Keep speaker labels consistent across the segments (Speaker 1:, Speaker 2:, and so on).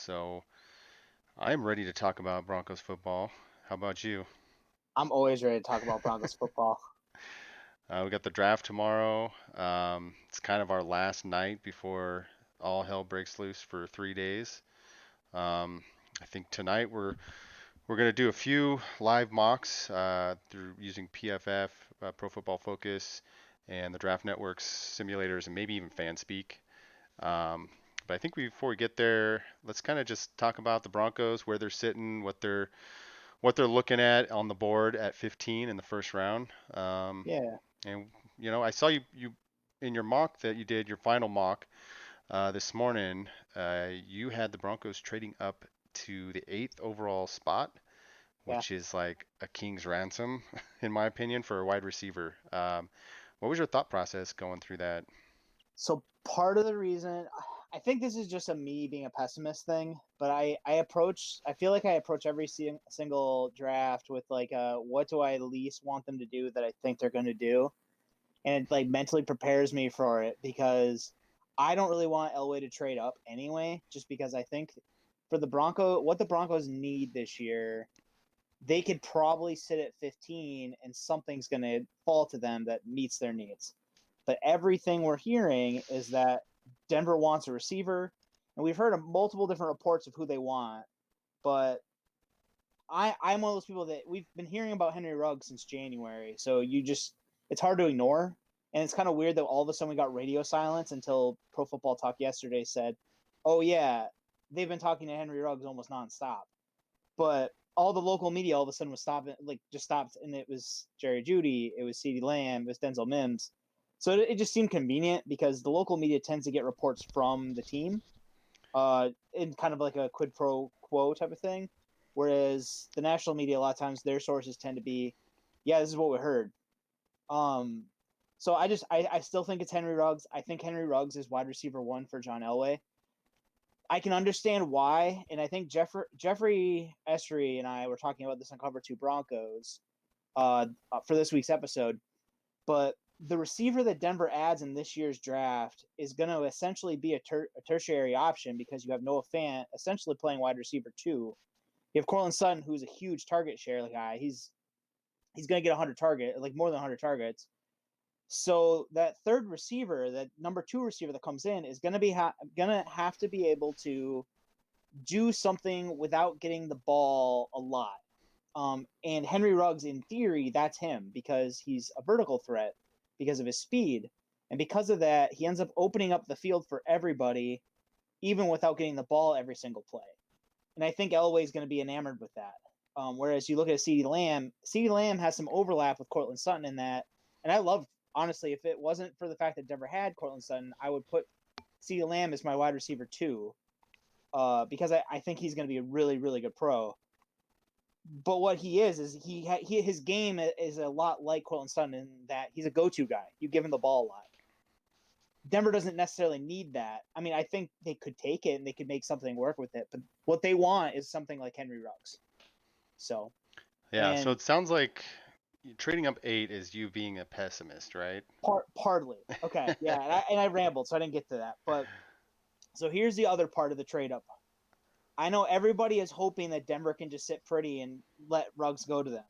Speaker 1: So I'm ready to talk about Broncos football. How about you?
Speaker 2: I'm always ready to talk about Broncos football.
Speaker 1: We got the draft tomorrow. It's kind of our last night before all hell breaks loose for 3 days. Um, I think tonight we're gonna do a few live mocks through using PFF, Pro Football Focus, and the Draft Network's simulators, and maybe even FanSpeak. Um, but I think before we get there, let's kind of just talk about the Broncos, where they're sitting, what they're looking at on the board at 15 in the first round.
Speaker 2: Yeah.
Speaker 1: And I saw you in your mock that you did your final mock this morning. You had the Broncos trading up to the eighth overall spot,
Speaker 2: Yeah.
Speaker 1: which is like a king's ransom, in my opinion, for a wide receiver. What was your thought process going through that?
Speaker 2: So part of the reason I think this is just a me being a pessimist thing, but I feel like I approach every single draft with like what do I least want them to do that I think they're going to do, and it like mentally prepares me for it because I don't really want Elway to trade up anyway, just because I think for what the Broncos need this year, they could probably sit at 15 and something's going to fall to them that meets their needs. But everything we're hearing is that Denver wants a receiver, and we've heard of multiple different reports of who they want. But I'm one of those people that we've been hearing about Henry Ruggs since January, so it's hard to ignore, and it's kind of weird that all of a sudden we got radio silence until Pro Football Talk yesterday said, "Oh yeah, they've been talking to Henry Ruggs almost nonstop." But all the local media all of a sudden was stopping, like just stopped, and it was Jerry Judy, it was CeeDee Lamb, it was Denzel Mims. So it just seemed convenient because the local media tends to get reports from the team, in kind of like a quid pro quo type of thing, whereas the national media a lot of times their sources tend to be, yeah, this is what we heard. Um, so I still think it's Henry Ruggs. I think Henry Ruggs is wide receiver one for John Elway. I can understand why, and I think Jeffrey Essery and I were talking about this on Cover Two Broncos for this week's episode. But the receiver that Denver adds in this year's draft is going to essentially be a tertiary option because you have Noah Fant essentially playing wide receiver two. You have Cortland Sutton, who's a huge target share guy. He's going to get 100 target, like more than 100 targets. So that third receiver, that number two receiver that comes in, is going to going to have to be able to do something without getting the ball a lot. And Henry Ruggs, in theory, that's him because he's a vertical threat because of his speed. And because of that, he ends up opening up the field for everybody, even without getting the ball every single play. And I think Elway's going to be enamored with that. Whereas you look at CeeDee Lamb has some overlap with Cortland Sutton in that. And I love, honestly, if it wasn't for the fact that Denver had Cortland Sutton, I would put CeeDee Lamb as my wide receiver too, because I think he's going to be a really, really good pro. But what he is his game is a lot like Cortland Sutton in that he's a go-to guy. You give him the ball a lot. Denver doesn't necessarily need that. I mean, I think they could take it and they could make something work with it. But what they want is something like Henry Ruggs. So,
Speaker 1: Yeah, so
Speaker 2: and
Speaker 1: it sounds like trading up eight is you being a pessimist, right?
Speaker 2: partly okay, yeah. And I rambled, so I didn't get to that. But so here's the other part of the trade up. I know everybody is hoping that Denver can just sit pretty and let Ruggs go to them.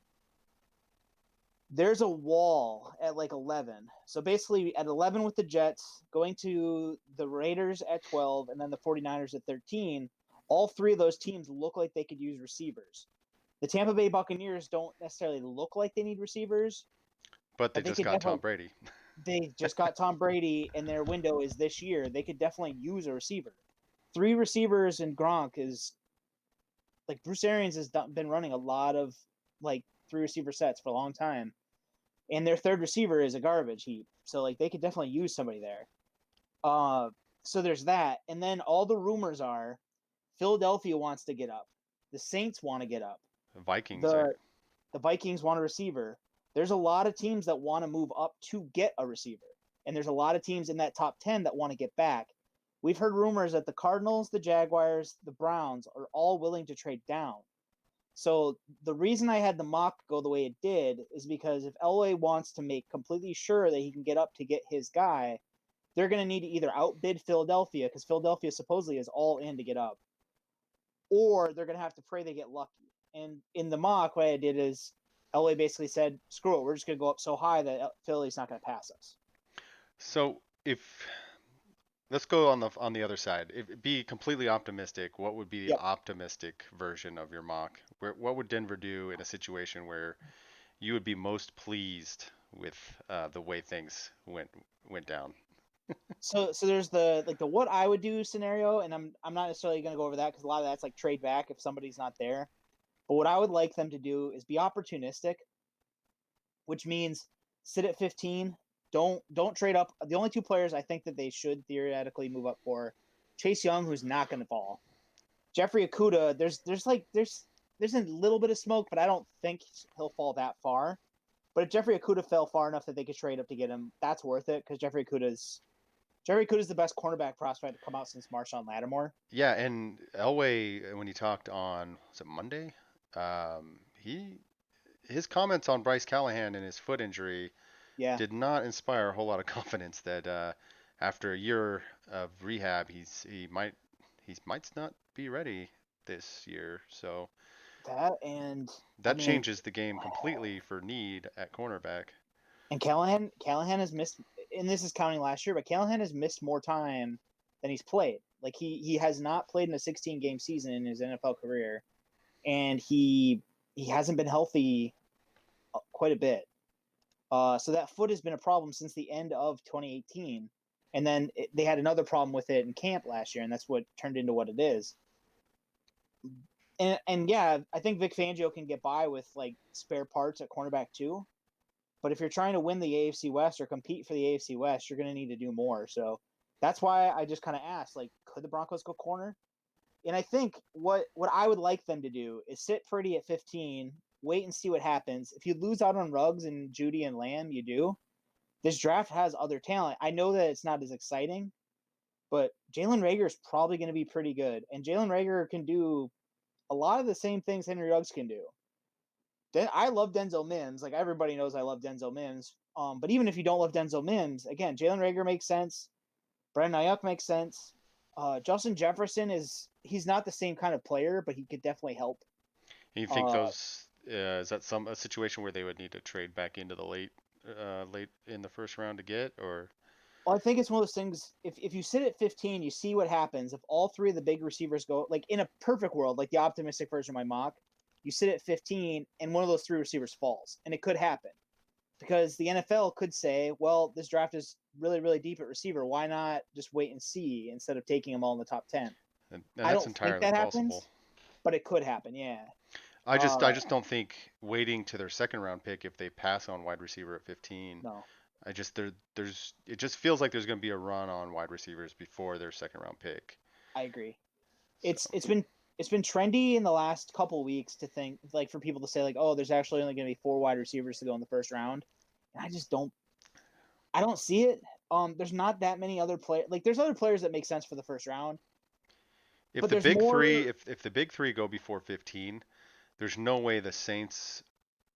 Speaker 2: There's a wall at like 11. So basically at 11 with the Jets, going to the Raiders at 12, and then the 49ers at 13, all three of those teams look like they could use receivers. The Tampa Bay Buccaneers don't necessarily look like they need receivers,
Speaker 1: But they
Speaker 2: but they
Speaker 1: just
Speaker 2: could
Speaker 1: got Tom
Speaker 2: definitely.
Speaker 1: Brady.
Speaker 2: They just got Tom Brady, and their window is this year. They could definitely use a receiver. Three receivers and Gronk is like Bruce Arians has been running a lot of like three receiver sets for a long time, and their third receiver is a garbage heap. So like they could definitely use somebody there. Uh, so there's that, and then all the rumors are Philadelphia wants to get up, the Saints want to get up,
Speaker 1: Vikings, right?
Speaker 2: the the Vikings want a receiver. There's a lot of teams that want to move up to get a receiver, and there's a lot of teams in that top 10 that want to get back. We've heard rumors that the Cardinals, the Jaguars, the Browns are all willing to trade down. So the reason I had the mock go the way it did is because if Elway wants to make completely sure that he can get up to get his guy, they're going to need to either outbid Philadelphia because Philadelphia supposedly is all in to get up, or they're going to have to pray they get lucky. And in the mock, what I did is LA basically said, screw it, we're just going to go up so high that Philly's not going to pass us.
Speaker 1: So if let's go on the other side. If be completely optimistic, what would be the
Speaker 2: Yep.
Speaker 1: optimistic version of your mock? What would Denver do in a situation where you would be most pleased with the way things went down?
Speaker 2: So there's the like the what I would do scenario, and I'm not necessarily going to go over that because a lot of that's like trade back if somebody's not there. But what I would like them to do is be opportunistic, which means sit at 15. Don't trade up. The only two players I think that they should theoretically move up for Chase Young, who's not going to fall. Jeffrey Okuda, there's a little bit of smoke, but I don't think he'll fall that far. But if Jeffrey Okuda fell far enough that they could trade up to get him, that's worth it because Jeffrey Okuda's the best cornerback prospect to come out since Marshawn Lattimore.
Speaker 1: Yeah, and Elway, when he talked on, was it Monday? He his comments on Bryce Callahan and his foot injury
Speaker 2: Yeah,
Speaker 1: did not inspire a whole lot of confidence that after a year of rehab, he might not be ready this year. So
Speaker 2: that and I
Speaker 1: that
Speaker 2: mean,
Speaker 1: changes the game completely for need at cornerback.
Speaker 2: and Callahan has missed, and this is counting last year, but Callahan has missed more time than he's played. Like he has not played in a 16 game season in his NFL career, and he hasn't been healthy quite a bit. So that foot has been a problem since the end of 2018, and then they had another problem with it in camp last year, and that's what turned into what it is. And yeah, I think Vic Fangio can get by with like spare parts at cornerback too. But if you're trying to win the AFC West or compete for the AFC West, you're going to need to do more. So that's why I just kind of asked, like, could the Broncos go corner? And I think what I would like them to do is sit pretty at 15, wait and see what happens. If you lose out on Ruggs and Judy and Lamb, you do. This draft has other talent. I know that it's not as exciting, but Jalen Rager is probably going to be pretty good, and Jalen Rager can do a lot of the same things Henry Ruggs can do. I love Denzel Mims. Like everybody knows, I love Denzel Mims. But even if you don't love Denzel Mims, again, Jalen Rager makes sense. Brandon Ayuk makes sense. Justin Jefferson he's not the same kind of player, but he could definitely help.
Speaker 1: You think
Speaker 2: Uh,
Speaker 1: those is that some a situation where they would need to trade back into the late in the first round to get or
Speaker 2: well, I think it's one of those things. If you sit at 15, you see what happens. If all three of the big receivers go, like in a perfect world, like the optimistic version of my mock, you sit at 15 and one of those three receivers falls, and it could happen because the NFL could say, well, this draft is really, really deep at receiver. Why not just wait and see instead of taking them all in the top 10?
Speaker 1: and
Speaker 2: I
Speaker 1: that's
Speaker 2: don't think
Speaker 1: entirely
Speaker 2: that
Speaker 1: possible.
Speaker 2: happens, but it could happen. Yeah.
Speaker 1: I
Speaker 2: Uh,
Speaker 1: just don't think waiting to their second round pick if they pass on wide receiver at 15.
Speaker 2: no,
Speaker 1: I just there's it just feels like there's going to be a run on wide receivers before their second round pick.
Speaker 2: I agree.
Speaker 1: So
Speaker 2: It's been trendy in the last couple of weeks to think like for people to say like, oh, there's actually only going to be four wide receivers to go in the first round, and I don't see it. There's not that many other players. Like there's other players that make sense for the first round,
Speaker 1: if
Speaker 2: but
Speaker 1: the
Speaker 2: there's
Speaker 1: big three
Speaker 2: more.
Speaker 1: if the big three go before 15, there's no way the Saints,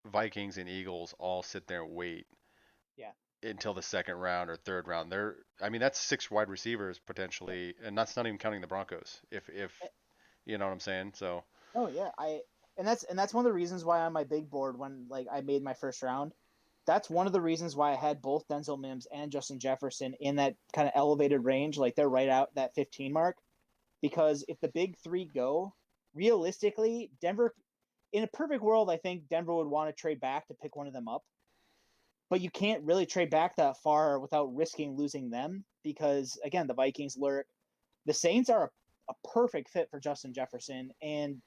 Speaker 1: Vikings, and Eagles all sit there and wait
Speaker 2: Yeah.
Speaker 1: until the second round or third round. I mean that's six wide receivers
Speaker 2: Yep.
Speaker 1: potentially, and that's not even counting the Broncos. If you know what I'm saying. So
Speaker 2: Oh yeah, I and that's one of the reasons why on my big board when like I made my first round, that's one of the reasons why I had both Denzel Mims and Justin Jefferson in that kind of elevated range, like they're right out that 15 mark. Because if the big three go, realistically, Denver, in a perfect world, I think Denver would want to trade back to pick one of them up. But you can't really trade back that far without risking losing them because again, the Vikings lurk. The Saints are a perfect fit for Justin Jefferson, and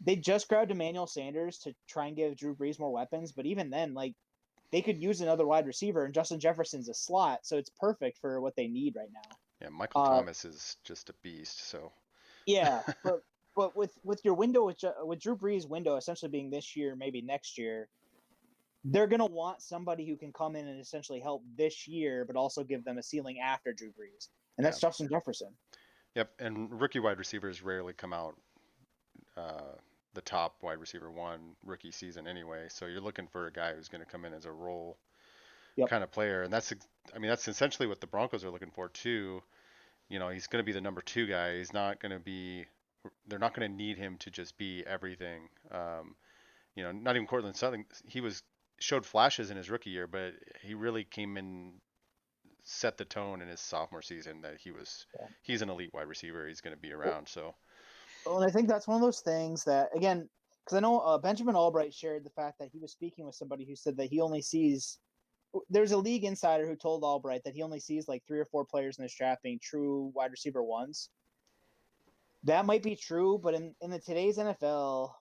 Speaker 2: they just grabbed Emmanuel Sanders to try and give Drew Brees more weapons. But even then, like they could use another wide receiver, and Justin Jefferson's a slot, so it's perfect for what they need right now.
Speaker 1: yeah, Michael
Speaker 2: Uh,
Speaker 1: Thomas is just a beast. So
Speaker 2: yeah, but with your window with Drew Brees' window essentially being this year, maybe next year, they're gonna want somebody who can come in and essentially help this year, but also give them a ceiling after Drew Brees, and
Speaker 1: yeah,
Speaker 2: that's Justin Jefferson.
Speaker 1: yep. And rookie wide receivers rarely come out uh, the top wide receiver one rookie season anyway. So you're looking for a guy who's going to come in as a role
Speaker 2: Yep.
Speaker 1: kind of player, and I mean that's essentially what the Broncos are looking for too. You know, he's going to be the number two guy. He's not going to be they're not going to need him to just be everything. Not even Cortland Sutton. Showed flashes in his rookie year, but he really came in, set the tone in his sophomore season that
Speaker 2: Yeah.
Speaker 1: he's an elite wide receiver. He's going to be
Speaker 2: Well,
Speaker 1: around. So
Speaker 2: and I think that's one of those things that, again, because I know Benjamin Albright shared the fact that he was speaking with somebody who said that he only sees. There's a league insider who told Albright that he only sees like 3 or 4 players in this draft being true wide receiver ones. That might be true, but in the today's NFL,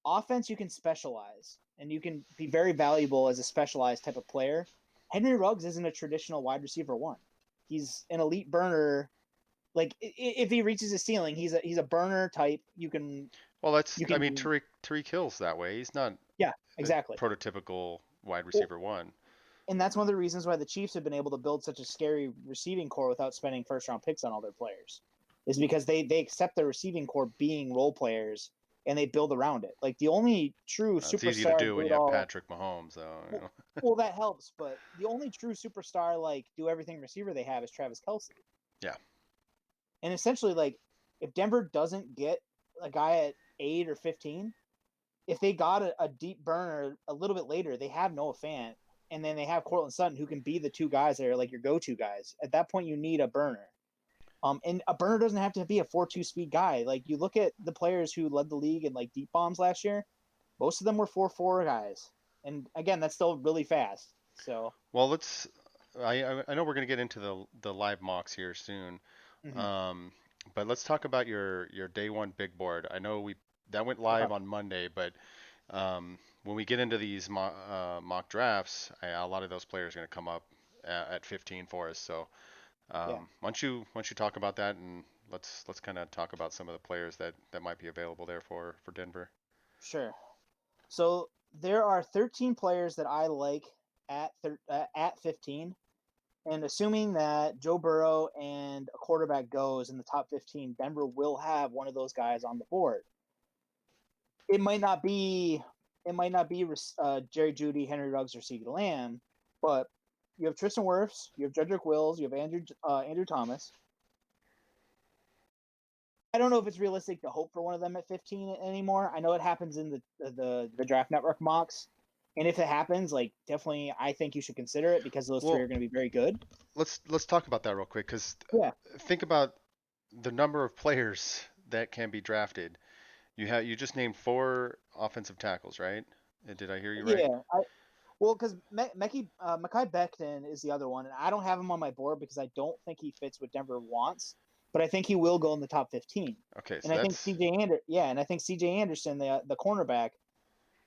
Speaker 2: offense you can specialize and you can be very valuable as a specialized type of player. Henry Ruggs isn't a traditional wide receiver one. He's an elite burner. Like if he reaches his ceiling, he's a burner type.
Speaker 1: well,
Speaker 2: You
Speaker 1: I mean,
Speaker 2: can
Speaker 1: Tariq Hill's that way. He's not
Speaker 2: yeah,
Speaker 1: a
Speaker 2: exactly.
Speaker 1: prototypical wide
Speaker 2: Well,
Speaker 1: receiver one.
Speaker 2: and that's one of the reasons why the Chiefs have been able to build such a scary receiving core without spending first round picks on all their players. Is because they accept their receiving core being role players and they build around it. Like the only true
Speaker 1: It's easy to
Speaker 2: superstar
Speaker 1: do
Speaker 2: do
Speaker 1: when
Speaker 2: it
Speaker 1: you have
Speaker 2: all.
Speaker 1: Patrick Mahomes, though.
Speaker 2: Well, well, that helps, but the only true superstar like do everything receiver they have is Travis Kelsey.
Speaker 1: Yeah.
Speaker 2: And essentially, like if Denver doesn't get a guy at 8 or 15, if they got a deep burner a little bit later, they have Noah Fant, and then they have Cortland Sutton who can be the 2 guys that are like your go-to guys. At that point, you need a burner. And a burner doesn't have to be a 4.2 speed guy. Like you look at the players who led the league in like deep bombs last year, most of them were 4.4 guys. And again, that's still really fast. So,
Speaker 1: Well, let's. I know we're going to get into the live mocks here soon,
Speaker 2: mm-hmm.
Speaker 1: um, but let's talk about your day one big board. I know we that went
Speaker 2: Okay.
Speaker 1: live on Monday, but when we get into these mock drafts, a lot of those players are going to come up at 15 for us. So
Speaker 2: Yeah,
Speaker 1: once you talk about that, and let's kind of talk about some of the players that might be available there for Denver.
Speaker 2: sure. So there are 13 players that I like at 15. And assuming that Joe Burrow and a quarterback goes in the top 15, Denver will have one of those guys on the board. It might not be Jerry Judy, Henry Ruggs, or CeeDee Lamb, but you have Tristan Wirfs, you have Jedrick Wills, you have Andrew Thomas. I don't know if it's realistic to hope for one of them at 15 anymore. I know it happens in the Draft Network mocks, and if it happens, like definitely, I think you should consider it because those 3
Speaker 1: Well,
Speaker 2: are going to be very good.
Speaker 1: let's talk about that real quick because
Speaker 2: Yeah,
Speaker 1: think about the number of players that can be drafted. You just named four offensive tackles, right? Did I hear you right?
Speaker 2: yeah. Well, because Mekhi Becton is the other one, and I don't have him on my board because I don't think he fits what Denver wants, but I think he will go in the top 15.
Speaker 1: Okay,
Speaker 2: And
Speaker 1: so
Speaker 2: I think
Speaker 1: that's
Speaker 2: CJ Anderson, the cornerback,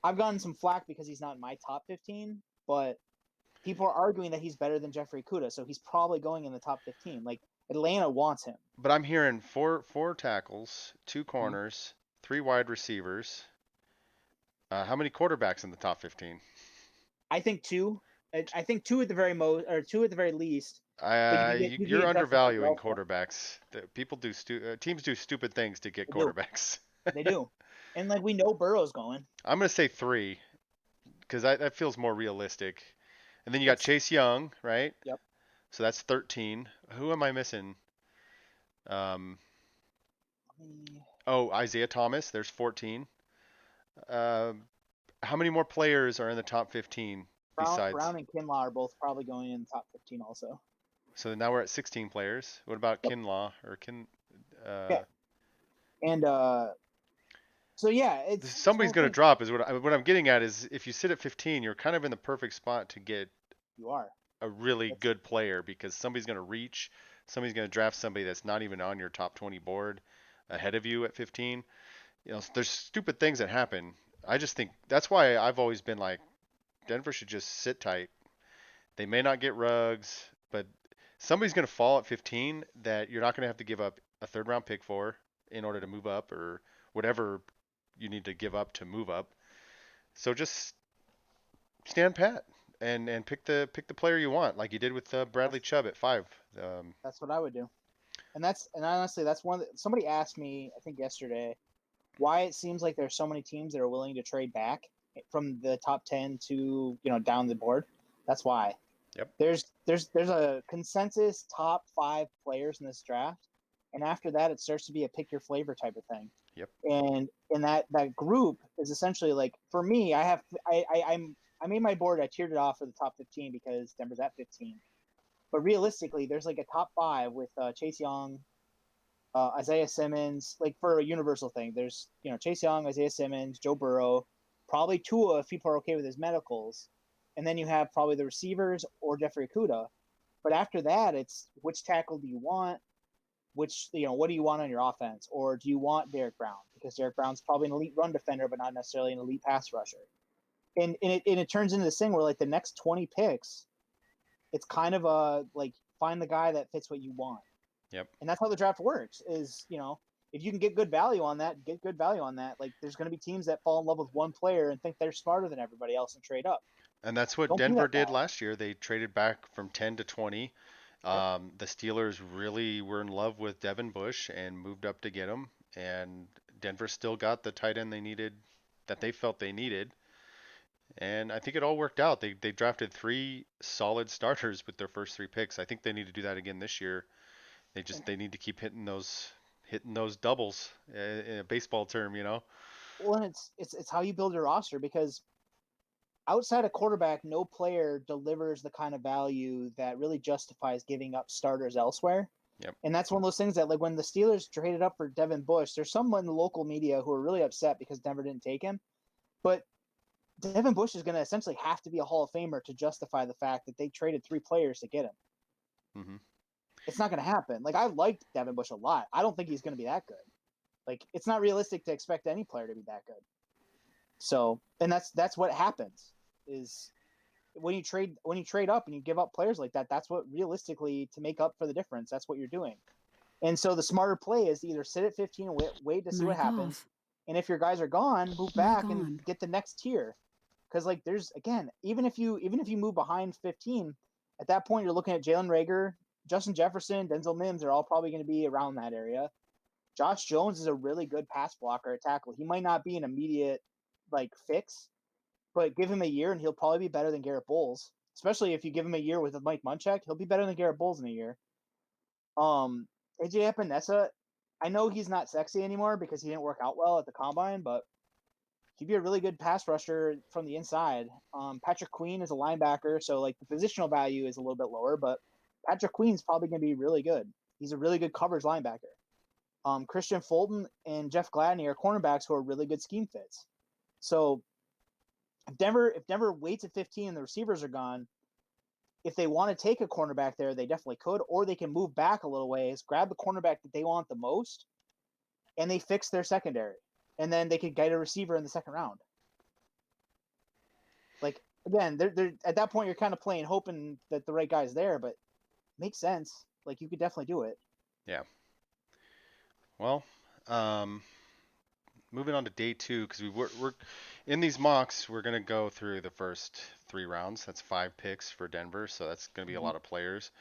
Speaker 2: I've gotten some flack because he's not in my top 15, but people are arguing that he's better than Jeffrey Kuda, so he's probably going in the top 15. Like Atlanta wants him.
Speaker 1: but I'm hearing four tackles, two
Speaker 2: Mhm.
Speaker 1: corners, three wide receivers. How many quarterbacks in the top 15?
Speaker 2: I think two. I think two at the very most, or two at the very least. But you can
Speaker 1: You're
Speaker 2: get Justin
Speaker 1: undervaluing
Speaker 2: Fields for him.
Speaker 1: quarterbacks. People teams do stupid things to get
Speaker 2: They do.
Speaker 1: quarterbacks.
Speaker 2: They do. And like we know Burrow's going.
Speaker 1: I'm gonna say three because that feels more realistic. And then you got
Speaker 2: It's
Speaker 1: Chase Young, right?
Speaker 2: Yep.
Speaker 1: So that's 13. Who am I missing? Um,
Speaker 2: Let me,
Speaker 1: oh, Isaiah Thomas. There's 14. Uh, how many more players are in the top 15 besides?
Speaker 2: Brown and Kinlaw are both probably going in the top 15 also.
Speaker 1: So now we're at 16 players. What about
Speaker 2: Yep.
Speaker 1: Kinlaw or Kin?
Speaker 2: Yeah.
Speaker 1: Uh,
Speaker 2: And so yeah, it's one
Speaker 1: Somebody's
Speaker 2: of those
Speaker 1: going to
Speaker 2: things.
Speaker 1: drop. Is what I'm getting at is if you sit at 15, you're kind of in the perfect spot to get
Speaker 2: You are.
Speaker 1: a really
Speaker 2: That's
Speaker 1: good player because somebody's going to reach. Somebody's going to draft somebody that's not even on your top 20 board ahead of you at 15. There's stupid things that happen. I just think that's why I've always been like Denver should just sit tight. They may not get Ruggs, but somebody's going to fall at 15 that you're not going to have to give up a third round pick for in order to move up or whatever you need to give up to move up. So just stand pat and pick the player you want, like you did with Bradley
Speaker 2: that's
Speaker 1: Chubb at 5. Um,
Speaker 2: that's what I would do. And honestly, that's somebody asked me I think yesterday why it seems like there's so many teams that are willing to trade back from the top 10 to down the board. That's why.
Speaker 1: yep.
Speaker 2: There's a consensus top 5 players in this draft, and after that, it starts to be a pick your flavor type of thing.
Speaker 1: Yep.
Speaker 2: And in that group is essentially like, for me, I made my board. I tiered it off for the top 15 because Denver's at 15. But realistically, there's like a top 5 with Chase Young, Isaiah Simmons, like for a universal thing. There's, Chase Young, Isaiah Simmons, Joe Burrow, probably Tua if people are okay with his medicals, and then you have probably the receivers or Jeffrey Okudah. But after that, it's which tackle do you want? Which, what do you want on your offense? Or do you want Derek Brown? Because Derek Brown's probably an elite run defender, but not necessarily an elite pass rusher. And it turns into this thing where like the next 20 picks, it's kind of a like find the guy that fits what you want.
Speaker 1: Yep.
Speaker 2: And that's how the draft works is, if you can get good value on that, get good value on that. Like there's going to be teams that fall in love with one player and think they're smarter than everybody else and trade up.
Speaker 1: And that's what
Speaker 2: Don't be
Speaker 1: Denver
Speaker 2: that
Speaker 1: did
Speaker 2: guy.
Speaker 1: last year. They traded back from 10 to 20.
Speaker 2: Yep.
Speaker 1: The Steelers really were in love with Devin Bush and moved up to get him. And Denver still got the tight end they needed, that they felt they needed. And I think it all worked out. They drafted three solid starters with their first three picks. I think they need to do that again this year.
Speaker 2: And
Speaker 1: They need to keep hitting those doubles in a baseball term, you know.
Speaker 2: well, and it's how you build your roster because outside of quarterback, no player delivers the kind of value that really justifies giving up starters elsewhere.
Speaker 1: Yep.
Speaker 2: And that's one of those things that, like, when the Steelers traded up for Devin Bush, there's someone in the local media who are really upset because Denver didn't take him. But Devin Bush is going to essentially have to be a Hall of Famer to justify the fact that they traded 3 players to get him.
Speaker 1: Hmm.
Speaker 2: It's not going to happen. Like, I liked Devin Bush a lot. I don't think he's going to be that good. Like, it's not realistic to expect any player to be that good. So, and that's what happens is when you trade up and you give up players like that, that's what realistically to make up for the difference. That's what you're doing. And so the smarter play is to either sit at 15 and wait to see what
Speaker 3: Mic
Speaker 2: happens.
Speaker 3: off.
Speaker 2: And if your guys are gone, move
Speaker 3: Mic
Speaker 2: back and
Speaker 3: on.
Speaker 2: get the next tier. Because like there's again, even if you move behind 15, at that point you're looking at Jalen Rager, Justin Jefferson, Denzel Mims are all probably going to be around that area. Josh Jones is a really good pass blocker at tackle. He might not be an immediate like fix, but give him a year and he'll probably be better than Garrett Bowles. Especially if you give him a year with Mike Munchak, he'll be better than Garrett Bowles in a year. AJ Epinesa, I know he's not sexy anymore because he didn't work out well at the combine, but he'd be a really good pass rusher from the inside. Patrick Queen is a linebacker, so like the positional value is a little bit lower, but Patrick Queen's probably going to be really good. He's a really good coverage linebacker. Christian Fulton and Jeff Gladney are cornerbacks who are really good scheme fits. So if Denver waits at 15 and the receivers are gone, if they want to take a cornerback there, they definitely could, or they can move back a little ways, grab the cornerback that they want the most, and they fix their secondary. And then they could get a receiver in the second round. Like again, they're at that point you're kind of playing hoping that the right guy's there, but it makes sense. Like you could definitely do it.
Speaker 1: Yeah. Well, um, moving on to day two, because we're in these mocks, we're gonna go through the first three rounds. That's five picks for Denver, so that's gonna be a
Speaker 2: Mm-hmm.
Speaker 1: lot of players.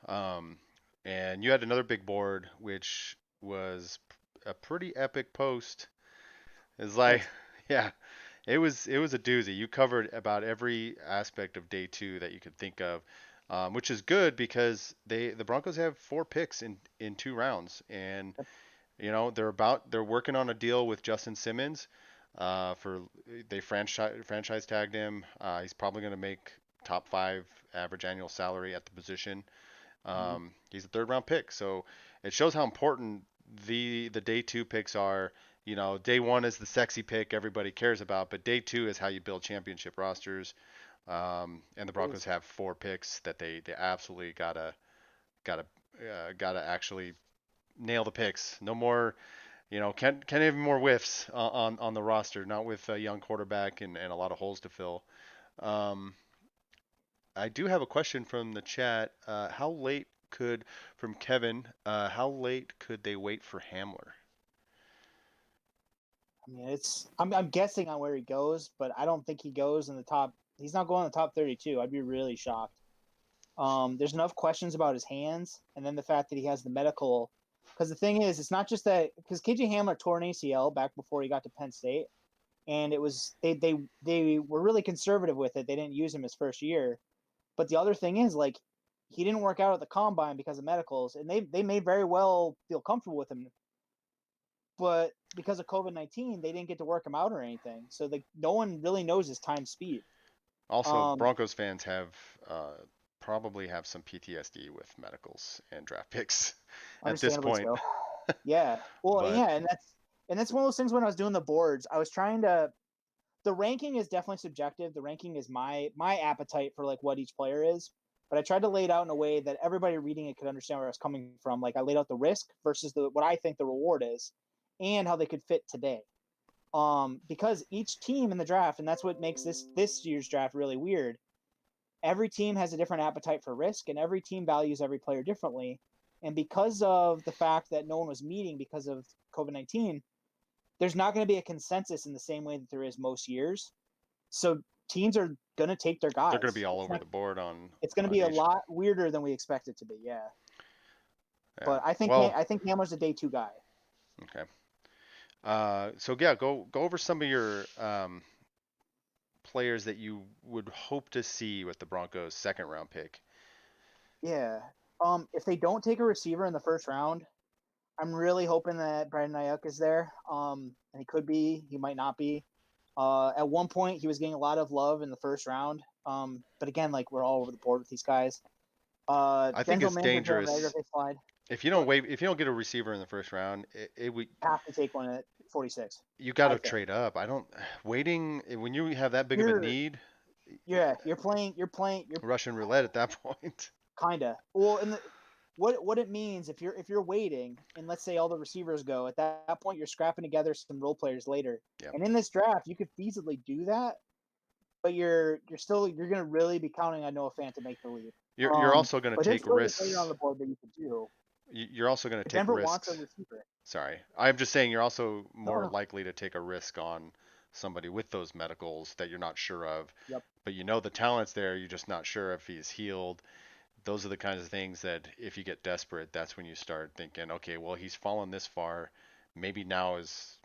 Speaker 1: Um, and you had another big board, which was a pretty epic post. It's like,
Speaker 2: Nice.
Speaker 1: yeah, it was a doozy. You covered about every aspect of day two that you could think of, which is good because the Broncos have four picks in two rounds, and you know they're working on a deal with Justin Simmons. For they franchise tagged him. He's probably going to make top five average annual salary at the position.
Speaker 2: Mm-hmm.
Speaker 1: He's a third round pick, so it shows how important the day two picks are. You know, day one is the sexy pick everybody cares about, but day two is how you build championship rosters. And the
Speaker 2: It
Speaker 1: Broncos
Speaker 2: is.
Speaker 1: have four picks that they absolutely gotta gotta actually nail the picks. No more, you know, can't have more whiffs on the roster. Not with a young quarterback and a lot of holes to fill. Um, I do have a question from the chat. How late could from Kevin? How late could they wait for Hamler?
Speaker 2: I mean, I'm guessing on where he goes, but I don't think he goes in the top. He's not going in the top 32. I'd be really shocked. There's enough questions about his hands, and then the fact that he has the medical. Because the thing is, it's not just that because KJ Hamler tore an ACL back before he got to Penn State, and it was they were really conservative with it. They didn't use him his first year. But the other thing is like he didn't work out at the combine because of medicals, and they may very well feel comfortable with him, but because of COVID-19, they didn't get to work him out or anything. So no one really knows his time speed.
Speaker 1: Also,
Speaker 2: Um,
Speaker 1: Broncos fans have probably have some PTSD with medicals and draft picks at this
Speaker 2: Understandably
Speaker 1: point.
Speaker 2: so. Yeah. Well,
Speaker 1: But
Speaker 2: yeah, and that's one of those things when I was doing the boards, I was trying to the ranking is definitely subjective. The ranking is my appetite for like what each player is, but I tried to lay it out in a way that everybody reading it could understand where I was coming from. Like I laid out the risk versus the what I think the reward is, and how they could fit today. Because each team in the draft, and that's what makes this year's draft really weird. Every team has a different appetite for risk, and every team values every player differently. And because of the fact that no one was meeting because of COVID-19, there's not going to be a consensus in the same way that there is most years. So teams are going to take their
Speaker 1: they're going to
Speaker 2: guys.
Speaker 1: be all over the board
Speaker 2: It's going to
Speaker 1: on
Speaker 2: be a
Speaker 1: each.
Speaker 2: lot weirder than we expect it to be. Yeah,
Speaker 1: Yeah.
Speaker 2: but I think
Speaker 1: Well,
Speaker 2: I think Hamler's a day two guy.
Speaker 1: okay. So yeah, go over some of your players that you would hope to see with the Broncos' second round pick.
Speaker 2: Yeah. If they don't take a receiver in the first round, I'm really hoping that Brandon Ayuk is there. And he could be, he might not be. At one point, he was getting a lot of love in the first round. But again, like we're all over the board with these guys.
Speaker 1: I think
Speaker 2: Denzel
Speaker 1: it's
Speaker 2: Mims or Jalen Rager if
Speaker 1: dangerous
Speaker 2: they slide.
Speaker 1: if you don't get a receiver in the first round. It would
Speaker 2: Have to take one at 46.
Speaker 1: you got
Speaker 2: I
Speaker 1: to
Speaker 2: think
Speaker 1: trade up. I don't waiting when you have that big of a
Speaker 2: you're
Speaker 1: need.
Speaker 2: yeah you're
Speaker 1: Russian roulette at that point.
Speaker 2: kinda well in the what it means if you're waiting and let's say all the receivers go at that point you're scrapping together some role players later
Speaker 1: Yeah,
Speaker 2: and in this draft you could feasibly do that but you're gonna really be counting on Noah Fant to make the leap.
Speaker 1: you're also going to
Speaker 2: But there's
Speaker 1: take
Speaker 2: players later on
Speaker 1: risks.
Speaker 2: the board that you could do.
Speaker 1: You're also going to
Speaker 2: If
Speaker 1: take
Speaker 2: Denver wants a
Speaker 1: risks.
Speaker 2: receiver,
Speaker 1: Sorry, I'm just saying you're also
Speaker 2: no,
Speaker 1: more
Speaker 2: no,
Speaker 1: likely to take a risk on somebody with those medicals that you're not sure of,
Speaker 2: yep,
Speaker 1: but you know the talent's there. You're just not sure if he's healed. Those are the kinds of things that if you get desperate, that's when you start thinking, okay, well he's fallen this far. Maybe now is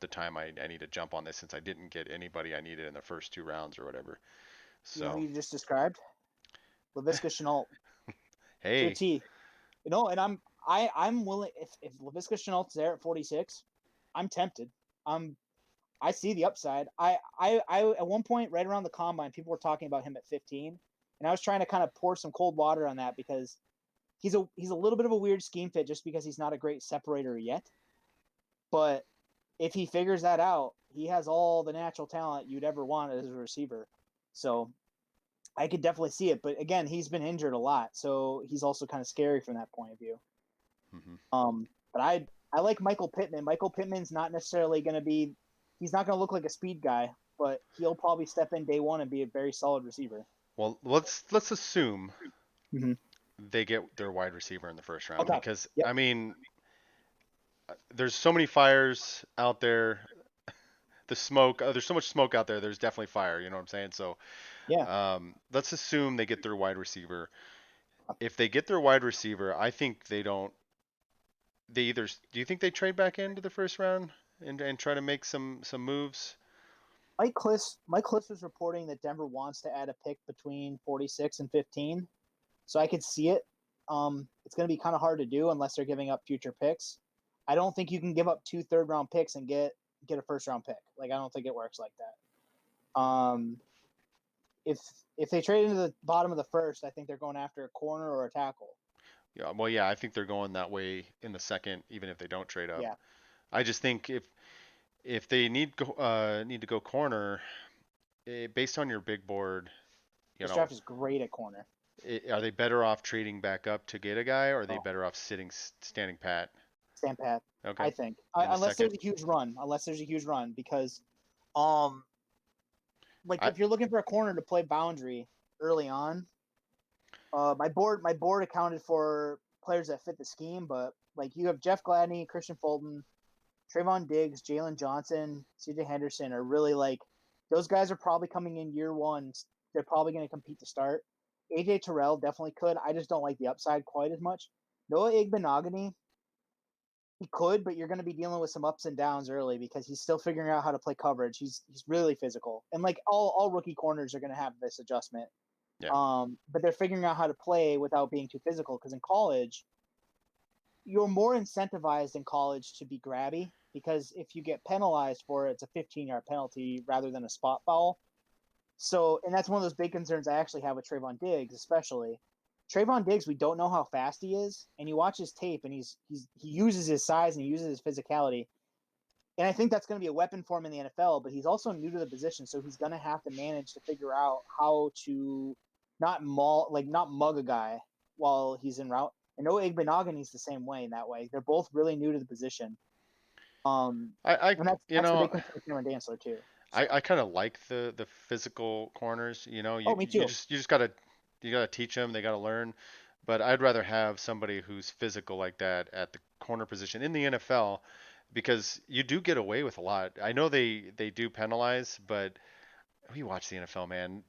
Speaker 1: the time I need to jump on this since I didn't get anybody I needed in the first two rounds or whatever.
Speaker 2: you know who
Speaker 1: So,
Speaker 2: you just described, Laviska Shenault to a
Speaker 1: hey,
Speaker 2: T. And I'm willing if Laviska Shenault's there at 46, I'm tempted. I'm I see the upside. I at one point right around the combine, people were talking about him at 15, and I was trying to kind of pour some cold water on that because he's a little bit of a weird scheme fit just because he's not a great separator yet. But if he figures that out, he has all the natural talent you'd ever want as a receiver. So I could definitely see it. But again, he's been injured a lot, so he's also kind of scary from that point of view.
Speaker 1: hmm
Speaker 2: But I like Michael Pittman. Michael Pittman's not necessarily going to be. He's not going to look like a speed guy, but he'll probably step in day one and be a very solid receiver.
Speaker 1: well let's assume
Speaker 2: Mm-hmm.
Speaker 1: they get their wide receiver in the first round
Speaker 2: Okay.
Speaker 1: because
Speaker 2: Yep.
Speaker 1: I mean there's so many fires out there. The smoke, there's so much smoke out there. There's definitely fire. You know what I'm saying? So
Speaker 2: Yeah.
Speaker 1: let's assume they get their wide receiver. If they get their wide receiver, I think they don't. They either. Do you think they trade back into the first round and try to make some moves?
Speaker 2: Mike Kliss was reporting that Denver wants to add a pick between 46 and 15, so I could see it. It's going to be kind of hard to do unless they're giving up future picks. I don't think you can give up 2 third-round picks and get a first-round pick. Like I don't think it works like that. If if they trade into the bottom of the first, I think they're going after a corner or a tackle.
Speaker 1: Yeah. Well, yeah. I think they're going that way in the second, even if they don't trade up.
Speaker 2: Yeah,
Speaker 1: I just think if they need to go corner, based on your big board, you
Speaker 2: this
Speaker 1: know,
Speaker 2: draft is great at corner.
Speaker 1: are they better off trading back up to get a guy, or are they
Speaker 2: Oh,
Speaker 1: better off standing pat?
Speaker 2: stand pat.
Speaker 1: Okay,
Speaker 2: I think
Speaker 1: in the
Speaker 2: unless
Speaker 1: second,
Speaker 2: there's a huge run, because um like
Speaker 1: I
Speaker 2: if you're looking for a corner to play boundary early on, my board accounted for players that fit the scheme, but like you have Jeff Gladney, Christian Fulton, Trayvon Diggs, Jalen Johnson, CJ Henderson are really like those guys are probably coming in year one. They're probably going to compete to start. AJ Terrell definitely could. I just don't like the upside quite as much. Noah Igbenogany, he could, but you're going to be dealing with some ups and downs early because he's still figuring out how to play coverage. He's really physical, and like all rookie corners are going to have this adjustment.
Speaker 1: Yeah.
Speaker 2: But they're figuring out how to play without being too physical. Because in college, you're more incentivized in college to be grabby because if you get penalized for it, it's a 15-yard penalty rather than a spot foul. So, and that's one of those big concerns I actually have with Trayvon Diggs, especially. Trayvon Diggs, we don't know how fast he is, and you watch his tape, and he uses his size and he uses his physicality, and I think that's going to be a weapon for him in the NFL. But he's also new to the position, so he's going to have to manage to figure out how to not mug a guy while he's en route. I know Igbenogany's the same way in that way. They're both really new to the position,
Speaker 1: I
Speaker 2: and that's
Speaker 1: you
Speaker 2: that's the
Speaker 1: know,
Speaker 2: big concern with Cameron Dantzler too.
Speaker 1: I
Speaker 2: So,
Speaker 1: kind of like the physical corners. You know,
Speaker 2: oh, me too.
Speaker 1: you just gotta teach them. They gotta learn. But I'd rather have somebody who's physical like that at the corner position in the NFL because you do get away with a lot. I know they do penalize, but we watch the NFL, man.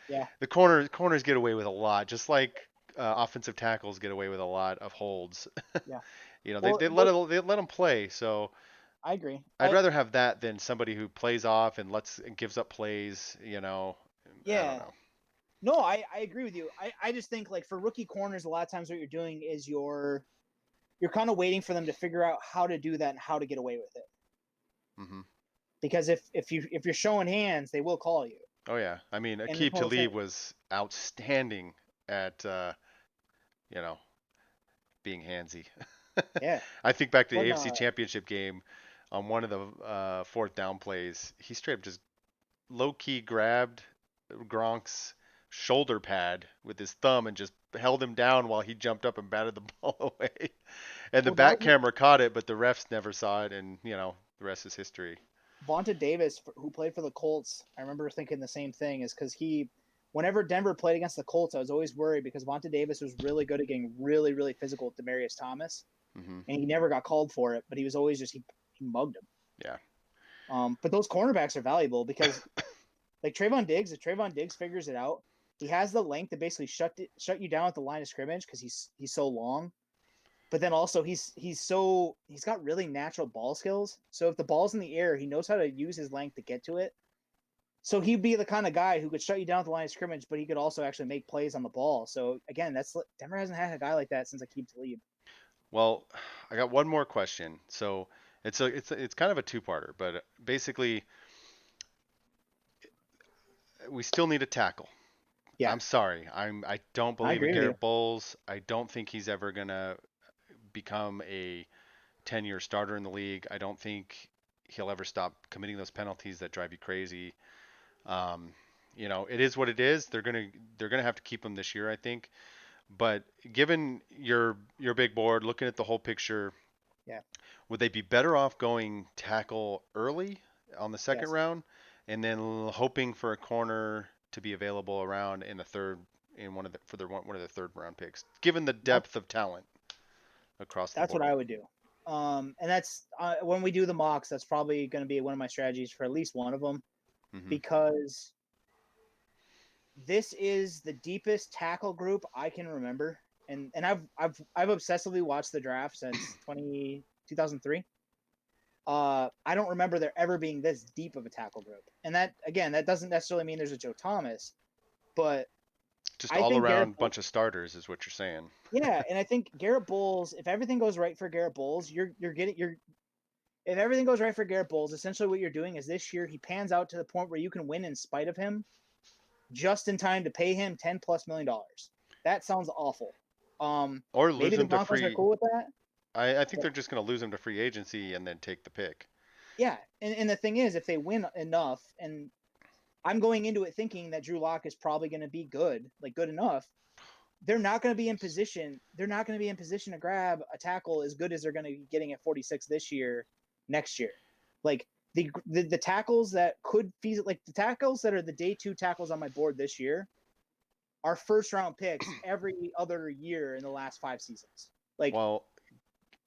Speaker 2: Yeah,
Speaker 1: The corners get away with a lot, just like offensive tackles get away with a lot of holds.
Speaker 2: yeah.
Speaker 1: You know,
Speaker 2: Well, what
Speaker 1: they let them play. So
Speaker 2: I agree.
Speaker 1: I'd rather have that than somebody who plays off and lets and gives up plays. You know, I don't
Speaker 2: Yeah.
Speaker 1: know.
Speaker 2: No, I agree with you. I just think like for rookie corners, a lot of times what you're doing is you're kind of waiting for them to figure out how to do that and how to get away with it.
Speaker 1: Hmm.
Speaker 2: Because if you're showing hands, they will call you.
Speaker 1: Oh yeah, I mean,
Speaker 2: And this
Speaker 1: Akib
Speaker 2: whole
Speaker 1: Talib
Speaker 2: thing,
Speaker 1: was outstanding at you know being handsy.
Speaker 2: yeah.
Speaker 1: I think back to the
Speaker 2: When
Speaker 1: AFC Championship game on one of the fourth down plays, he straight up just low key grabbed Gronk's shoulder pad with his thumb and just held him down while he jumped up and batted the ball away. And the
Speaker 2: well, that
Speaker 1: back
Speaker 2: was
Speaker 1: camera caught it, but the refs never saw it, and the rest is history.
Speaker 2: Vonta Davis, who played for the Colts. I remember thinking the same thing, is because whenever Denver played against the Colts, I was always worried because Vonta Davis was really good at getting really, really physical with Demarius Thomas,
Speaker 1: Hmm.
Speaker 2: and he never got called for it, but he was always he mugged him.
Speaker 1: Yeah.
Speaker 2: But those cornerbacks are valuable because like Trayvon Diggs, if Trayvon Diggs figures it out, he has the length to basically shut you down at the line of scrimmage because he's so long. But then also he's got really natural ball skills. So if the ball's in the air, he knows how to use his length to get to it. So he'd be the kind of guy who could shut you down at the line of scrimmage, but he could also actually make plays on the ball. So again, that's Denver hasn't had a guy like that since Aqib Talib.
Speaker 1: Well, I got one more question. So it's kind of a two-parter, but basically we still need a tackle.
Speaker 2: Yeah,
Speaker 1: I'm sorry. I don't
Speaker 2: I
Speaker 1: believe in
Speaker 2: agree with you.
Speaker 1: Garrett Bowles. I don't think he's ever gonna become a 10-year starter in the league. I don't think he'll ever stop committing those penalties that drive you crazy. Um, it is what it is. They're gonna have to keep him this year, I think. But given your big board, looking at the whole picture,
Speaker 2: Yeah.
Speaker 1: would they be better off going tackle early on the second
Speaker 2: Yes.
Speaker 1: round, and then hoping for a corner to be available around in the third in one of the for their one of the third round picks, given the
Speaker 2: That
Speaker 1: depth of talent across the
Speaker 2: that's what
Speaker 1: board?
Speaker 2: I would do. And that's when we do the mocks. That's probably going to be one of my strategies for at least one of them
Speaker 1: Hmm.
Speaker 2: because this is the deepest tackle group I can remember, and I've obsessively watched the draft since 2003. I don't remember there ever being this deep of a tackle group, and that again, that doesn't necessarily mean there's a Joe Thomas, but
Speaker 1: Just
Speaker 2: I
Speaker 1: all
Speaker 2: think
Speaker 1: around bunch of starters is what you're saying.
Speaker 2: yeah, and I think Garrett Bowles, if everything goes right for Garrett Bowles, you're if everything goes right for Garrett Bowles, essentially what you're doing is this year he pans out to the point where you can win in spite of him, just in time to pay him $10+ million. That sounds awful.
Speaker 1: Or
Speaker 2: Maybe
Speaker 1: lose
Speaker 2: the
Speaker 1: him to
Speaker 2: Broncos are
Speaker 1: free.
Speaker 2: cool with that.
Speaker 1: I think
Speaker 2: But
Speaker 1: they're just going to lose him to free agency and then take the pick.
Speaker 2: yeah, and the thing is, if they win enough, and I'm going into it thinking that Drew Lock is probably going to be good, like good enough, they're not going to be in position. They're not going to be in position to grab a tackle as good as they're going to be getting at 46 this year, next year. Like the tackles that could feasibly, like the tackles that are the day two tackles on my board this year are first round picks every other year in the last 5 seasons. Like,
Speaker 1: Well,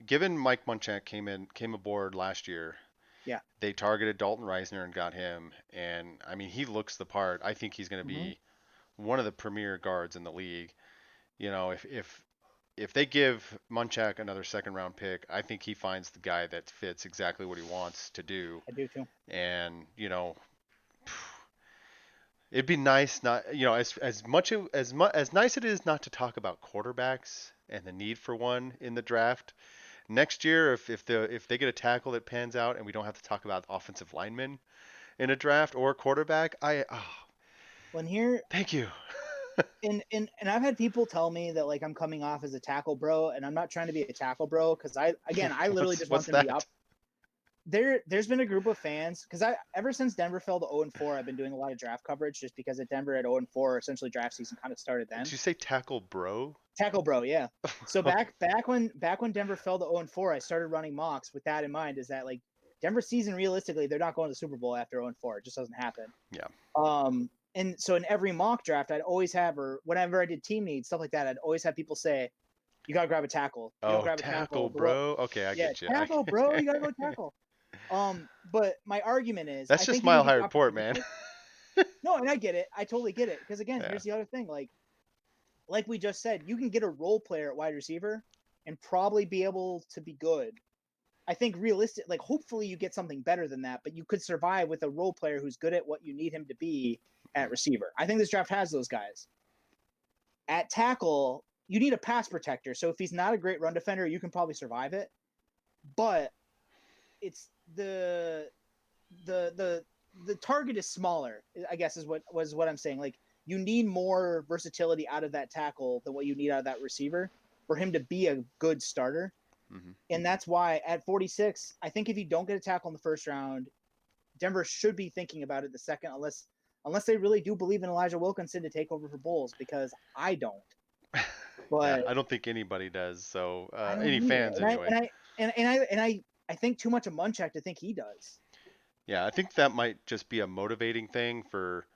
Speaker 1: given Mike Munchak came aboard last year,
Speaker 2: yeah.
Speaker 1: they targeted Dalton Reisner and got him, and I mean he looks the part. I think he's going to
Speaker 2: Mm-hmm.
Speaker 1: be one of the premier guards in the league. If they give Munchak another second round pick, I think he finds the guy that fits exactly what he wants to do.
Speaker 2: I do too.
Speaker 1: And It'd be nice not, as nice it is not to talk about quarterbacks and the need for one in the draft. Next year, if they get a tackle that pans out and we don't have to talk about offensive linemen in a draft or quarterback,
Speaker 2: When here
Speaker 1: thank you.
Speaker 2: and I've had people tell me that like I'm coming off as a tackle bro, and I'm not trying to be a tackle bro because I literally just want
Speaker 1: What's
Speaker 2: them to be
Speaker 1: that?
Speaker 2: up. There's been a group of fans because I ever since Denver fell to 0-4, I've been doing a lot of draft coverage just because at Denver at 0-4, essentially draft season kind of started
Speaker 1: Did
Speaker 2: then.
Speaker 1: you say tackle bro?
Speaker 2: Tackle bro, yeah. So
Speaker 1: Okay.
Speaker 2: back when Denver fell to 0-4, I started running mocks with that in mind. Is that like Denver season realistically they're not going to the Super Bowl after 0-4. It just doesn't happen.
Speaker 1: Yeah.
Speaker 2: And so in every mock draft, I'd always have, or whenever I did team needs stuff like that, I'd always have people say, "You gotta grab a tackle. If you don't
Speaker 1: Oh,
Speaker 2: grab a
Speaker 1: tackle
Speaker 2: tackle,
Speaker 1: bro. Okay, I
Speaker 2: yeah,
Speaker 1: get you.
Speaker 2: tackle, bro. You gotta go tackle." But my argument is,
Speaker 1: That's
Speaker 2: I
Speaker 1: just
Speaker 2: think you need
Speaker 1: Mile High
Speaker 2: the
Speaker 1: Report, man.
Speaker 2: opportunistic. No, and I get it. I totally get it. Because again,
Speaker 1: Yeah.
Speaker 2: here's the other thing. Like we just said, you can get a role player at wide receiver and probably be able to be good. I think realistic, like hopefully you get something better than that, but you could survive with a role player who's good at what you need him to be at receiver. I think this draft has those guys. At tackle, you need a pass protector. So if he's not a great run defender, you can probably survive it. But it's the target is smaller, I guess is what I'm saying. Like you need more versatility out of that tackle than what you need out of that receiver for him to be a good starter.
Speaker 1: Hmm.
Speaker 2: And that's why at 46, I think if you don't get a tackle in the first round, Denver should be thinking about it the second, unless they really do believe in Elijah Wilkinson to take over for Bowles, because I don't.
Speaker 1: Yeah,
Speaker 2: But
Speaker 1: I don't think anybody does. So,
Speaker 2: I don't
Speaker 1: any
Speaker 2: either.
Speaker 1: fans
Speaker 2: And I
Speaker 1: anyway.
Speaker 2: and I and I think too much of Munchak to think he does.
Speaker 1: Yeah, I think that might just be a motivating thing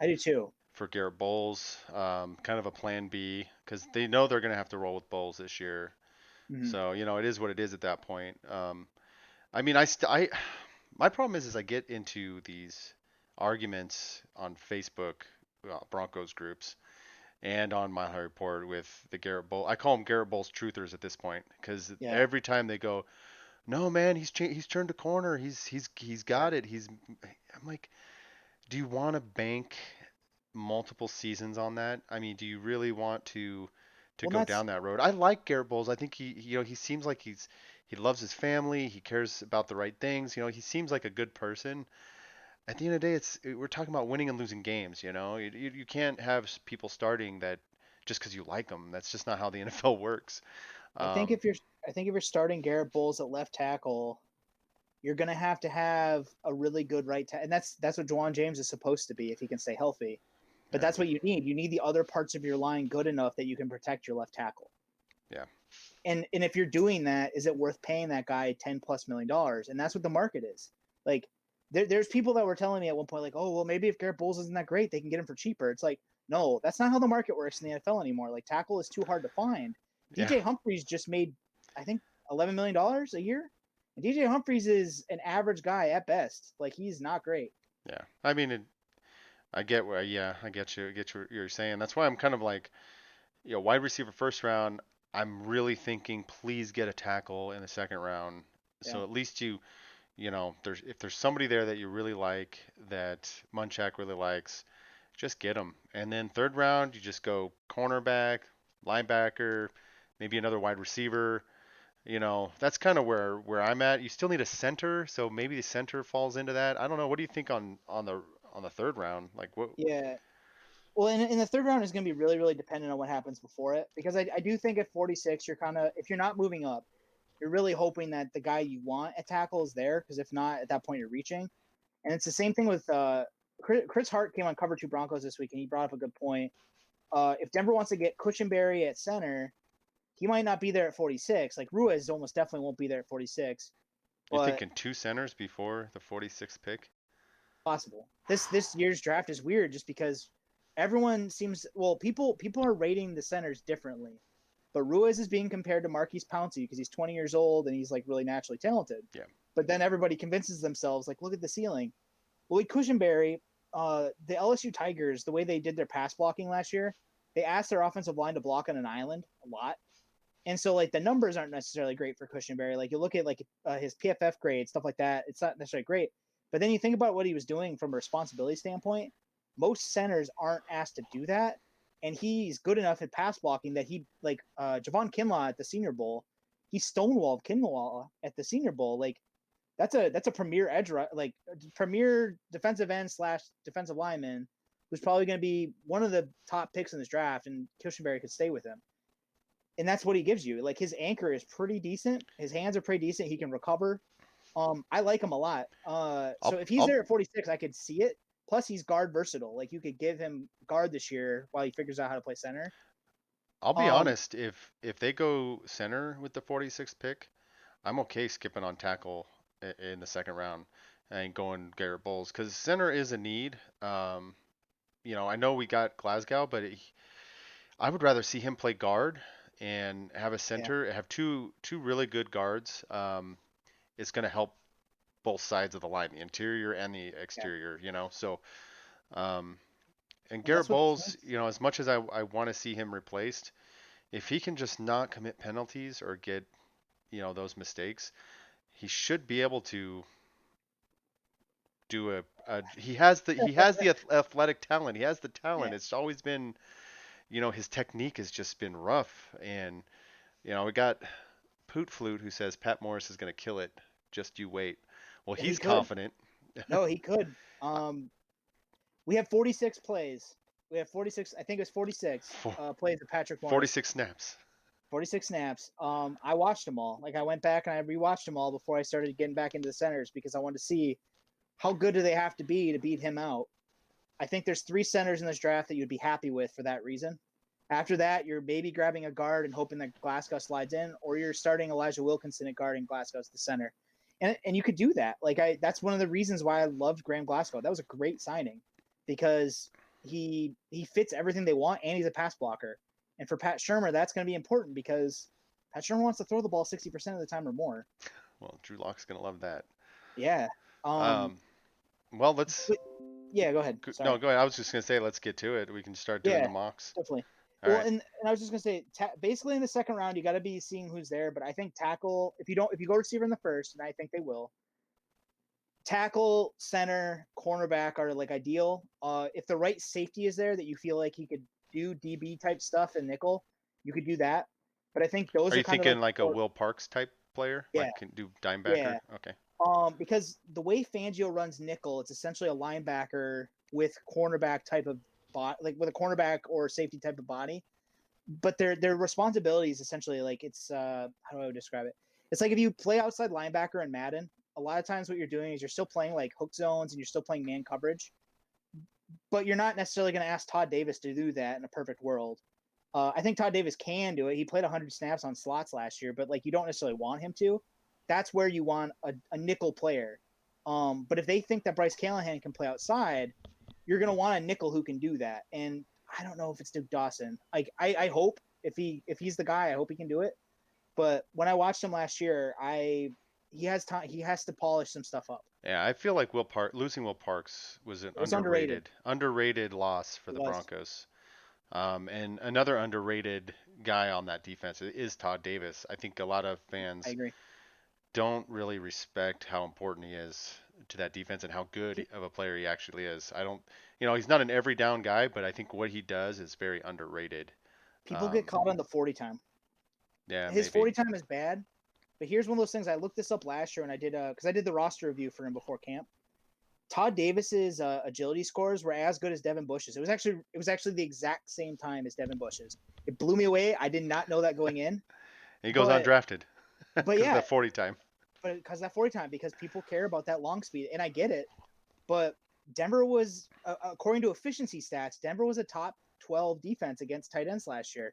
Speaker 2: I do too.
Speaker 1: for Garrett Bowles, kind of a plan B, because they know they're going to have to roll with Bowles this year.
Speaker 2: Mm-hmm.
Speaker 1: So, it is what it is at that point. I mean, my problem is I get into these arguments on Facebook, Broncos groups, and on my report with the Garrett Bowles. I call them Garrett Bowles truthers at this point because
Speaker 2: Yeah.
Speaker 1: every time they go, "No, man, he's turned a corner. He's
Speaker 2: Yeah.
Speaker 1: got it." I'm like, do you want to bank multiple seasons on that? I mean, do you really want to
Speaker 2: Well,
Speaker 1: go
Speaker 2: that's
Speaker 1: down that road? I like Garrett Bowles. I think he seems like he loves his family. He cares about the right things. He seems like a good person. At the end of the day, we're talking about winning and losing games. You can't have people starting that just because you like them. That's just not how the NFL works.
Speaker 2: I think
Speaker 1: Um,
Speaker 2: if you're I think if you're starting Garrett Bowles at left tackle, you're gonna have to have a really good right tackle, and that's what Juwan James is supposed to be if he can stay healthy. But
Speaker 1: yeah,
Speaker 2: that's what you need. You need the other parts of your line good enough that you can protect your left tackle.
Speaker 1: yeah,
Speaker 2: And if you're doing that, is it worth paying that guy $10+ million? And that's what the market is. Like there's people that were telling me at one point, like, oh well, maybe if Garrett Bowles isn't that great, they can get him for cheaper. It's like, no, that's not how the market works in the NFL anymore. Like tackle is too hard to find.
Speaker 1: yeah,
Speaker 2: DJ Humphries just made, I think, $11 million a year. And DJ Humphries is an average guy at best. Like he's not great.
Speaker 1: yeah. I mean, I get where, yeah, I get what you're saying. That's why I'm kind of like, wide receiver first round. I'm really thinking, please get a tackle in the second round.
Speaker 2: Yeah.
Speaker 1: So at least if there's somebody there that you really like, that Munchak really likes, just get them. And then third round, you just go cornerback, linebacker, maybe another wide receiver. That's kind of where I'm at. You still need a center, so maybe the center falls into that. I don't know. What do you think on the third round? Like what?
Speaker 2: Yeah. Well, in the third round is going to be really, really dependent on what happens before it, because I do think at 46, you're kind of, if you're not moving up, you're really hoping that the guy you want at tackle is there, because if not, at that point, you're reaching. And it's the same thing with Chris Hart came on Cover 2 Broncos this week, and he brought up a good point. If Denver wants to get Cushenberry at center, he might not be there at 46. Like Ruiz almost definitely won't be there at 46,
Speaker 1: You're
Speaker 2: but
Speaker 1: thinking two centers before the 46th pick?
Speaker 2: possible. This year's draft is weird just because everyone seems, well, people are rating the centers differently. But Ruiz is being compared to Marquise Pouncey because he's 20 years old and he's like really naturally talented.
Speaker 1: Yeah.
Speaker 2: But then everybody convinces themselves like, look at the ceiling. Well, with Cushenberry, the LSU Tigers, the way they did their pass blocking last year, they asked their offensive line to block on an island a lot. And so like the numbers aren't necessarily great for Cushenberry. Like you look at like his PFF grade, stuff like that, it's not necessarily great. But then you think about what he was doing from a responsibility standpoint. most centers aren't asked to do that, and he's good enough at pass blocking that he like Javon Kinlaw at the Senior Bowl, he stonewalled Kinlaw at the Senior Bowl. Like that's a premier edge like premier defensive end slash defensive lineman who's probably going to be one of the top picks in this draft, and Cushenberry could stay with him. And that's what he gives you. Like his anchor is pretty decent. His hands are pretty decent. He can recover. I like him a lot. So
Speaker 1: I'll
Speaker 2: if he's
Speaker 1: I'll
Speaker 2: there at 46, I could see it. Plus, he's guard versatile. Like you could give him guard this year while he figures out how to play center.
Speaker 1: I'll be
Speaker 2: Um,
Speaker 1: honest. If they go center with the 46th pick, I'm okay skipping on tackle in the second round and going Garrett Bowles because center is a need. I know we got Glasgow, but I would rather see him play guard and have a
Speaker 2: yeah,
Speaker 1: center, have two really good guards. It's going to help both sides of the line, the interior and the
Speaker 2: yeah.
Speaker 1: exterior. So um, and
Speaker 2: Well,
Speaker 1: Garrett
Speaker 2: that's what this
Speaker 1: Bowles,
Speaker 2: means.
Speaker 1: as much as I want to see him replaced, if he can just not commit penalties or get those mistakes, he should be able to do he has the athletic talent. He has the
Speaker 2: Yeah,
Speaker 1: talent. It's always been, his technique has just been rough. And we got Poot Flute who says Pat Morris is going to kill it. Just you wait. Well,
Speaker 2: he
Speaker 1: he's
Speaker 2: could.
Speaker 1: confident.
Speaker 2: No, he could. We have 46 plays. We have 46. I think it was 46
Speaker 1: Four-
Speaker 2: plays of Patrick Morris.
Speaker 1: 46 snaps.
Speaker 2: 46 snaps. I watched them all. Like I went back and I rewatched them all before I started getting back into the centers because I wanted to see how good do they have to be beat him out. I think there's 3 centers in this draft that you'd be happy with for that reason. After that, you're maybe grabbing a guard and hoping that Glasgow slides in, or you're starting Elijah Wilkinson at guard and Glasgow's the center. And you could do that. That's one of the reasons why I loved Graham Glasgow. That was a great signing because he fits everything they want and he's a pass blocker. And for Pat Shermer, that's going to be important because Pat Shermer wants to throw the ball 60% of the time or more.
Speaker 1: Well, Drew Lock's going to love that.
Speaker 2: Yeah. Um,
Speaker 1: Um, well, let's
Speaker 2: but yeah, go ahead.
Speaker 1: no,
Speaker 2: Sorry.
Speaker 1: go ahead. I was just going to say let's get to it. We can start doing
Speaker 2: Yeah,
Speaker 1: the mocks.
Speaker 2: definitely.
Speaker 1: All
Speaker 2: Well,
Speaker 1: right.
Speaker 2: and I was just gonna say, basically in the second round, you got to be seeing who's there. But I think tackle, if you go receiver in the first, and I think they will, tackle, center, cornerback are like ideal. If the right safety is there that you feel like he could do DB type stuff and nickel, you could do that. But I think
Speaker 1: Are
Speaker 2: those are
Speaker 1: you
Speaker 2: kind of
Speaker 1: thinking
Speaker 2: like,
Speaker 1: like a Will Parks type player?
Speaker 2: yeah,
Speaker 1: Like can do dime backer?
Speaker 2: yeah.
Speaker 1: Okay.
Speaker 2: Because the way Fangio runs nickel, it's essentially a linebacker with cornerback type of body, like with a cornerback or safety type of body. But their responsibility is essentially like it's how do I describe it? It's like if you play outside linebacker in Madden, a lot of times what you're doing is you're still playing like hook zones and you're still playing man coverage, but you're not necessarily going to ask Todd Davis to do that in a perfect world. I think Todd Davis can do it. He played 100 snaps on slots last year, but like you don't necessarily want him to. That's where you want a nickel player. But if they think that Bryce Callahan can play outside, you're going to want a nickel who can do that. And I don't know if it's Duke Dawson. Like I hope if he's the guy, I hope he can do it. But when I watched him last year, he has time. He has to polish some stuff up.
Speaker 1: Yeah, I feel like losing Will Parks was an
Speaker 2: It was underrated.
Speaker 1: underrated loss for
Speaker 2: It
Speaker 1: the
Speaker 2: was.
Speaker 1: Broncos. And another underrated guy on that defense is Todd Davis. I think a lot of
Speaker 2: I
Speaker 1: fans
Speaker 2: agree.
Speaker 1: don't really respect how important he is to that defense and how good of a player he actually is. I don't, he's not an every down guy, but I think what he does is very underrated.
Speaker 2: People get
Speaker 1: Um,
Speaker 2: caught on the 40 time.
Speaker 1: yeah,
Speaker 2: His
Speaker 1: maybe.
Speaker 2: 40 time is bad, but here's one of those things. I looked this up last year and I did because I did the roster review for him before camp. Todd Davis's agility scores were as good as Devin Bush's. It was actually the exact same time as Devin Bush's. It blew me away. I did not know that going in,
Speaker 1: He goes
Speaker 2: but
Speaker 1: undrafted
Speaker 2: but
Speaker 1: because of
Speaker 2: yeah,
Speaker 1: that 40 time.
Speaker 2: but because that 40 time because people care about that long speed and I get it. But Denver was according to efficiency stats, Denver was a top 12 defense against tight ends last year.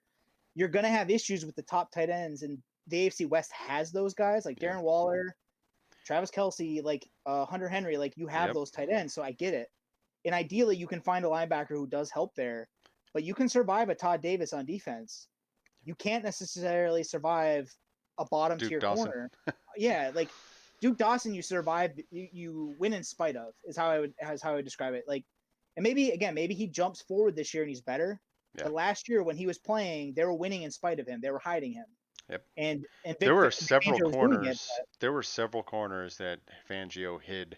Speaker 2: You're gonna have issues with the top tight ends, and the AFC West has those guys like
Speaker 1: Yeah.
Speaker 2: Darren Waller, Travis Kelsey, like Hunter Henry. Like you have
Speaker 1: Yep.
Speaker 2: those tight ends, so I get it. And ideally, you can find a linebacker who does help there, but you can survive a Todd Davis on defense. You can't necessarily survive a bottom
Speaker 1: Duke
Speaker 2: tier
Speaker 1: Dawson.
Speaker 2: corner. Yeah, like Duke Dawson, you survive, you win in spite of is how I would describe it. Like, and maybe again, maybe he jumps forward this year and he's better.
Speaker 1: Yeah.
Speaker 2: But last year when he was playing, they were winning in spite of him. They were hiding him,
Speaker 1: Yep.
Speaker 2: and
Speaker 1: There were
Speaker 2: Vic
Speaker 1: several
Speaker 2: Fangio was doing it.
Speaker 1: corners.
Speaker 2: But
Speaker 1: There were several corners that Fangio hid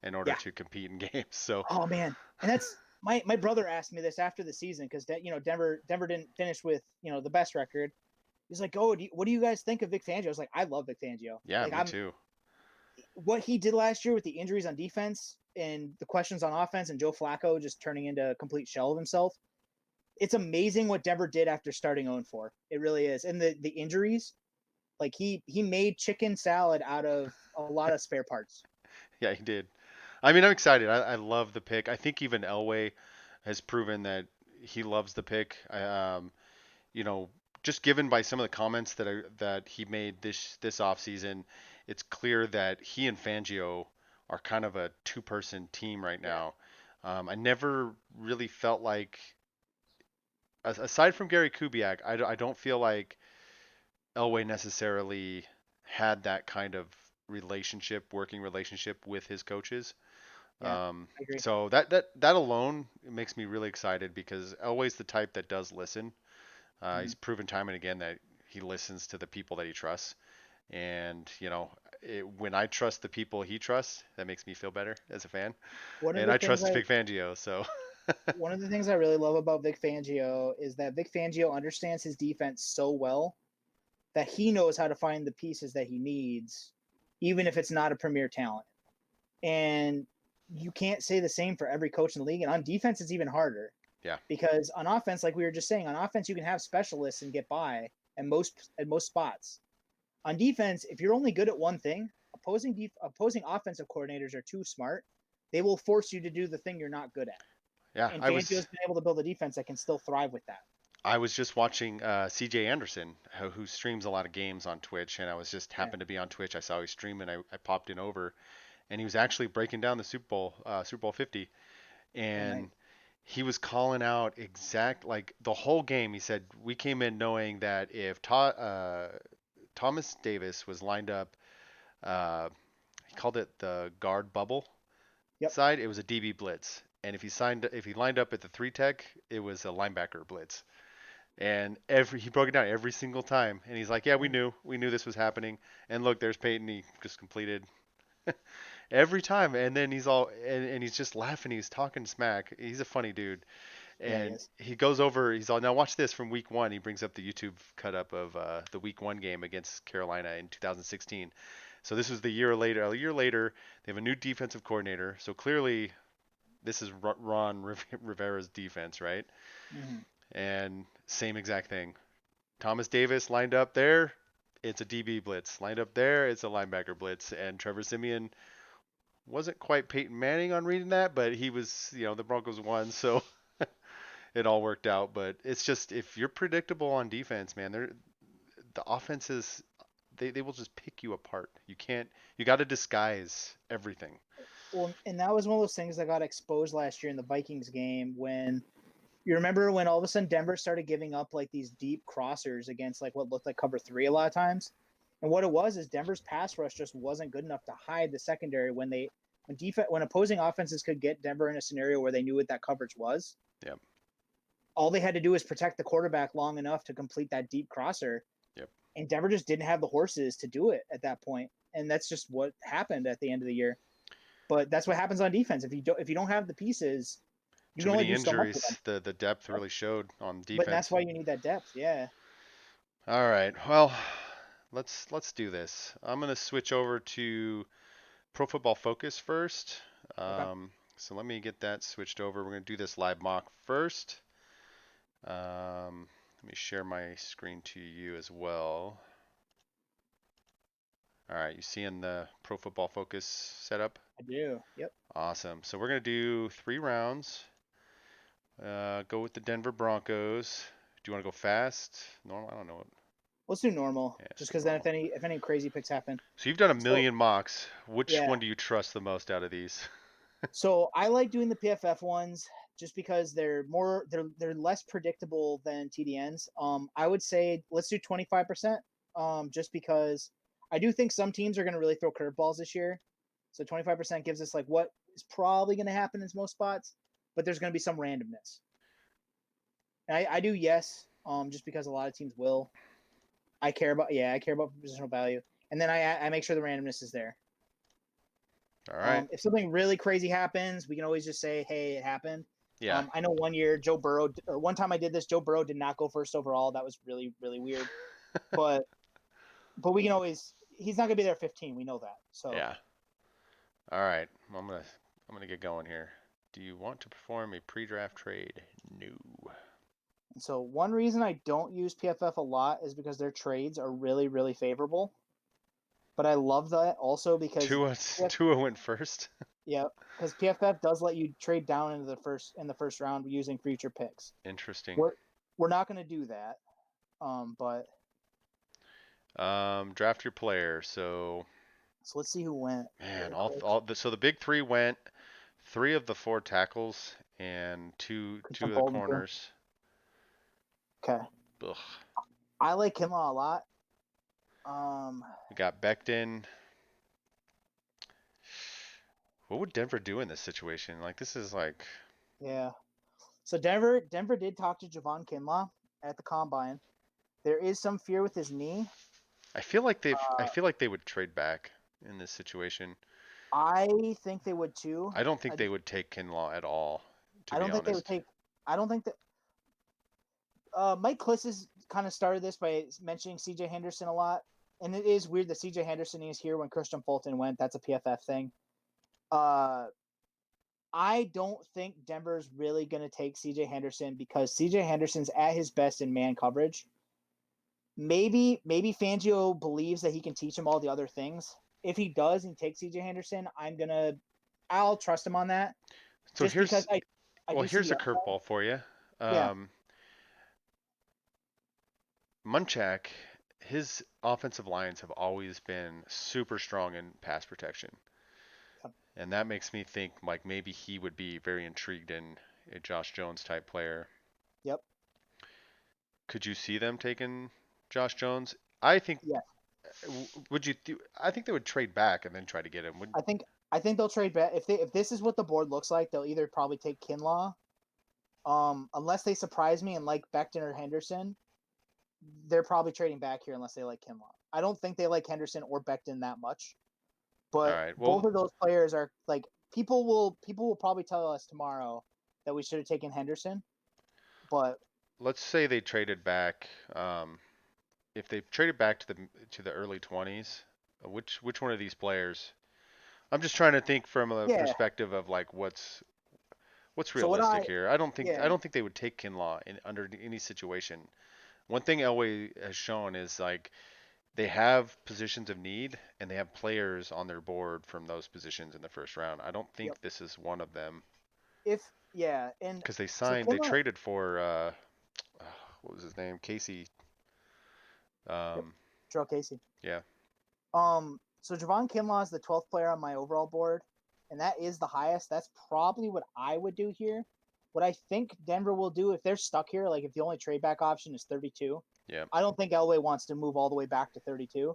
Speaker 1: in order
Speaker 2: yeah,
Speaker 1: to compete in games. So
Speaker 2: oh man, and that's my brother asked me this after the season because Denver didn't finish with the best record. He's like, "Oh, what do you guys think of Vic Fangio?" I was like, "I love Vic Fangio.
Speaker 1: Yeah,
Speaker 2: Like,
Speaker 1: me too.
Speaker 2: what he did last year with the injuries on defense and the questions on offense, and Joe Flacco just turning into a complete shell of himself. It's amazing what Denver did after starting 0-4. It really is. And the injuries, like he made chicken salad out of a lot of spare parts.
Speaker 1: Yeah, he did. I mean, I'm excited. I love the pick. I think even Elway has proven that he loves the pick. You know, just given by some of the comments that he made this offseason, it's clear that he and Fangio are kind of a two-person team right
Speaker 2: Yeah.
Speaker 1: now. I never really felt like, aside from Gary Kubiak, I don't feel like Elway necessarily had that kind of working relationship with his coaches.
Speaker 2: Yeah. I agree.
Speaker 1: So that alone makes me really excited because Elway's the type that does listen.
Speaker 2: Mm-hmm.
Speaker 1: He's proven time and again that he listens to the people that he trusts. And, when I trust the people he trusts, that makes me feel better as a fan.
Speaker 2: One of
Speaker 1: And
Speaker 2: the
Speaker 1: I
Speaker 2: things
Speaker 1: trust
Speaker 2: I
Speaker 1: Big Fangio, so
Speaker 2: one of the things I really love about Vic Fangio is that Vic Fangio understands his defense so well that he knows how to find the pieces that he needs, even if it's not a premier talent. And you can't say the same for every coach in the league. And on defense, it's even harder
Speaker 1: yeah,
Speaker 2: because on offense, like we were just saying, on offense you can have specialists and get by at most spots. On defense, if you're only good at one thing, opposing offensive coordinators are too smart. They will force you to do the thing you're not good at.
Speaker 1: yeah.
Speaker 2: And
Speaker 1: I
Speaker 2: Fangio's
Speaker 1: was
Speaker 2: been able to build a defense that can still thrive with that.
Speaker 1: I was just watching CJ Anderson, who streams a lot of games on Twitch, and I was just
Speaker 2: Yeah.
Speaker 1: happened to be on Twitch. I saw he streaming. I popped in over, and he was actually breaking down the Super Bowl 50,
Speaker 2: Oh, nice.
Speaker 1: and he was calling out exact like the whole game. He said we came in knowing that if Thomas Davis was lined up, uh, he called it the guard bubble
Speaker 2: Yep.
Speaker 1: side, it was a DB blitz, and if he lined up at the three tech, it was a linebacker blitz. And he broke it down every single time, and he's like, "Yeah, we knew this was happening." And look, there's Peyton. He just completed every time, and then and he's just laughing. He's talking smack. He's a funny dude,
Speaker 2: Yeah, he
Speaker 1: and
Speaker 2: is.
Speaker 1: he goes over. He's all, "Now watch this from week one." He brings up the YouTube cut up of the week one game against Carolina in 2016. So this was the year later. A year later, they have a new defensive coordinator. So clearly, this is Ron Rivera's defense, right?
Speaker 2: Mm-hmm.
Speaker 1: And same exact thing. Thomas Davis lined up there, it's a DB blitz. Lined up there, it's a linebacker blitz. And Trevor Simeon wasn't quite Peyton Manning on reading that, but he was, the Broncos won, so it all worked out. But it's just if you're predictable on defense, man, the offenses they will just pick you apart. You got to disguise everything.
Speaker 2: Well, and that was one of those things that got exposed last year in the Vikings game when you remember when all of a sudden Denver started giving up like these deep crossers against like what looked like cover three a lot of times. And what it was is Denver's pass rush just wasn't good enough to hide the secondary when opposing offenses could get Denver in a scenario where they knew what that coverage was.
Speaker 1: Yep.
Speaker 2: All they had to do was protect the quarterback long enough to complete that deep crosser.
Speaker 1: Yep.
Speaker 2: And Denver just didn't have the horses to do it at that point. And that's just what happened at the end of the year. But that's what happens on defense. If you don't have the pieces, you
Speaker 1: Too
Speaker 2: can only
Speaker 1: many
Speaker 2: do so much with them.
Speaker 1: injuries. The depth really showed on
Speaker 2: But that's
Speaker 1: defense.
Speaker 2: why you need that depth. Yeah.
Speaker 1: All right. Well, let's do this. I'm gonna switch over to Pro Football Focus first.
Speaker 2: Okay.
Speaker 1: So let me get that switched over. We're gonna do this live mock first. Let me share my screen to you as well. All right, you seeing the Pro Football Focus setup?
Speaker 2: I do. Yep.
Speaker 1: Awesome. So we're gonna do 3 rounds. Go with the Denver Broncos. Do you want to go fast? Normal? I don't know.
Speaker 2: Let's do normal,
Speaker 1: Yeah, let's
Speaker 2: just
Speaker 1: do
Speaker 2: because then
Speaker 1: normal.
Speaker 2: if any crazy picks happen.
Speaker 1: So you've done a
Speaker 2: So
Speaker 1: million mocks. Which
Speaker 2: yeah.
Speaker 1: one do you trust the most out of these?
Speaker 2: So I like doing the PFF ones just because they're less predictable than TDNs. I would say let's do 25%. Just because I do think some teams are going to really throw curveballs this year. So 25% gives us like what is probably going to happen in most spots, but there's going to be some randomness. And I do yes, just because a lot of teams will. I care about positional value, and then I make sure the randomness is there.
Speaker 1: All right.
Speaker 2: If something really crazy happens, we can always just say, hey, it happened.
Speaker 1: Yeah.
Speaker 2: I know one year Joe Burrow, or one time I did this, Joe Burrow did not go first overall. That was really, really weird. But we can always, he's not going to be there at 15. We know that. So,
Speaker 1: Yeah. All right. I'm gonna get going here. Do you want to perform a pre-draft trade? No.
Speaker 2: one reason I don't use PFF a lot is because their trades are really, really favorable. But I love that also because
Speaker 1: Tua Tua went first.
Speaker 2: yeah, because PFF does let you trade down into the first round using future picks.
Speaker 1: Interesting.
Speaker 2: We're not going to do that. But
Speaker 1: Draft your player. So
Speaker 2: so let's see who went
Speaker 1: man,
Speaker 2: really quick.
Speaker 1: so the big three went. Three of the four tackles and
Speaker 2: Could
Speaker 1: two
Speaker 2: jump
Speaker 1: of the
Speaker 2: over to.
Speaker 1: corners.
Speaker 2: Okay,
Speaker 1: Ugh.
Speaker 2: I like Kinlaw a lot. Um,
Speaker 1: We got Becton. What would Denver do in this situation? Like this is like
Speaker 2: yeah. So Denver did talk to Javon Kinlaw at the combine. There is some fear with his knee.
Speaker 1: I
Speaker 2: Uh,
Speaker 1: feel like they would trade back in this situation.
Speaker 2: I think they would too.
Speaker 1: I don't think
Speaker 2: I
Speaker 1: they
Speaker 2: just
Speaker 1: would take Kinlaw at all, to
Speaker 2: I
Speaker 1: be
Speaker 2: don't think they would
Speaker 1: honest.
Speaker 2: take. I don't think that. Mike Kliss has kind of started this by mentioning C.J. Henderson a lot, and it is weird that C.J. Henderson is here when Christian Fulton went. That's a PFF thing. Uh, I don't think Denver's really going to take C.J. Henderson because C.J. Henderson's at his best in man coverage. Maybe Fangio believes that he can teach him all the other things. If he does and takes C.J. Henderson, I'll trust him on that.
Speaker 1: So
Speaker 2: Just because I do see
Speaker 1: here's
Speaker 2: the
Speaker 1: a
Speaker 2: upside.
Speaker 1: curveball for you.
Speaker 2: Yeah,
Speaker 1: Munchak, his offensive lines have always been super strong in pass protection. And that makes me think like maybe he would be very intrigued in a Josh Jones type player.
Speaker 2: yep,
Speaker 1: Could you see them taking Josh Jones? I think
Speaker 2: yeah.
Speaker 1: would you I think they would trade back and then try to get him. Would
Speaker 2: I think I think they'll trade back if this is what the board looks like. They'll either probably take Kinlaw, unless they surprise me and like Becton or Henderson. They're probably trading back here unless they like Kinlaw. I don't think they like Henderson or Becton that much,
Speaker 1: all
Speaker 2: but
Speaker 1: right.
Speaker 2: both
Speaker 1: Well,
Speaker 2: of those players are like people will probably tell us tomorrow that we should have taken Henderson, but
Speaker 1: let's say they traded back if they traded back to the early 20s, which one of these players? I'm just trying to think from a
Speaker 2: yeah.
Speaker 1: perspective of like what's
Speaker 2: So what
Speaker 1: realistic here. I
Speaker 2: yeah.
Speaker 1: don't think they would take Kinlaw in under any situation. One thing Elway has shown is like they have positions of need and they have players on their board from those positions in the first round. I don't
Speaker 2: Yep.
Speaker 1: think this is one of them
Speaker 2: If yeah, and
Speaker 1: because
Speaker 2: so
Speaker 1: they
Speaker 2: Kinlaw.
Speaker 1: traded for what was his name? Casey.
Speaker 2: Yep.
Speaker 1: Um,
Speaker 2: Terrell Casey.
Speaker 1: yeah.
Speaker 2: So Javon Kinlaw is the 12th player on my overall board, and that is the highest. That's probably what I would do here. What I think Denver will do if they're stuck here, like if the only trade back option is 32,
Speaker 1: Yeah.
Speaker 2: I don't think Elway wants to move all the way back to 32.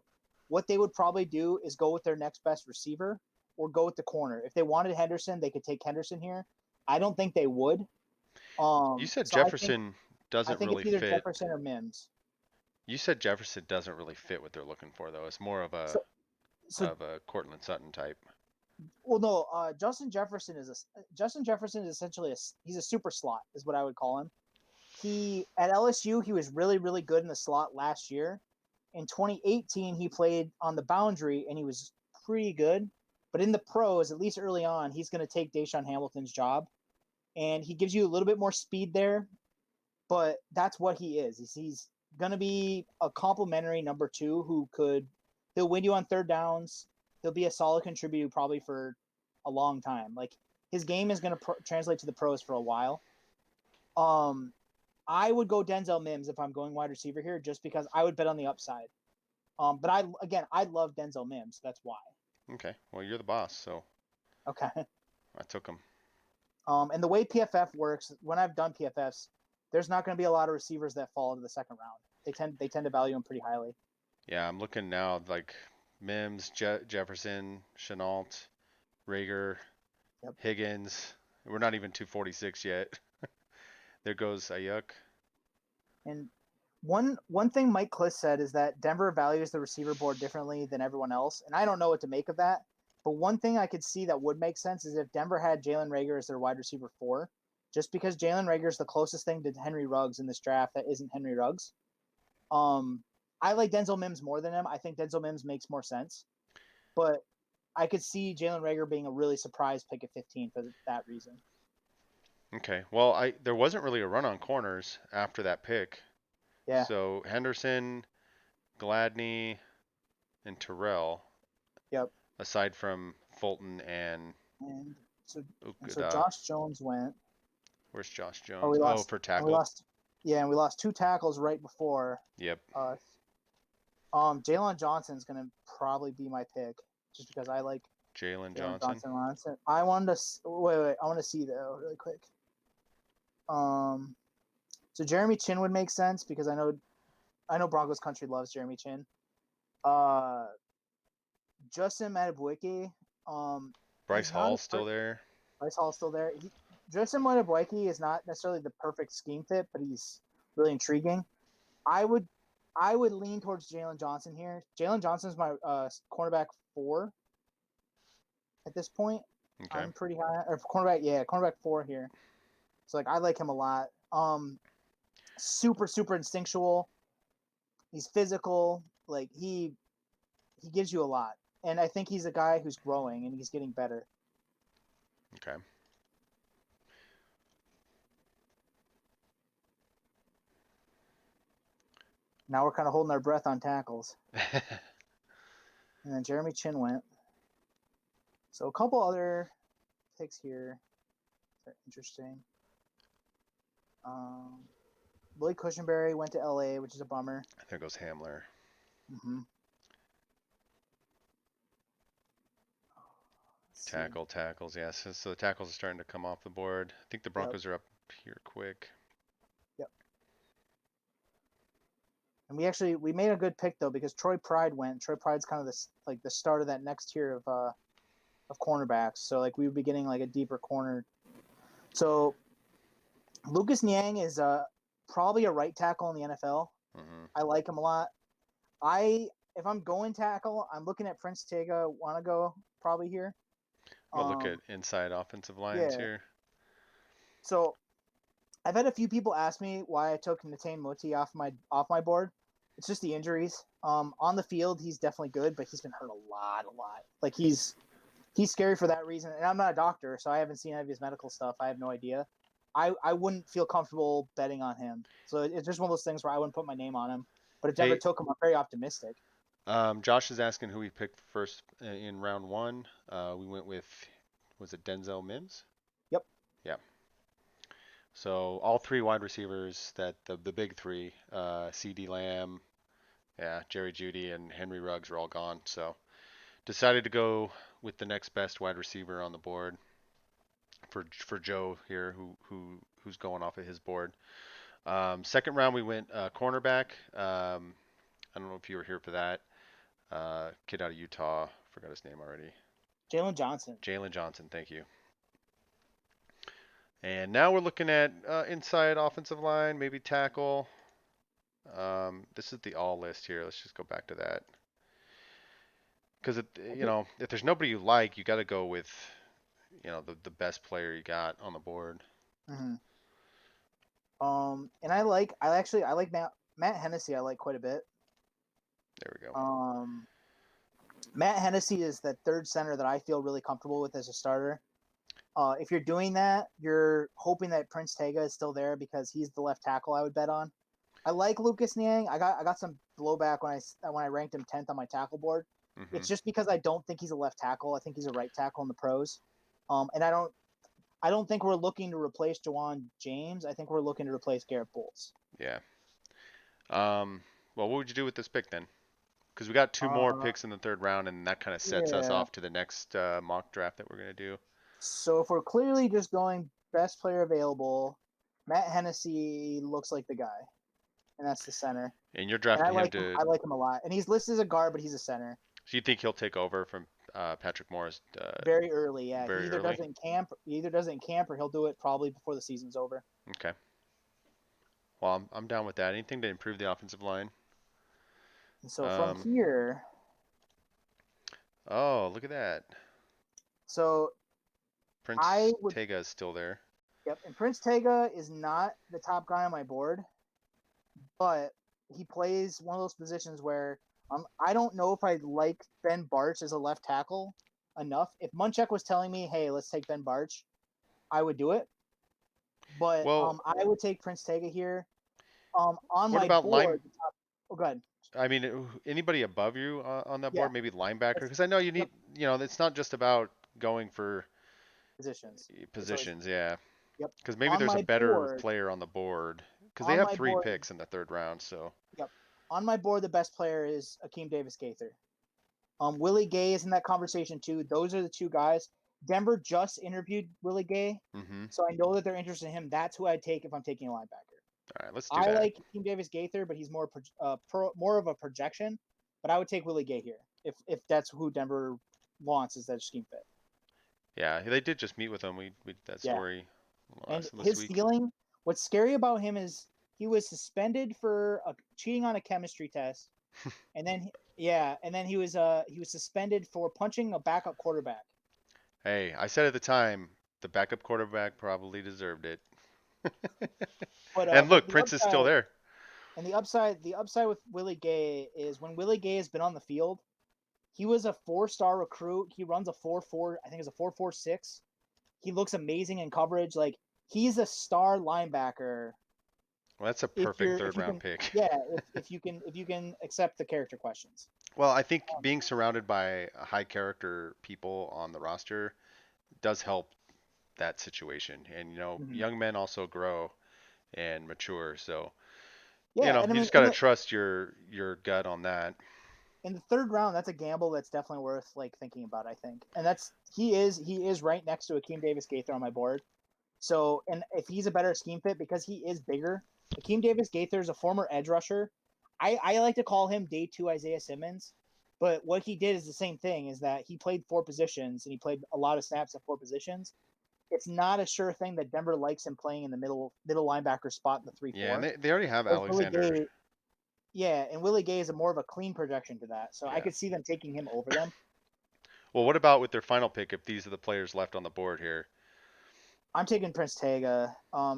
Speaker 2: What they would probably do is go with their next best receiver or go with the corner. If they wanted Henderson, they could take Henderson here. I don't think they would.
Speaker 1: You said
Speaker 2: So
Speaker 1: Jefferson
Speaker 2: I
Speaker 1: doesn't
Speaker 2: think
Speaker 1: really
Speaker 2: it's either
Speaker 1: fit.
Speaker 2: Jefferson or Mims.
Speaker 1: You said Jefferson doesn't really fit what they're looking for though. It's more
Speaker 2: So so
Speaker 1: of a Cortland Sutton type.
Speaker 2: well, no. Justin Jefferson is essentially he's a super slot, is what I would call him. He at LSU he was really really good in the slot last year. In 2018, he played on the boundary and he was pretty good. But in the pros, at least early on, he's going to take Deshaun Hamilton's job, and he gives you a little bit more speed there. But that's what he is. He's going to be a complimentary number two who could he'll win you on third downs. He'll be a solid contributor probably for a long time. Like his game is going to translate to the pros for a while. Um, I would go Denzel Mims if I'm going wide receiver here, just because I would bet on the upside. But I love Denzel Mims. That's why.
Speaker 1: Okay. Well, you're the boss, so
Speaker 2: Okay.
Speaker 1: I took him.
Speaker 2: And the way PFF works, when I've done PFFs, there's not going to be a lot of receivers that fall into the second round. They tend to value them pretty highly.
Speaker 1: Yeah, I'm looking now like Mims, Jefferson, Chenault, Rager,
Speaker 2: Yep.
Speaker 1: Higgins. We're not even 246 yet. There goes Ayuk.
Speaker 2: And one thing Mike Kliss said is that Denver values the receiver board differently than everyone else, and I don't know what to make of that. But one thing I could see that would make sense is if Denver had Jalen Rager as their wide receiver four, just because Jalen Rager's the closest thing to Henry Ruggs in this draft that isn't Henry Ruggs. I like Denzel Mims more than him. I think Denzel Mims makes more sense, but I could see Jalen Rager being a really surprise pick at 15 for that reason.
Speaker 1: Okay. Well, there wasn't really a run on corners after that pick.
Speaker 2: Yeah.
Speaker 1: So Henderson, Gladney, and Terrell,
Speaker 2: Yep.
Speaker 1: aside from Fulton and
Speaker 2: And so
Speaker 1: Okuda.
Speaker 2: Josh Jones went.
Speaker 1: Where's Josh
Speaker 2: Oh,
Speaker 1: Jones?
Speaker 2: we
Speaker 1: Oh,
Speaker 2: lost.
Speaker 1: for
Speaker 2: And we
Speaker 1: tackle.
Speaker 2: lost. Yeah, and we lost 2 tackles right before
Speaker 1: Yep.
Speaker 2: us. Jalen Johnson's gonna probably be my pick, just because I like
Speaker 1: Jalen
Speaker 2: Jalen
Speaker 1: Johnson.
Speaker 2: Johnson. I wanted to wait. I want to see though really quick. So Jeremy Chin would make sense because I know Broncos country loves Jeremy Chin. Justin Madubuike,
Speaker 1: Bryce
Speaker 2: he's not
Speaker 1: Hall
Speaker 2: a
Speaker 1: still there.
Speaker 2: Bryce Hall still there. Justin Madubuike is not necessarily the perfect scheme fit, but he's really intriguing. I would I would lean towards Jalen Johnson here. Jalen Johnson is my cornerback 4 at this point.
Speaker 1: Okay.
Speaker 2: I'm pretty high or cornerback 4 here. So like I like him a lot. Super instinctual. He's physical. Like he gives you a lot. And I think he's a guy who's growing and he's getting better.
Speaker 1: Okay.
Speaker 2: Now we're kind of holding our breath on tackles. And then Jeremy Chin went. So a couple other picks here that are interesting. Lloyd Cushenberry went to LA, which is a bummer.
Speaker 1: There goes Hamler.
Speaker 2: Mm-hmm.
Speaker 1: Tackles, yes. So the tackles are starting to come off the board. I think the
Speaker 2: Yep.
Speaker 1: Broncos are up here quick.
Speaker 2: Yep. And we made a good pick though because Troy Pride went. Troy Pride's kind of the start of that next tier of cornerbacks. So like we would be getting like a deeper corner. So Lucas Niang is probably a right tackle in the NFL.
Speaker 1: Mm-hmm.
Speaker 2: I like him a lot. If I'm going tackle, I'm looking at Prince Tega. Want to go probably here.
Speaker 1: We'll look at inside offensive lines
Speaker 2: Yeah.
Speaker 1: here.
Speaker 2: So I've had a few people ask me why I took Natane Muti off my board. It's just the injuries. On the field, he's definitely good, but he's been hurt a lot. Like he's scary for that reason. And I'm not a doctor, so I haven't seen any of his medical stuff. I have no idea. I wouldn't feel comfortable betting on him. So it's just one of those things where I wouldn't put my name on him. But if Denver
Speaker 1: Hey,
Speaker 2: took him, I'm very optimistic.
Speaker 1: Josh is asking who we picked first in round one. We went with, was it Denzel Mims?
Speaker 2: Yep.
Speaker 1: Yeah. So all three wide receivers that the big three, C.D. Lamb, yeah, Jerry Jeudy, and Henry Ruggs are all gone. So decided to go with the next best wide receiver on the board for Joe here, who's going off of his board. Second round we went cornerback. I don't know if you were here for that. Kid out of Utah, forgot his name already.
Speaker 2: Jalen Johnson.
Speaker 1: Jalen Johnson, thank you. And now we're looking at inside offensive line, maybe tackle. This is the all list here. Let's just go back to that. Because if there's nobody you like, you got to go with the best player you got on the board.
Speaker 2: Mm-hmm. And I like Matt Hennessy. I like quite a bit.
Speaker 1: There we go.
Speaker 2: Matt Hennessy is that third center that I feel really comfortable with as a starter. If you're doing that, you're hoping that Prince Tega is still there because he's the left tackle I would bet on. I like Lucas Niang. I got some blowback when I ranked him 10th on my tackle board.
Speaker 1: Mm-hmm.
Speaker 2: It's just because I don't think he's a left tackle. I think he's a right tackle in the pros. And I don't think we're looking to replace Jawan James. I think we're looking to replace Garrett Bowles.
Speaker 1: Yeah. Well, what would you do with this pick then? Because we got two more picks in the third round, and that kind of sets us
Speaker 2: Yeah.
Speaker 1: off to the next mock draft that we're going to do.
Speaker 2: So if we're clearly just going best player available, Matt Hennessy looks like the guy, and that's the center.
Speaker 1: And you're
Speaker 2: And I
Speaker 1: drafting him
Speaker 2: like him.
Speaker 1: to.
Speaker 2: I like him a lot. And he's listed as a guard, but he's a center.
Speaker 1: So you think he'll take over from Patrick Morris
Speaker 2: Very early, yeah.
Speaker 1: very early?
Speaker 2: He either does it in camp, or he'll do it probably before the season's over.
Speaker 1: Okay. Well, I'm down with that. Anything to improve the offensive line.
Speaker 2: And so from here,
Speaker 1: Oh, look at that.
Speaker 2: so
Speaker 1: Prince
Speaker 2: I would,
Speaker 1: Tega is still there.
Speaker 2: Yep. And Prince Tega is not the top guy on my board, but he plays one of those positions where I don't know if I like Ben Barch as a left tackle enough. If Munchak was telling me, "Hey, let's take Ben Barch," I would do it. But
Speaker 1: Well,
Speaker 2: I would take Prince Tega here. On
Speaker 1: what
Speaker 2: my
Speaker 1: about line?
Speaker 2: board, the top. Oh, go ahead.
Speaker 1: I mean, anybody above you on that
Speaker 2: Yeah,
Speaker 1: board? Maybe linebacker,
Speaker 2: that's
Speaker 1: because I know you
Speaker 2: yep
Speaker 1: need. It's not just about going for
Speaker 2: positions. It's always
Speaker 1: positions. Yeah,
Speaker 2: yep.
Speaker 1: because maybe
Speaker 2: On
Speaker 1: there's a
Speaker 2: my
Speaker 1: better
Speaker 2: board,
Speaker 1: player on the board. Because they
Speaker 2: on
Speaker 1: have
Speaker 2: my
Speaker 1: three
Speaker 2: board,
Speaker 1: picks in the third round. So
Speaker 2: yep. On my board, the best player is Akeem Davis Gaither. Willie Gay is in that conversation too. Those are the two guys. Denver just interviewed Willie Gay,
Speaker 1: mm-hmm.
Speaker 2: so I know that they're interested in him. That's who I'd take if I'm taking a linebacker.
Speaker 1: All right, let's do
Speaker 2: I
Speaker 1: that.
Speaker 2: like Team Davis Gaither, but he's more of a projection. But I would take Willie Gay here if that's who Denver wants is that scheme fit.
Speaker 1: Yeah, they did just meet with him. We did that
Speaker 2: Yeah,
Speaker 1: story
Speaker 2: and
Speaker 1: last this
Speaker 2: his
Speaker 1: week.
Speaker 2: ceiling. What's scary about him is he was suspended for cheating on a chemistry test, and then yeah, and then he was suspended for punching a backup quarterback.
Speaker 1: Hey, I said at the time the backup quarterback probably deserved it. And
Speaker 2: But
Speaker 1: look, Prince is still there.
Speaker 2: the upside with Willie Gay is when Willie Gay has been on the field, he was a 4-star recruit. He runs a 4-4, I think it's a 4-4-6. He looks amazing in coverage. Like he's a star linebacker
Speaker 1: Well, that's a perfect third
Speaker 2: if you
Speaker 1: round
Speaker 2: can
Speaker 1: pick.
Speaker 2: yeah, if you can accept the character questions.
Speaker 1: Well, I think being surrounded by high character people on the roster does help that situation. And
Speaker 2: Mm-hmm.
Speaker 1: young men also grow and mature. So,
Speaker 2: Yeah, and I
Speaker 1: you
Speaker 2: mean
Speaker 1: just got to trust your gut on that.
Speaker 2: in the third round, that's a gamble that's definitely worth like thinking about. I think, and that's he is right next to Akeem Davis Gaither on my board. So, and if he's a better scheme fit because he is bigger, Akeem Davis Gaither is a former edge rusher. I like to call him day two Isaiah Simmons, but what he did is the same thing. Is that he played four positions and he played a lot of snaps at four positions. It's not a sure thing that Denver likes him playing in the middle linebacker spot in the three
Speaker 1: Yeah, and
Speaker 2: four.
Speaker 1: they already have
Speaker 2: Whereas Willie
Speaker 1: Alexander.
Speaker 2: Gay, yeah, and Willie Gay is a more of a clean projection to that. So I
Speaker 1: Yeah.
Speaker 2: could see them taking him over them.
Speaker 1: Well, what about with their final pick if these are the players left on the board here?
Speaker 2: I'm taking Prince Tega.
Speaker 1: I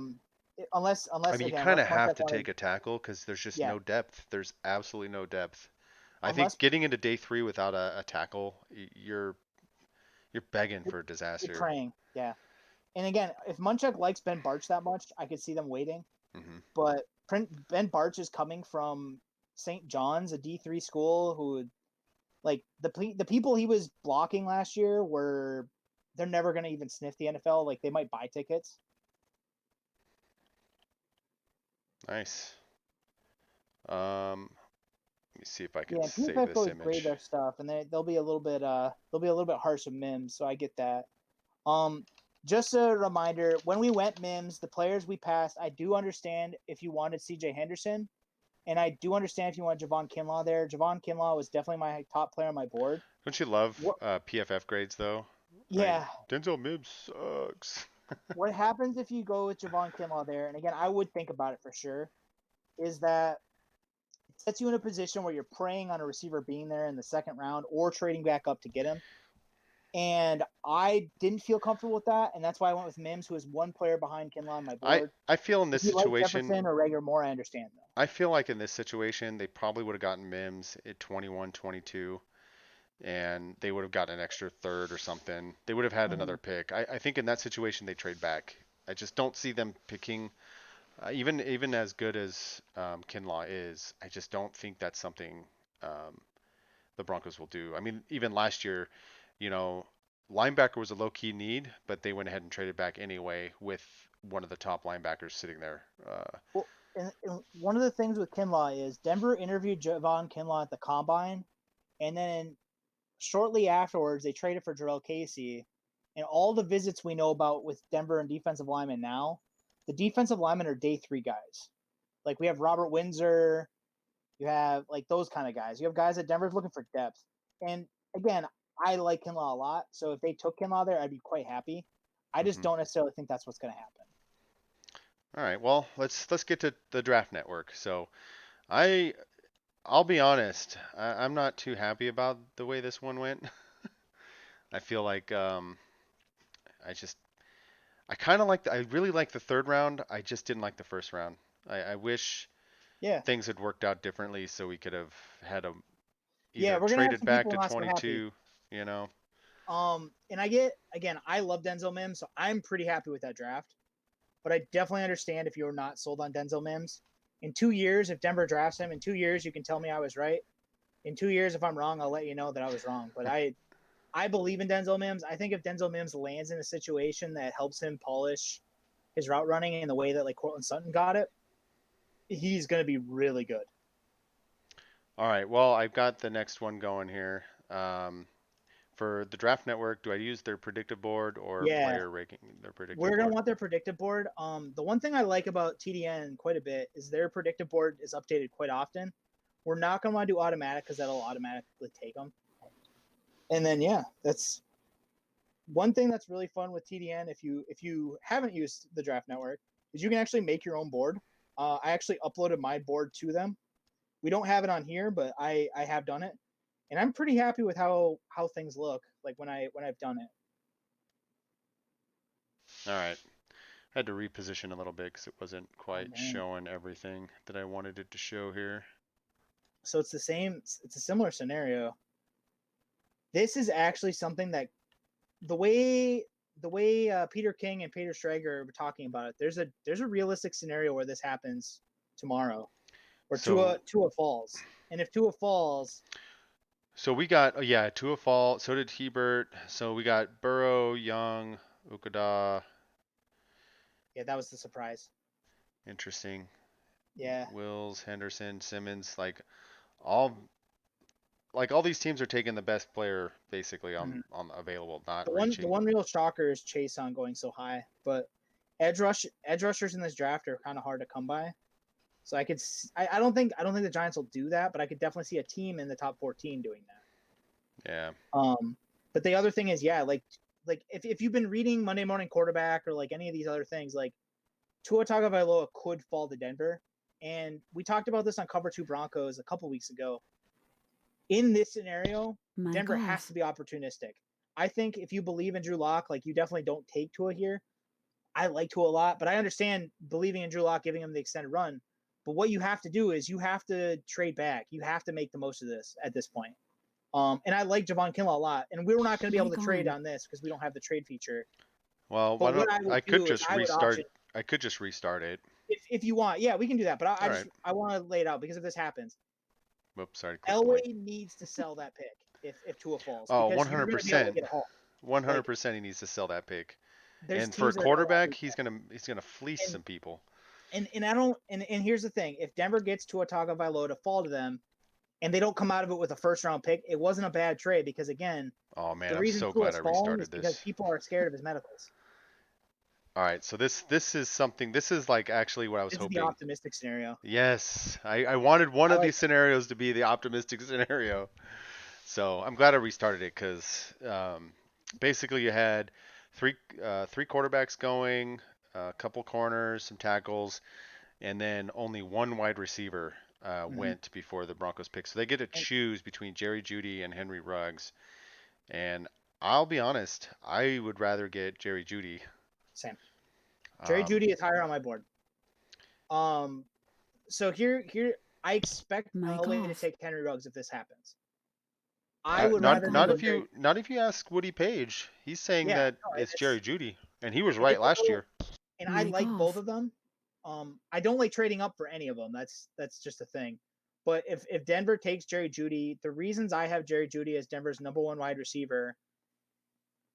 Speaker 2: Unless
Speaker 1: mean, you
Speaker 2: again,
Speaker 1: kind
Speaker 2: unless
Speaker 1: of have
Speaker 2: Munchak
Speaker 1: to take
Speaker 2: wanted,
Speaker 1: a tackle because there's just
Speaker 2: yeah,
Speaker 1: no depth. There's absolutely no depth. I
Speaker 2: unless
Speaker 1: think getting into day three without a tackle, you're begging
Speaker 2: you're,
Speaker 1: for a
Speaker 2: you're
Speaker 1: disaster.
Speaker 2: praying, yeah. And again, if Munchak likes Ben Barch that much, I could see them waiting.
Speaker 1: Hmm.
Speaker 2: But Ben Barch is coming from St. John's, a D3 school, who like the people he was blocking last year were they're never going to even sniff the NFL. Like they might buy tickets.
Speaker 1: Nice. Let me see if I can
Speaker 2: Yeah, and
Speaker 1: save
Speaker 2: PFF
Speaker 1: this
Speaker 2: always grade
Speaker 1: image.
Speaker 2: their stuff, and they'll be a little bit harsh with Mims, so I get that. Um, just a reminder, when we went Mims, the players we passed, I do understand if you wanted CJ Henderson, and I do understand if you want Javon Kinlaw there. Javon Kinlaw was definitely my top player on my board.
Speaker 1: Don't you love
Speaker 2: What?
Speaker 1: PFF grades though? Like
Speaker 2: Yeah.
Speaker 1: Denzel Mims sucks.
Speaker 2: What happens if you go with Javon Kinlaw there? And again, I would think about it for sure. Is that it sets you in a position where you're preying on a receiver being there in the second round or trading back up to get him. And I didn't feel comfortable with that, and that's why I went with Mims, who is one player behind Kinlaw on my
Speaker 1: I
Speaker 2: board.
Speaker 1: I feel in
Speaker 2: If
Speaker 1: this
Speaker 2: you like
Speaker 1: situation,
Speaker 2: Jefferson or Rager more, I understand though.
Speaker 1: I feel like in this situation they probably would have gotten Mims at 21, 22, and they would have gotten an extra third or something. They would have had
Speaker 2: Mm-hmm.
Speaker 1: another pick. I think in that situation they trade back. I just don't see them picking even as good as Kinlaw is. I just don't think that's something um, the Broncos will do. I mean, even last year, you know, linebacker was a low key need, but they went ahead and traded back anyway with one of the top linebackers sitting there.
Speaker 2: Well, and one of the things with Kinlaw is Denver interviewed Javon Kinlaw at the combine, and then shortly afterwards they traded for Jarrell Casey. And all the visits we know about with Denver and defensive linemen now, the defensive linemen are day three guys. Like we have Robert Windsor, you have like those kind of guys. You have guys that Denver's looking for depth. And again, I like Kinlaw a lot. So if they took Kinlaw there, I'd be quite happy. I just
Speaker 1: Mhm.
Speaker 2: don't necessarily think that's what's going to happen.
Speaker 1: All right, well, let's get to the draft network. So I I'll be honest, I'm not too happy about the way this one went. I feel like I just I kind of like I really like the third round. I just didn't like the first round. I wish
Speaker 2: Yeah,
Speaker 1: things had worked out differently so we could have had a
Speaker 2: yeah,
Speaker 1: either
Speaker 2: we're gonna have
Speaker 1: traded
Speaker 2: some
Speaker 1: back
Speaker 2: people
Speaker 1: to
Speaker 2: not so happy.
Speaker 1: 22, you know.
Speaker 2: And I get again, I love Denzel Mims, so I'm pretty happy with that draft. But I definitely understand if you're not sold on Denzel Mims. In 2 years, if Denver drafts him, in 2 years you can tell me I was right. In 2 years, if I'm wrong, I'll let you know that I was wrong. But I believe in Denzel Mims. I think if Denzel Mims lands in a situation that helps him polish his route running in the way that like Cortland Sutton got it, he's going to be really good.
Speaker 1: All right, well, I've got the next one going here. For the Draft Network, do I use their predictive board or
Speaker 2: Yeah,
Speaker 1: player ranking? Their predictive
Speaker 2: we're going to
Speaker 1: board.
Speaker 2: want their predictive board. The one thing I like about TDN quite a bit is their predictive board is updated quite often. We're not going to want to do automatic because that'll automatically take them. And then yeah, that's one thing that's really fun with TDN. If you haven't used the Draft Network, is you can actually make your own board. I actually uploaded my board to them. We don't have it on here, but I have done it, and I'm pretty happy with how things look like when I've done it.
Speaker 1: All right. I had to reposition a little bit because it wasn't
Speaker 2: Oh
Speaker 1: quite
Speaker 2: man,
Speaker 1: showing everything that I wanted it to show here.
Speaker 2: so it's the same. It's a similar scenario. This is actually something that the way Peter King and Peter Schrager were talking about it. There's a realistic scenario where this happens tomorrow, where
Speaker 1: So
Speaker 2: Tua falls, and if Tua falls,
Speaker 1: so we got yeah, Tua fall. So did Hebert. So we got Burrow, Young, Ukuda.
Speaker 2: yeah, that was the surprise.
Speaker 1: Interesting.
Speaker 2: Yeah.
Speaker 1: Wills, Henderson, Simmons. All all these teams are taking the best player basically
Speaker 2: Mhm.
Speaker 1: on available, not
Speaker 2: The
Speaker 1: reaching.
Speaker 2: one real shocker is Chase on going so high, but edge rushers in this draft are kind of hard to come by. So I don't think the Giants will do that, but I could definitely see a team in the top 14 doing
Speaker 1: Yeah.
Speaker 2: that. But the other thing is, yeah, like if you've been reading Monday Morning Quarterback or like any of these other things, like Tua Tagovailoa could fall to Denver, and we talked about this on Cover Two Broncos a couple weeks ago. In this scenario,
Speaker 3: My
Speaker 2: Denver has
Speaker 3: golf.
Speaker 2: to be opportunistic. I think if you believe in Drew Lock, like you definitely don't take Tua here. I like Tua a lot, but I understand believing in Drew Lock, giving him the extended run. But what you have to do is you have to trade back. You have to make the most of this at this point. And I like Javon Kinlaw a lot, and we're not going to be
Speaker 3: My
Speaker 2: able to trade
Speaker 3: gone.
Speaker 2: on this because we don't have the trade feature.
Speaker 1: Well, why
Speaker 2: But what
Speaker 1: don't
Speaker 2: I would
Speaker 1: I could
Speaker 2: do is
Speaker 1: just
Speaker 2: I would
Speaker 1: restart?
Speaker 2: option
Speaker 1: I could just restart it.
Speaker 2: if you want. Yeah, we can do that. But
Speaker 1: All right.
Speaker 2: I want to lay it out because if this happens,
Speaker 1: Whoops, sorry to click the link.
Speaker 2: Elway needs to sell that pick if Tua falls
Speaker 1: Oh,
Speaker 2: because you're going to be able to
Speaker 1: 100%.
Speaker 2: get a haul. Like
Speaker 1: 100% he needs to sell that pick.
Speaker 2: there's
Speaker 1: And for a
Speaker 2: teams that are going to want to
Speaker 1: quarterback,
Speaker 2: do
Speaker 1: he's gonna fleece
Speaker 2: that.
Speaker 1: some people.
Speaker 2: And I don't and here's the thing: if Denver gets to a Tagovailoa to fall to them, and they don't come out of it with a first round pick, it wasn't a bad trade because again,
Speaker 1: Oh man,
Speaker 2: the
Speaker 1: I'm
Speaker 2: reason
Speaker 1: so glad
Speaker 2: Tua's
Speaker 1: I
Speaker 2: fallen is
Speaker 1: restarted
Speaker 2: because
Speaker 1: this.
Speaker 2: people are scared of his medicals.
Speaker 1: All right, so this is something. This is like actually what I was
Speaker 2: This is the
Speaker 1: hoping.
Speaker 2: optimistic scenario.
Speaker 1: Yes, I wanted one
Speaker 2: I
Speaker 1: of
Speaker 2: like
Speaker 1: these scenarios to be the optimistic scenario. So I'm glad I restarted it because basically you had three quarterbacks going, a couple corners, some tackles, and then only one wide receiver
Speaker 2: mm-hmm.
Speaker 1: went before the Broncos pick. So they get to
Speaker 2: And
Speaker 1: choose between Jerry Jeudy and Henry Ruggs. And I'll be honest, I would rather get Jerry Jeudy.
Speaker 2: same. Jerry
Speaker 1: Um,
Speaker 2: Judy is higher on my board. Um, so here I expect
Speaker 3: My
Speaker 2: Elway to
Speaker 3: golf.
Speaker 2: take Henry Ruggs if this happens. I would
Speaker 3: My
Speaker 1: not
Speaker 2: rather him
Speaker 1: not
Speaker 2: go
Speaker 3: golf.
Speaker 1: if
Speaker 2: Jerry.
Speaker 1: you not if you ask Woody Page. He's saying
Speaker 2: Yeah,
Speaker 1: that
Speaker 2: no,
Speaker 1: it's Jerry Jeudy, and he was
Speaker 2: and
Speaker 1: right
Speaker 2: it's a
Speaker 1: last
Speaker 2: little
Speaker 1: year.
Speaker 2: and I
Speaker 3: My
Speaker 2: like both
Speaker 3: golf.
Speaker 2: of them. I don't like trading up for any of them. That's just a thing. But if Denver takes Jerry Judy, the reasons I have Jerry Judy as Denver's number one wide receiver,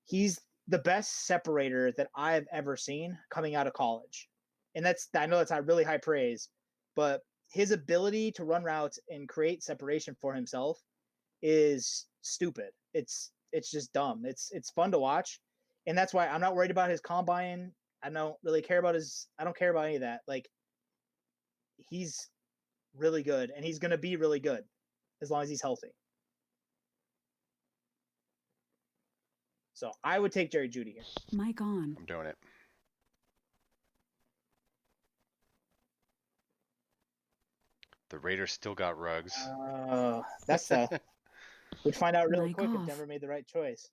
Speaker 2: he's the best separator that I've ever seen coming out of college. And that's I know that's not really high praise, but his ability to run routes and create separation for himself is stupid. It's just dumb. It's fun to watch. And that's why I'm not worried about his combine. I don't care about any of that. Like he's really good and he's gonna be really good as long as he's healthy. So I would take Jerry Judy here.
Speaker 3: My gone.
Speaker 1: I'm doing it. The Raiders still got Ruggs.
Speaker 2: That's the we'd find out really
Speaker 3: My
Speaker 2: quick if
Speaker 3: golf.
Speaker 2: Denver made the right choice.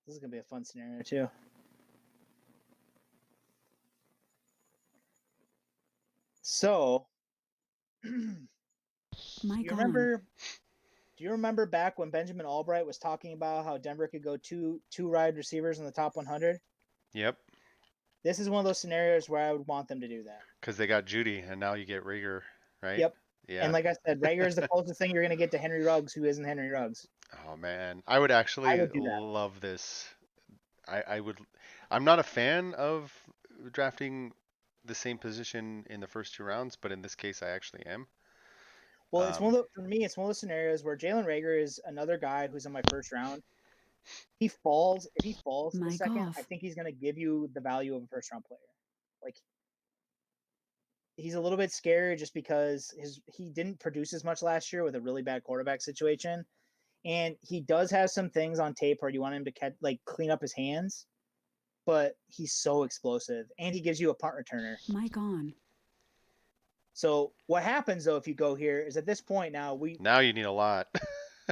Speaker 2: This is gonna be a fun scenario too. So, do
Speaker 3: Mic
Speaker 2: you
Speaker 3: on.
Speaker 2: remember? Do you remember back when Benjamin Albright was talking about how Denver could go two wide receivers in the top 100?
Speaker 1: Yep,
Speaker 2: This is one of those scenarios where I would want them to do that.
Speaker 1: because they got Judy, and now you get Rager, right?
Speaker 2: Yep. And
Speaker 1: Yeah.
Speaker 2: like I said, Rager is the closest thing you're going to get to Henry Ruggs, who isn't Henry Ruggs.
Speaker 1: Oh man, I would
Speaker 2: I
Speaker 1: actually
Speaker 2: would do that.
Speaker 1: love this. I would. I'm not a fan of drafting the same position in the first 2 rounds, but in this case, I actually am.
Speaker 2: Well, it's
Speaker 1: Um,
Speaker 2: one of the, for me, it's one of those scenarios where Jalen Rager is another guy who's in my first round. He falls. If he falls to the
Speaker 3: Mic
Speaker 2: second, I
Speaker 3: off.
Speaker 2: think he's going to give you the value of a first round player. Like he's a little bit scary just because he didn't produce as much last year with a really bad quarterback situation, and he does have some things on tape where you want him to clean up his hands, but he's so explosive and he gives you a punt returner.
Speaker 3: Mic on.
Speaker 2: So what happens though if you go here is at this point now
Speaker 1: now you need a lot.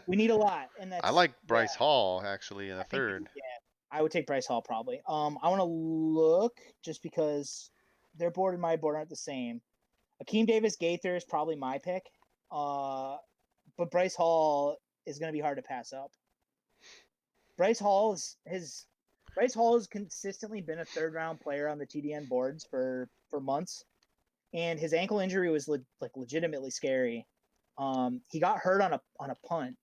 Speaker 2: we need a lot, and
Speaker 1: I
Speaker 2: that's
Speaker 1: like Bryce Hall actually in the
Speaker 2: I think
Speaker 1: third.
Speaker 2: yeah, I would take Bryce Hall probably. I want to look just because their board and my board aren't the same. Akeem Davis Gaither is probably my pick, but Bryce Hall is going to be hard to pass up. Bryce Hall is his Bryce Hall has consistently been a third round player on the TDN boards for months, and his ankle injury was legitimately scary. He got hurt on a punt,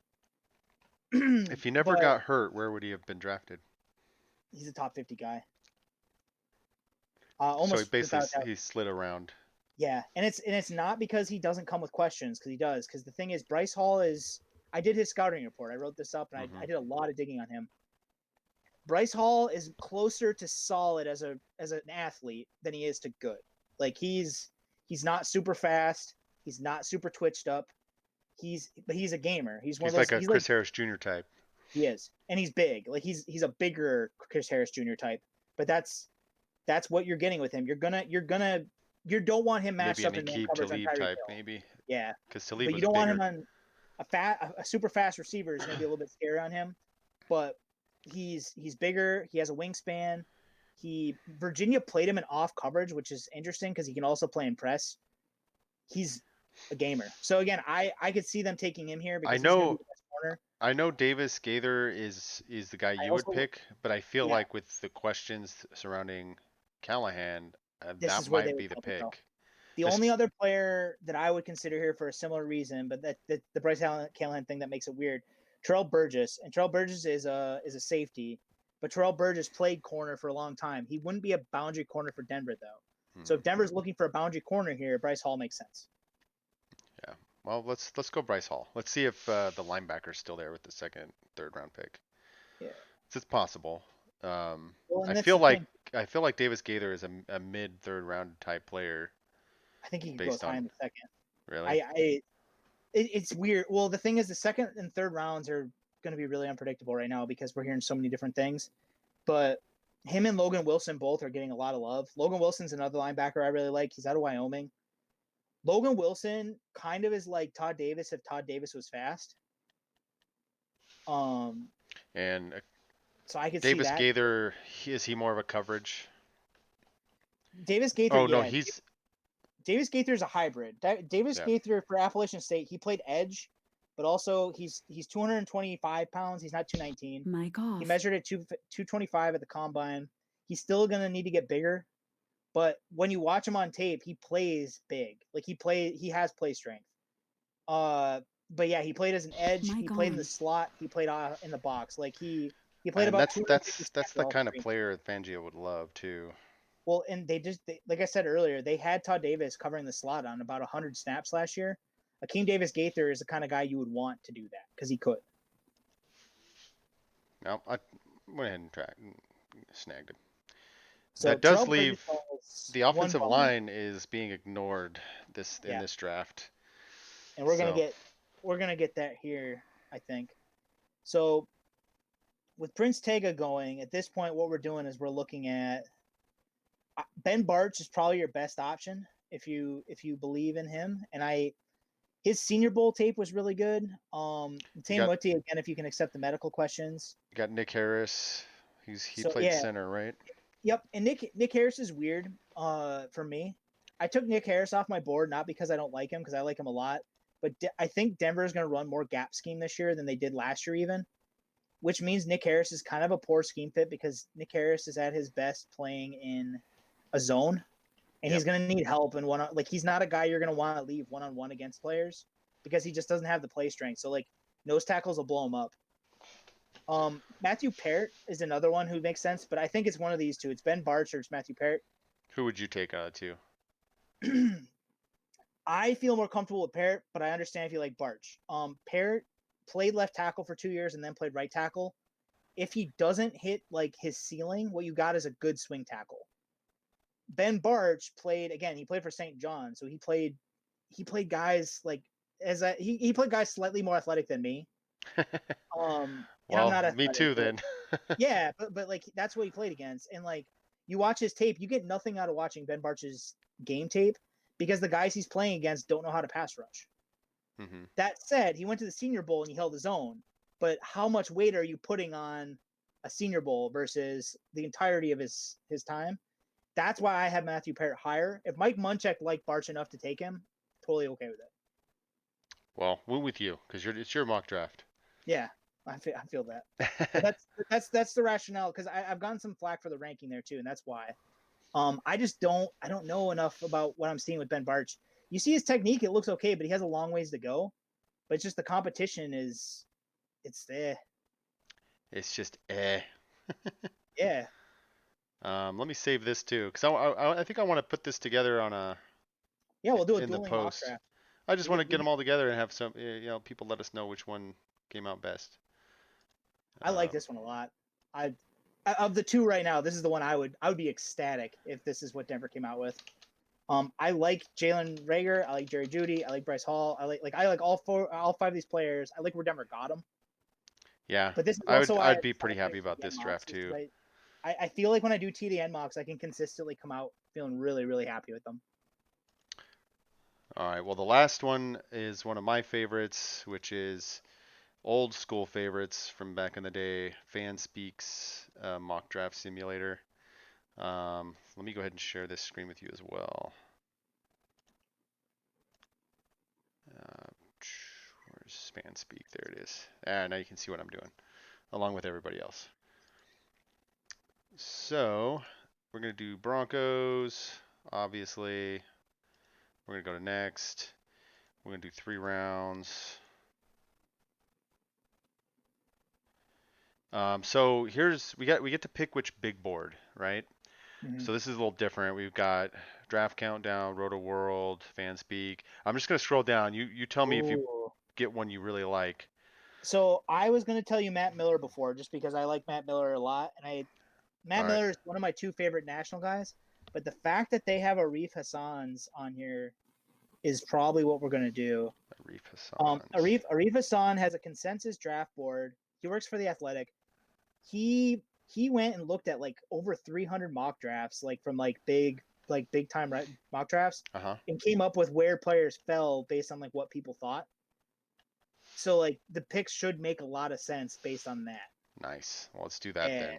Speaker 1: If he never
Speaker 2: but
Speaker 1: got hurt, where would he have been drafted?
Speaker 2: he's a top 50 guy,
Speaker 1: So he
Speaker 2: almost
Speaker 1: basically
Speaker 2: without doubt.
Speaker 1: he slid around.
Speaker 2: Yeah, and it's not because he doesn't come with questions, because he does. Because the thing is, Bryce Hall is. I did his scouting report. I wrote this up, and
Speaker 1: Hmm.
Speaker 2: I did a lot of digging on him. Bryce Hall is closer to solid as an athlete than he is to good. Like he's not super fast. He's not super twitched up. But he's a gamer. He's one of
Speaker 1: He's
Speaker 2: those.
Speaker 1: like a
Speaker 2: He's like
Speaker 1: Chris Harris Jr. type.
Speaker 2: he is, and he's big. Like he's a bigger Chris Harris Jr. type. But that's what you're getting with him. You don't want him
Speaker 1: Maybe
Speaker 2: matched
Speaker 1: an
Speaker 2: up in man
Speaker 1: Aqib
Speaker 2: coverage on
Speaker 1: Talib
Speaker 2: Tyreek
Speaker 1: type,
Speaker 2: Hill.
Speaker 1: maybe,
Speaker 2: Yeah,
Speaker 1: because Talib
Speaker 2: but you
Speaker 1: was
Speaker 2: don't want him
Speaker 1: bigger.
Speaker 2: on a super fast receiver is going to be a little bit scary on him. But he's bigger. He has a wingspan. Virginia played him in off coverage, which is interesting because he can also play in press. He's a gamer. So again, I could see them taking him here
Speaker 1: I
Speaker 2: because he's going to be
Speaker 1: know
Speaker 2: the best corner.
Speaker 1: I know Davis Gaither is the guy
Speaker 2: I
Speaker 1: you would
Speaker 2: also
Speaker 1: pick, but I feel
Speaker 2: yeah,
Speaker 1: like with the questions surrounding Callahan,
Speaker 2: this
Speaker 1: that
Speaker 2: is where they
Speaker 1: might
Speaker 2: would
Speaker 1: be the
Speaker 2: probably go.
Speaker 1: pick.
Speaker 2: The only
Speaker 1: Es-
Speaker 2: other player that I would consider here for a similar reason, but that the Bryce Callahan thing that makes it weird, Terrell Burgess, and Terrell Burgess is a safety, but Terrell Burgess played corner for a long time. He wouldn't be a boundary corner for Denver though. So
Speaker 1: hmm,
Speaker 2: if Denver's looking for a boundary corner here, Bryce Hall makes sense.
Speaker 1: yeah. Well, let's go Bryce Hall. Let's see if the linebacker's still there with the second, third round pick.
Speaker 2: Yeah.
Speaker 1: It's possible. Um,
Speaker 2: Well,
Speaker 1: I
Speaker 2: and that's
Speaker 1: feel
Speaker 2: the
Speaker 1: like
Speaker 2: thing.
Speaker 1: I feel like Davis Gaither is a mid third round type player
Speaker 2: I think he could go as
Speaker 1: based
Speaker 2: high
Speaker 1: on
Speaker 2: in the second.
Speaker 1: really.
Speaker 2: I it's weird. Well, the thing is, the second and third rounds are going to be really unpredictable right now because we're hearing so many different things. But him and Logan Wilson both are getting a lot of love. Logan Wilson's another linebacker I really like. He's out of Wyoming. Logan Wilson kind of is like Todd Davis if Todd Davis was fast. Um,
Speaker 1: And
Speaker 2: so I could see
Speaker 1: Davis
Speaker 2: that.
Speaker 1: Gaither, is he more of a coverage?
Speaker 2: Davis Gaither,
Speaker 1: Oh no,
Speaker 2: yeah,
Speaker 1: he's
Speaker 2: Davis Gaither is a hybrid. Davis
Speaker 1: yeah.
Speaker 2: Gaither for Appalachian State, he played edge, but also he's 225 pounds. He's not 219.
Speaker 3: Mic
Speaker 2: He
Speaker 3: off.
Speaker 2: measured at 225 at the combine. He's still gonna need to get bigger, but when you watch him on tape, he plays big. Like he has play strength. But yeah, he played as an edge. He
Speaker 3: Mic
Speaker 2: played in the
Speaker 3: on.
Speaker 2: slot. He played in the box. Like he played
Speaker 1: And
Speaker 2: about 250
Speaker 1: that's
Speaker 2: snaps
Speaker 1: the
Speaker 2: all
Speaker 1: kind of
Speaker 2: three.
Speaker 1: player Fangio would love too.
Speaker 2: Well, and like I said earlier, they had Todd Davis covering the slot on about 100 snaps last year. Akeem Davis Gaither is the kind of guy you would want to do that because he could.
Speaker 1: No, I went ahead and snagged him.
Speaker 2: So
Speaker 1: That does
Speaker 2: Terrell Burgess
Speaker 1: leave
Speaker 2: is
Speaker 1: the
Speaker 2: one
Speaker 1: offensive
Speaker 2: bummer.
Speaker 1: line is being ignored this in
Speaker 2: Yeah,
Speaker 1: this draft.
Speaker 2: and
Speaker 1: So
Speaker 2: we're gonna get that here, I think. So with Prince Tega going at this point, what we're doing is we're looking at Ben Bartch is probably your best option if you believe in him. And his Senior Bowl tape was really good.
Speaker 1: you
Speaker 2: Tane Muti again, if you can accept the medical questions.
Speaker 1: got Nick Harris. He
Speaker 2: So
Speaker 1: played
Speaker 2: yeah,
Speaker 1: center, right?
Speaker 2: yep. And Nick Harris is weird. For me, I took Nick Harris off my board not because I don't like him, because I like him a lot, but I think Denver is going to run more gap scheme this year than they did last year, even. Which means Nick Harris is kind of a poor scheme fit because Nick Harris is at his best playing in a zone, and
Speaker 1: Yep.
Speaker 2: he's going to need help in one. Like he's not a guy you're going to want to leave 1-on-1 against players because he just doesn't have the play strength. So like nose tackles will blow him up. Matthew Parrott is another one who makes sense, but I think it's one of these two. It's Ben Barch or it's Matthew Parrott.
Speaker 1: Who would you take out of two?
Speaker 2: I feel more comfortable with Parrott, but I understand if you like Barch. Parrott played left tackle for 2 years and then played right tackle. If he doesn't hit like his ceiling, what you got is a good swing tackle. Ben Barch played again. He played for St. John, so he played guys like he played guys slightly more athletic than me. And I'm
Speaker 1: Well,
Speaker 2: not
Speaker 1: me
Speaker 2: athletic,
Speaker 1: too
Speaker 2: but
Speaker 1: then.
Speaker 2: yeah, but like that's what he played against, and like you watch his tape, you get nothing out of watching Ben Barch's game tape because the guys he's playing against don't know how to pass rush.
Speaker 1: hmm
Speaker 2: That said, he went to the Senior Bowl and he held his own. But how much weight are you putting on a Senior Bowl versus the entirety of his time? That's why I have Matthew Parrott higher. If Mike Munchak liked Barch enough to take him, totally okay with it.
Speaker 1: Well, we're with you because it's your mock draft.
Speaker 2: Yeah, I feel that. But that's the rationale because I've gotten some flack for the ranking there too, and that's why. I don't know enough about what I'm seeing with Ben Barch. You see his technique; it looks okay, but he has a long ways to go. But it's just the competition is it's there.
Speaker 1: It's just eh.
Speaker 2: Yeah,
Speaker 1: Let me save this too because I think I want to put this together on a
Speaker 2: yeah. We'll do a
Speaker 1: in the
Speaker 2: dueling mock
Speaker 1: post.
Speaker 2: draft.
Speaker 1: I just
Speaker 2: We
Speaker 1: want
Speaker 2: get
Speaker 1: to
Speaker 2: we
Speaker 1: get
Speaker 2: get.
Speaker 1: them all together and have some people let us know which one came out best.
Speaker 2: I like
Speaker 1: Um,
Speaker 2: this one a lot. I of the two right now, this is the one I would be ecstatic if this is what Denver came out with. I like Jalen Rager. I like Jerry Judy. I like Bryce Hall. I like all five of these players. I like where Denver got them.
Speaker 1: yeah,
Speaker 2: But this is
Speaker 1: I
Speaker 2: also
Speaker 1: would
Speaker 2: why I
Speaker 1: I'd be
Speaker 2: decided
Speaker 1: pretty
Speaker 2: to
Speaker 1: happy
Speaker 2: make
Speaker 1: about
Speaker 2: TDN
Speaker 1: this
Speaker 2: mocks
Speaker 1: draft
Speaker 2: is because
Speaker 1: too.
Speaker 2: I feel like when I do TDN mocks, I can consistently come out feeling really really happy with them.
Speaker 1: All right, well the last one is one of my favorites, which is old school favorites from back in the day, Fan Speaks mock draft simulator. Let me go ahead and share this screen with you as well. Uh, where's Fan Speak? There it is. Ah, now you can see what I'm doing, along with everybody else. So we're gonna do Broncos, obviously. We're gonna go to next. We're gonna do 3 rounds. So here's we get to pick which big board, right?
Speaker 2: Mm-hmm.
Speaker 1: So this is a little different. We've got Draft Countdown, Roto World, Fanspeak. I'm just gonna scroll down. You tell me if you
Speaker 2: Ooh.
Speaker 1: get one you really like.
Speaker 2: So I was going to tell you Matt Miller before, just because I like Matt Miller a lot, and
Speaker 1: All
Speaker 2: Matt
Speaker 1: right,
Speaker 2: Miller is one of my two favorite national guys. But the fact that they have Arif Hassan's on here is probably what we're going to do.
Speaker 1: Arif Hassan's.
Speaker 2: Arif Hassan has a consensus draft board. He works for the Athletic. He went and looked at like over 300 mock drafts, like from big time mock drafts,
Speaker 1: Uh-huh.
Speaker 2: and came up with where players fell based on like what people thought. So like the picks should make a lot of sense based on that.
Speaker 1: Nice. Well, let's do that
Speaker 2: Yeah,
Speaker 1: then.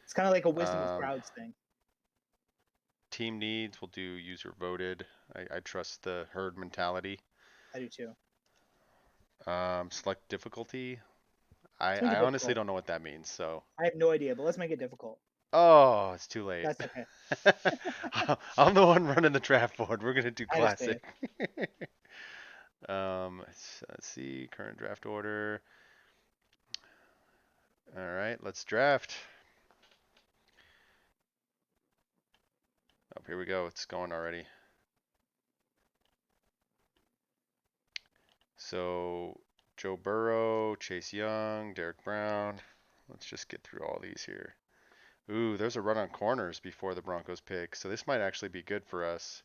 Speaker 2: it's kind of like a wisdom of
Speaker 1: Um,
Speaker 2: crowds thing.
Speaker 1: team needs, we'll do user voted. I trust the herd mentality.
Speaker 2: I do too.
Speaker 1: Select difficulty. I,
Speaker 2: Let's make it
Speaker 1: I honestly
Speaker 2: difficult.
Speaker 1: don't know what that means, so.
Speaker 2: I have no idea, but let's make it difficult.
Speaker 1: Oh, it's too late.
Speaker 2: That's okay.
Speaker 1: I'm the one running the draft board. We're gonna do
Speaker 2: I understand.
Speaker 1: classic. Let's see, current draft order. All right, let's draft. Oh, here we go. It's going already. So, Joe Burrow, Chase Young, Derek Brown. Let's just get through all these here. Ooh, there's a run on corners before the Broncos pick, so this might actually be good for us.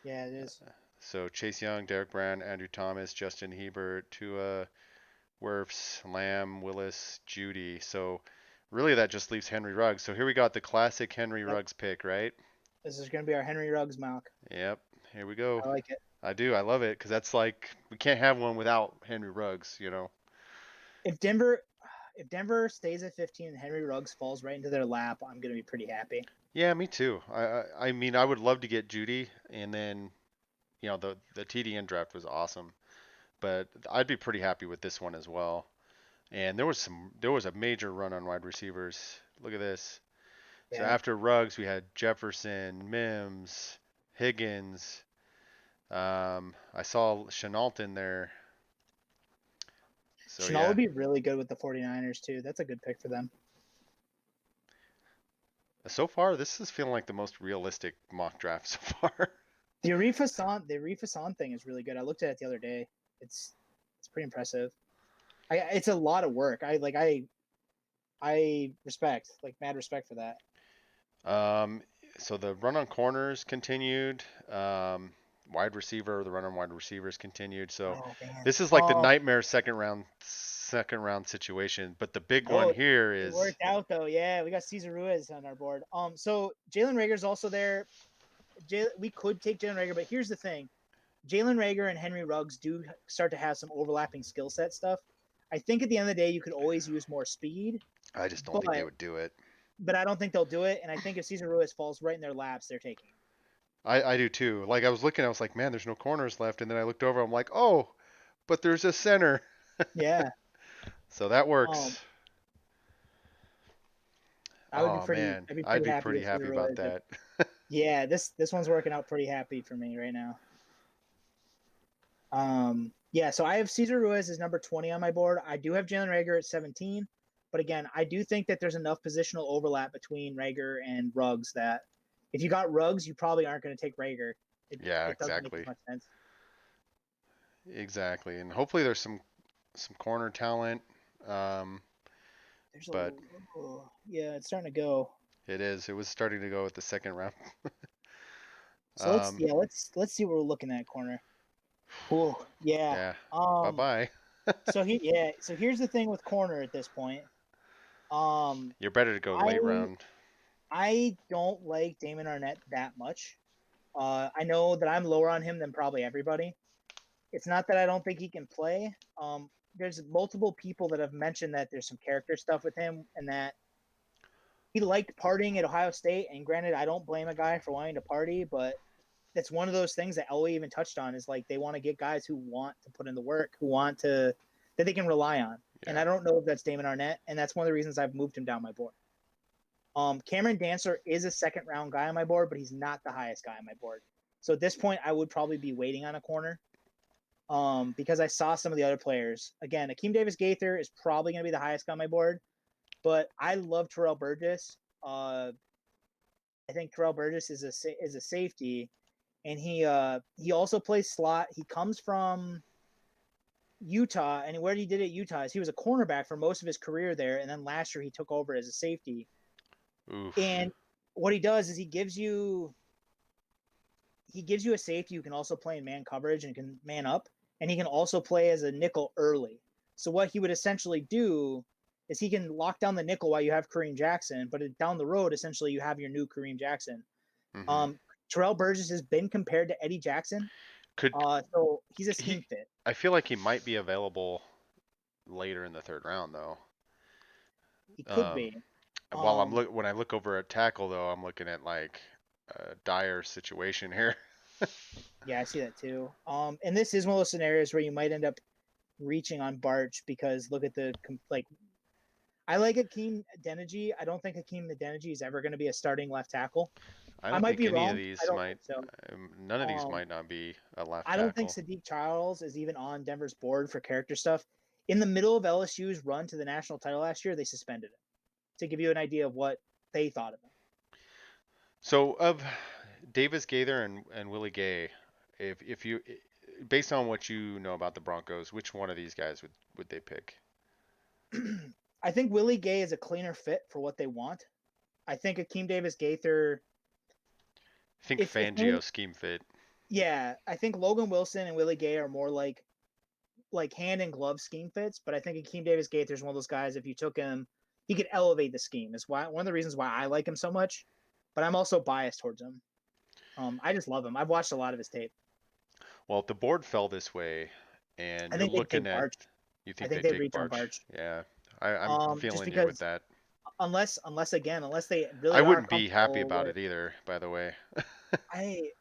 Speaker 2: Yeah, it is.
Speaker 1: So Chase Young, Derek Brown, Andrew Thomas, Justin Hebert, Tua, Wirfs, Lamb, Willis, Judy. So really that just leaves Henry Ruggs. So here we got the classic Henry
Speaker 2: Yep.
Speaker 1: Ruggs pick, right?
Speaker 2: This is going to be our Henry Ruggs mock.
Speaker 1: Yep. Here we go.
Speaker 2: I like it.
Speaker 1: I do. I love it because that's like we can't have one without Henry Ruggs.
Speaker 2: If Denver, if Denver stays at 15 and Henry Ruggs falls right into their lap, I'm gonna be pretty happy.
Speaker 1: Yeah, me too. I mean, I would love to get Judy, and then the TDN draft was awesome, but I'd be pretty happy with this one as well. And there was a major run on wide receivers. Look at this. So
Speaker 2: Yeah,
Speaker 1: after Ruggs, we had Jefferson, Mims, Higgins. I saw Chenault in there. So
Speaker 2: Chenault would
Speaker 1: yeah,
Speaker 2: be really good with the 49ers too. That's a good pick for them.
Speaker 1: so far this is feeling like the most realistic mock draft so far.
Speaker 2: The Arif Hassan thing is really good. I looked at it the other day. It's it's pretty impressive. It's a lot of work. I respect, like, mad respect for that.
Speaker 1: Um, so the run on corners continued. The run on wide receivers continued. So
Speaker 2: Oh man.
Speaker 1: this is like the nightmare second round situation. But the big one
Speaker 2: Oh,
Speaker 1: here
Speaker 2: it
Speaker 1: is
Speaker 2: worked out though. Yeah, we got Cesar Ruiz on our board. So Jalen Rager's also there. We could take Jalen Rager, but here's the thing: Jalen Rager and Henry Ruggs do start to have some overlapping skill set stuff. I think at the end of the day, you could always use more speed,
Speaker 1: I just don't think they
Speaker 2: but
Speaker 1: would do it.
Speaker 2: I don't think they'll do it. And I think if Cesar Ruiz falls right in their laps, they're taking him.
Speaker 1: I do too. Like I was looking, I was like, man, there's no corners left, and then I looked over, I'm like, oh, but there's a center.
Speaker 2: Yeah.
Speaker 1: So that
Speaker 2: Um,
Speaker 1: works. Oh man,
Speaker 2: I'd be
Speaker 1: I'd
Speaker 2: pretty
Speaker 1: be
Speaker 2: happy
Speaker 1: pretty
Speaker 2: with
Speaker 1: happy
Speaker 2: Cesar
Speaker 1: about
Speaker 2: Ruiz.
Speaker 1: that.
Speaker 2: Yeah, this one's working out pretty happy for me right now. Yeah, so I have Cesar Ruiz as number 20 on my board. I do have Jalen Rager at 17, but again, I do think that there's enough positional overlap between Rager and Ruggs that if you got Ruggs, you probably aren't going to take Rager.
Speaker 1: Yeah,
Speaker 2: It doesn't make as
Speaker 1: exactly.
Speaker 2: much sense.
Speaker 1: Exactly. And hopefully there's some corner talent. Um,
Speaker 2: There's a
Speaker 1: but
Speaker 2: oh, yeah, it's starting to go.
Speaker 1: it is. It was starting to go with the second round.
Speaker 2: So
Speaker 1: Um,
Speaker 2: let's see what we're looking at corner. Cool. Yeah.
Speaker 1: yeah. Bye
Speaker 2: Um.
Speaker 1: bye.
Speaker 2: So here's the thing with corner at this point. Um.
Speaker 1: You're better to go late
Speaker 2: I
Speaker 1: round.
Speaker 2: I don't like Damon Arnett that much. I know that I'm lower on him than probably everybody. It's not that I don't think he can play. There's multiple people that have mentioned that there's some character stuff with him and that he liked partying at Ohio State. And granted, I don't blame a guy for wanting to party, but that's one of those things that Elway even touched on is like they want to get guys who want to put in the work, who want to that they can rely on. And
Speaker 1: Yeah.
Speaker 2: I don't know if that's Damon Arnett, and that's one of the reasons I've moved him down my board. Cameron Dancer is a second round guy on my board, but he's not the highest guy on my board. So at this point, I would probably be waiting on a corner because I saw some of the other players. Again, Akeem Davis Gaither is probably going to be the highest guy on my board, but I love Terrell Burgess. I think Terrell Burgess is a safety, and he also plays slot. He comes from Utah, and where he did at Utah is he was a cornerback for most of his career there, and then last year he took over as a safety.
Speaker 1: Oof.
Speaker 2: And what he does is he gives you a safety who can also play in man coverage and can man up, and he can also play as a nickel early. So what he would essentially do is he can lock down the nickel while you have Kareem Jackson, but down the road, essentially you have your new Kareem Jackson.
Speaker 1: Hmm.
Speaker 2: Um, Terrell Burgess has been compared to Eddie Jackson,
Speaker 1: Could
Speaker 2: so he's a scheme
Speaker 1: he?
Speaker 2: fit.
Speaker 1: I feel like he might be available later in the third round though.
Speaker 2: He could
Speaker 1: Um,
Speaker 2: be.
Speaker 1: while
Speaker 2: Um,
Speaker 1: when I look over at tackle though, I'm looking at like a dire situation here.
Speaker 2: yeah, I see that too. And this is one of those scenarios where you might end up reaching on Barch because look at the like. I like Akeem Adeniji. I don't think Akeem Adeniji is ever going to be a starting left tackle.
Speaker 1: I
Speaker 2: I
Speaker 1: don't
Speaker 2: might
Speaker 1: think
Speaker 2: be
Speaker 1: any of
Speaker 2: wrong. I
Speaker 1: these
Speaker 2: don't
Speaker 1: might.
Speaker 2: think so.
Speaker 1: None of these
Speaker 2: Um,
Speaker 1: might not be a left
Speaker 2: I don't think
Speaker 1: tackle.
Speaker 2: Sadiq Charles is even on Denver's board for character stuff. In the middle of LSU's run to the national title last year, they suspended him to give you an idea of what they thought of him.
Speaker 1: So of Davis Gaither and Willie Gay, if you based on what you know about the Broncos, which one of these guys would they pick?
Speaker 2: I think Willie Gay is a cleaner fit for what they want. I think Akeem Davis Gaither,
Speaker 1: I think
Speaker 2: if
Speaker 1: Fangio scheme fit.
Speaker 2: yeah, I think Logan Wilson and Willie Gay are more like hand and glove scheme fits, but I think Akeem Davis Gaither is one of those guys. If you took him, he could elevate the scheme. Is why one of the reasons why I like him so much. But I'm also biased towards him. I just love him. I've watched a lot of his tape.
Speaker 1: Well, if the board fell this way, and
Speaker 2: I
Speaker 1: you're
Speaker 2: think they
Speaker 1: looking
Speaker 2: take
Speaker 1: at,
Speaker 2: Barch.
Speaker 1: you
Speaker 2: I
Speaker 1: think
Speaker 2: think
Speaker 1: they
Speaker 2: they
Speaker 1: take
Speaker 2: reach on
Speaker 1: Barch?
Speaker 2: Barch.
Speaker 1: Yeah, I'm
Speaker 2: Just
Speaker 1: feeling you with
Speaker 2: because
Speaker 1: that.
Speaker 2: unless they really
Speaker 1: I
Speaker 2: are
Speaker 1: wouldn't be happy
Speaker 2: comfortable
Speaker 1: about
Speaker 2: with
Speaker 1: it either, by the way.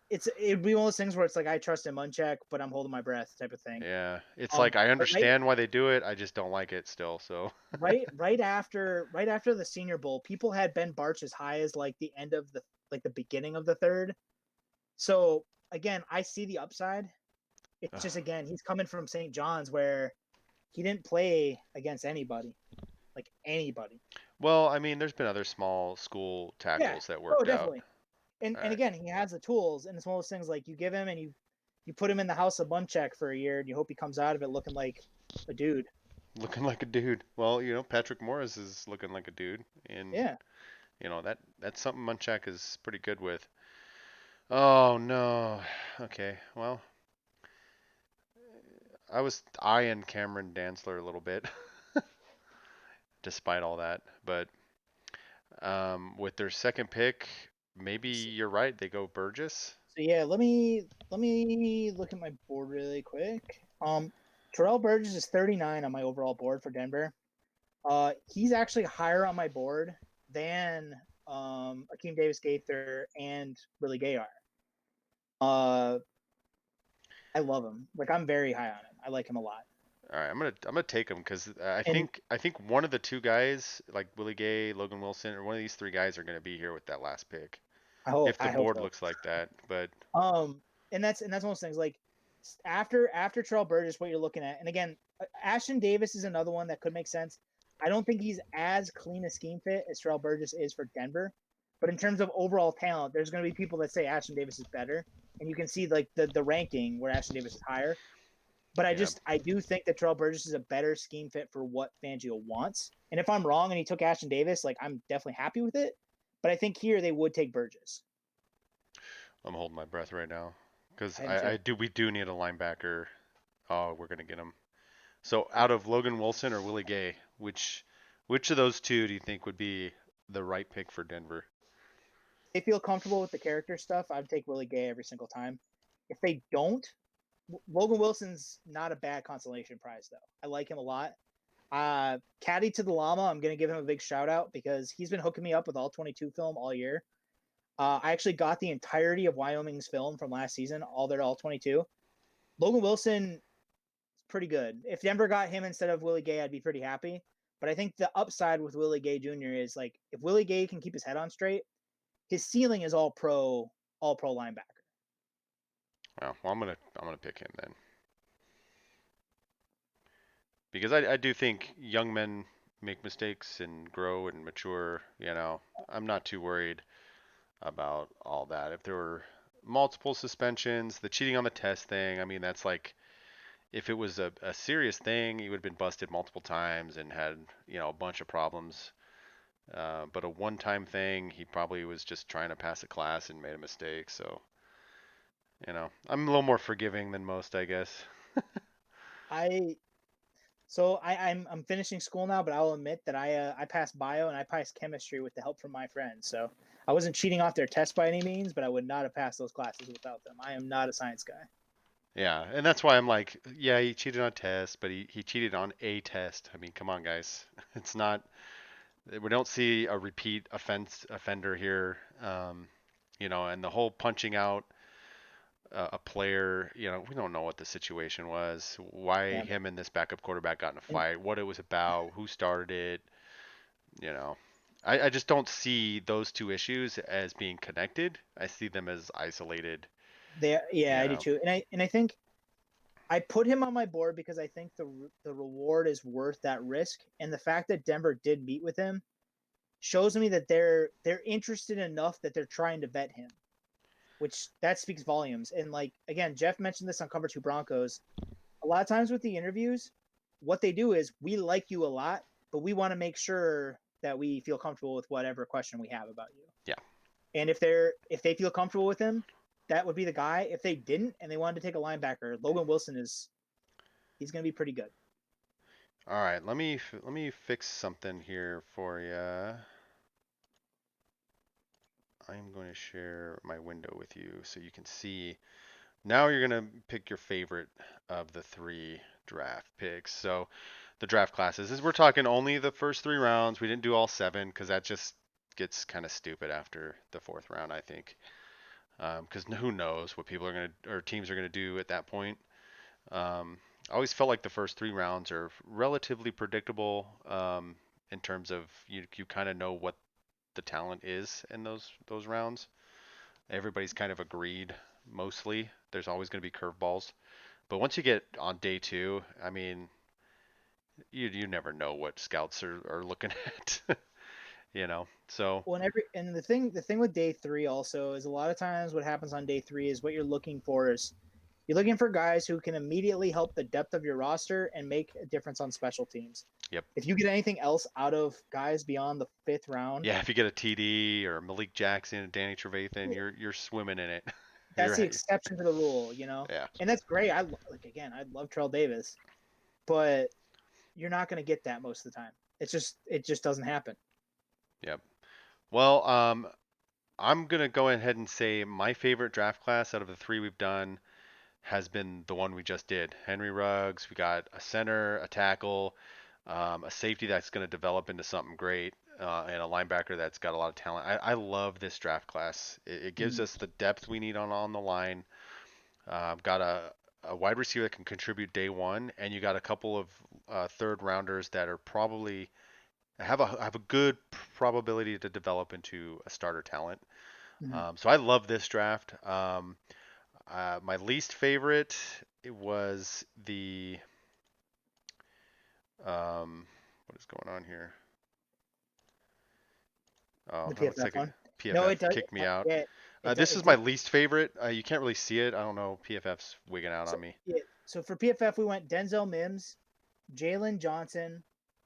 Speaker 2: it'd be one of those things where it's like I trust in Munchak, but I'm holding my breath type of thing.
Speaker 1: Yeah, it's like I
Speaker 2: But right
Speaker 1: understand why they do it. I just don't like it still. So,
Speaker 2: right after the Senior Bowl, people had Ben Barch as high as like the end of the beginning of the third. So again, I see the upside. It's just again, he's coming from St. John's where he didn't play against anybody, like anybody.
Speaker 1: well, I mean, there's been other small school
Speaker 2: Yeah.
Speaker 1: tackles that
Speaker 2: Oh,
Speaker 1: worked out.
Speaker 2: definitely. And
Speaker 1: All
Speaker 2: and
Speaker 1: right,
Speaker 2: again, he has the tools, and it's one of those things like you give him and you put him in the house of Munchak for a year, and you hope he comes out of it looking like a dude.
Speaker 1: looking like a dude. Well, Patrick Morris is looking like a dude, and
Speaker 2: Yeah.
Speaker 1: that's something Munchak is pretty good with. Oh no. Okay. Well, I was eyeing Cameron Dantzler a little bit, despite all that. But with their second pick, maybe
Speaker 2: So,
Speaker 1: you're right. They go Burgess.
Speaker 2: so yeah, let me look at my board really quick. Terrell Burgess is 39 on my overall board for Denver. He's actually higher on my board than Akeem Davis Gaither and Willie Gay are. Uh, I love him. Like I'm very high on him. I like him a lot.
Speaker 1: All right, I'm gonna take him because
Speaker 2: And
Speaker 1: I think one of the two guys, like Willie Gay, Logan Wilson, or one of these three guys, are gonna be here with that last pick. If the
Speaker 2: I hope
Speaker 1: board
Speaker 2: so.
Speaker 1: looks like that, but
Speaker 2: And that's one of those things. Like after Terrell Burgess, what you're looking at, and again, Ashton Davis is another one that could make sense. I don't think he's as clean a scheme fit as Terrell Burgess is for Denver, but in terms of overall talent, there's going to be people that say Ashton Davis is better, and you can see like the ranking where Ashton Davis is higher. But
Speaker 1: yeah,
Speaker 2: I do think that Terrell Burgess is a better scheme fit for what Fangio wants. And if I'm wrong and he took Ashton Davis, like I'm definitely happy with it. But I think here they would take Burgess.
Speaker 1: I'm holding my breath right now because
Speaker 2: I am too.
Speaker 1: we do need a linebacker. Oh, we're gonna get him. So out of Logan Wilson or Willie Gay, which of those two do you think would be the right pick for Denver?
Speaker 2: If they feel comfortable with the character stuff, I'd take Willie Gay every single time. If they don't, Logan Wilson's not a bad consolation prize though. I like him a lot. Caddy to the Llama, I'm gonna give him a big shout out because he's been hooking me up with all 22 film all year. I actually got the entirety of Wyoming's film from last season, all their all 22. Logan Wilson is pretty good. If Denver got him instead of Willie Gay, I'd be pretty happy. But I think the upside with Willie Gay Jr. is like if Willie Gay can keep his head on straight, his ceiling is all pro linebacker.
Speaker 1: Well, I'm gonna pick him then because I do think young men make mistakes and grow and mature. I'm not too worried about all that. If there were multiple suspensions, the cheating on the test thing, I mean, that's like if it was a serious thing, he would have been busted multiple times and had, a bunch of problems. But a one-time thing, he probably was just trying to pass a class and made a mistake. So, I'm a little more forgiving than most, I guess.
Speaker 2: I I'm finishing school now, but I'll admit that I passed bio and I passed chemistry with the help from my friends. So I wasn't cheating off their tests by any means, but I would not have passed those classes without them. I am not a science guy.
Speaker 1: Yeah, and that's why I'm like, yeah, he cheated on a test, but he cheated on a test. I mean, come on, guys. It's not, we don't see a repeat offender here. And the whole punching out a player, we don't know what the situation was, why
Speaker 2: Yeah.
Speaker 1: him and this backup quarterback got in a
Speaker 2: And
Speaker 1: fight, what it was about, who started it. You know, I just don't see those two issues as being connected. I see them as isolated.
Speaker 2: yeah,
Speaker 1: You
Speaker 2: I do
Speaker 1: know,
Speaker 2: too. And I think I put him on my board because I think the reward is worth that risk, and the fact that Denver did meet with him shows me that they're interested enough that they're trying to vet him, which that speaks volumes. And like again, Jeff mentioned this on Cover Two Broncos. A lot of times with the interviews, what they do is we like you a lot, but we want to make sure that we feel comfortable with whatever question we have about you.
Speaker 1: yeah.
Speaker 2: And if they feel comfortable with him, that would be the guy. If they didn't and they wanted to take a linebacker, Logan Wilson is he's going to be pretty good.
Speaker 1: All right, let me fix something here for you. I'm going to share my window with you so you can see. Now you're going to pick your favorite of the three draft picks. So the draft classes is we're talking only the first 3 rounds. We didn't do all 7 because that just gets kind of stupid after the 4th round, I think. Because who knows what people are going to or teams are going to do at that point. I always felt like the first 3 rounds are relatively predictable in terms of you kind of know what the talent is in those rounds. Everybody's kind of agreed mostly. There's always going to be curveballs, but once you get on day 2, I mean, you never know what scouts are looking at, you know. So
Speaker 2: Well, and the thing with day three also is a lot of times what happens on day three is what you're looking for is you're looking for guys who can immediately help the depth of your roster and make a difference on special teams.
Speaker 1: yep,
Speaker 2: If you get anything else out of guys beyond the fifth round,
Speaker 1: yeah. If you get a TD or Malik Jackson, Danny Trevathan, you're swimming in it.
Speaker 2: that's the
Speaker 1: you're
Speaker 2: exception to the rule,
Speaker 1: yeah,
Speaker 2: and that's great. Like again, I love Terrell Davis, but you're not going to get that most of the time. It just doesn't happen.
Speaker 1: yep. Well, I'm gonna go ahead and say my favorite draft class out of the 3 we've done has been the one we just did. Henry Ruggs. We got a center, a tackle, a safety that's going to develop into something great, and a linebacker that's got a lot of talent. I love this draft class. It gives
Speaker 2: Mhm.
Speaker 1: us the depth we need on the line. Got a wide receiver that can contribute day one, and you got a couple of third rounders that are probably have a good probability to develop into a starter talent.
Speaker 2: Mhm.
Speaker 1: So I love this draft. My least favorite it was the what is going on here? Oh,
Speaker 2: The
Speaker 1: it looks
Speaker 2: PFF
Speaker 1: like
Speaker 2: one. No, it
Speaker 1: PFF
Speaker 2: does.
Speaker 1: kicked me out.
Speaker 2: Yeah,
Speaker 1: This
Speaker 2: it
Speaker 1: is my
Speaker 2: does.
Speaker 1: least favorite. You can't really see it. I don't know. PFF's wigging out
Speaker 2: So
Speaker 1: on me.
Speaker 2: yeah, so for PFF we went Denzel Mims, Jalen Johnson,